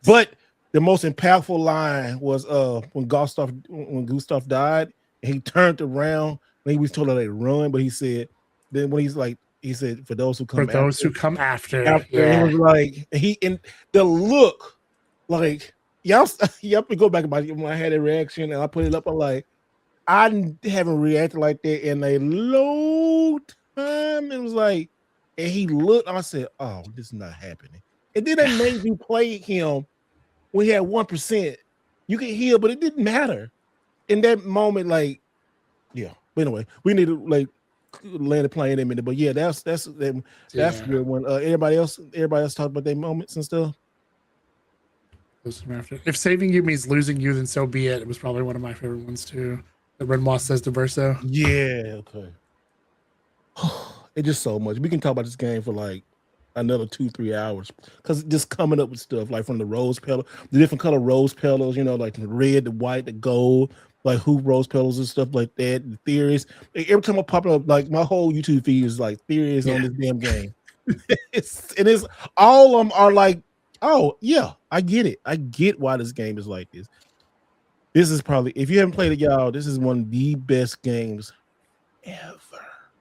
S1: But the most impactful line was when Gustav died, and he turned around and he was told to run, but he said for those who come after. It was like in the look, like y'all have to go back about when I had a reaction and I put it up. I'm like, I haven't reacted like that in a long time. It was like, and he looked. I said, "Oh, this is not happening." And then they made you play him when he had 1%. You could heal, but it didn't matter in that moment. Like, yeah. But anyway, we need to like land the plane in a minute. But yeah, that's a good one. Everybody else talk about their moments and stuff.
S3: If saving you means losing you, then so be it. It was probably one of my favorite ones too. The Red Moss says to Verso.
S1: Yeah, okay. It's just so much. We can talk about this game for like another 2-3 hours because just coming up with stuff like from the rose petal, the different color rose petals, like the red, the white, the gold, like hoop rose petals and stuff like that. The theories. Like, every time I pop up, like my whole YouTube feed is like theories on this damn game. it's all of them are like, oh yeah, I get it. I get why this game is like this. This is probably, if you haven't played it, y'all, this is one of the best games ever.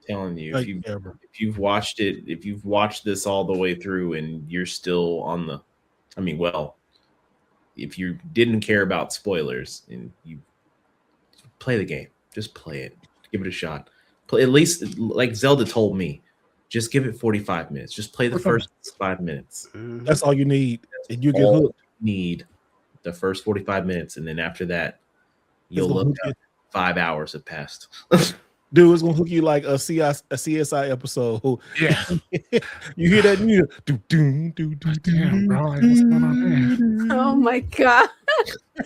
S4: Telling you,
S1: Like,
S4: if you've watched it, if you've watched this all the way through and you're still on the, if you didn't care about spoilers and you play the game, just play it, give it a shot. Play, at least like Zelda told me, just give it 45 minutes. Just play the first 5 minutes.
S1: That's all you need. And you get hooked.
S4: Need the first 45 minutes, and then after that, you'll look up 5 hours have passed.
S1: Dude, it's gonna hook you like a CSI episode.
S3: Yeah.
S1: You hear that music?
S3: Damn, bro. Like, what's going on there?
S2: Oh my god.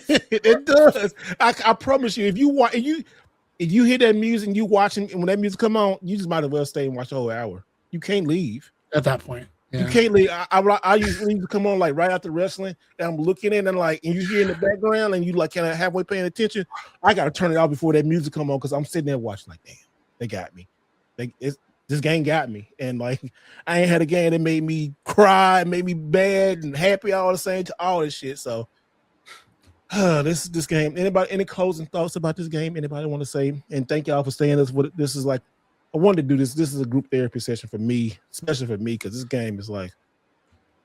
S1: It does. I promise you, if you hear that music and you watching, and when that music come on, you just might as well stay and watch the whole hour. You can't leave
S3: At that point. Yeah.
S1: You can't leave. I usually come on like right after wrestling, and I'm looking in and like, and you hear in the background, and you like kind of halfway paying attention. I gotta turn it off before that music come on because I'm sitting there watching like, damn, they got me. This game got me, and like I ain't had a game that made me cry, made me bad and happy all the same to all this shit. So, this game. Anybody any closing thoughts about this game? Anybody want to say? And thank y'all for staying. This is like. I wanted to do this. This is a group therapy session for me, especially for me, because this game is like,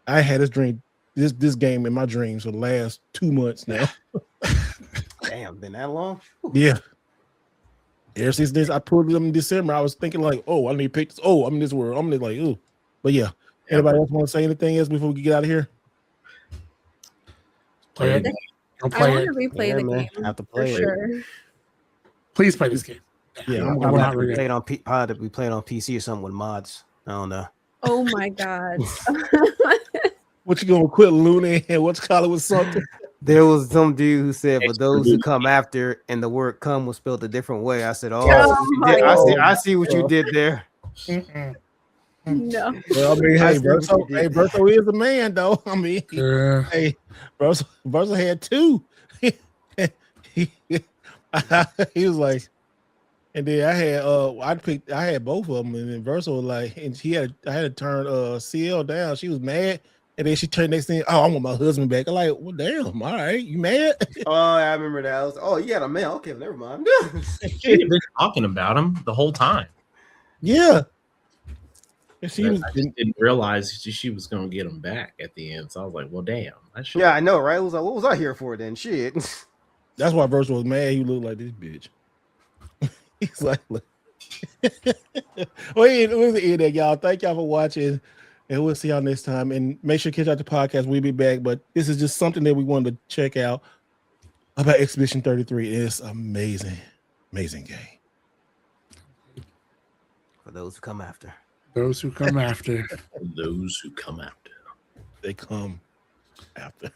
S1: I had this game in my dreams for the last 2 months now.
S5: Damn, been that long?
S1: Yeah. Ever since this, I pulled them in December. I was thinking like, oh, I need to pick this. Oh, I'm in this world. I'm like, ooh. But yeah. Anybody else want to say anything else before we get out of here?
S3: Play it.
S2: I want to replay the game.
S5: I have to play it.
S2: Sure.
S3: Please play this game.
S5: Yeah, I'm gonna have to play it on we play it on PC or something with mods. I don't know.
S2: Oh my god.
S1: What you gonna quit Looney and what's call it with something?
S5: There was some dude who said, "For those who come after," and the word "come" was spelled a different way. I said, I see what you did there."
S2: No.
S1: Well, I mean, Berto is a man, though. I mean, hey, Berto had two. He was like, and then I had both of them, and then Versa was like, and I had to turn CL down. She was mad, and then she turned next thing. Oh, I want my husband back. I'm like, well, damn, all right, you mad?
S5: Oh, I remember that. I was, oh, you had a man. Okay, never mind.
S4: She'd been talking about him the whole time.
S1: Yeah. And
S4: I just didn't realize she was going to get him back at the end. So I was like, well, damn.
S5: Yeah, I know, right? I was like, what was I here for then? Shit.
S1: That's why Versa was mad. He looked like this bitch. He's like, look. Well, we'll end that, y'all. Thank y'all for watching, and we'll see y'all next time. And make sure to catch out the podcast. We'll be back. But this is just something that we wanted to check out about Expedition 33. It's amazing, amazing game.
S5: For those who come after.
S3: Those who come after.
S4: Those who come after.
S1: They come after.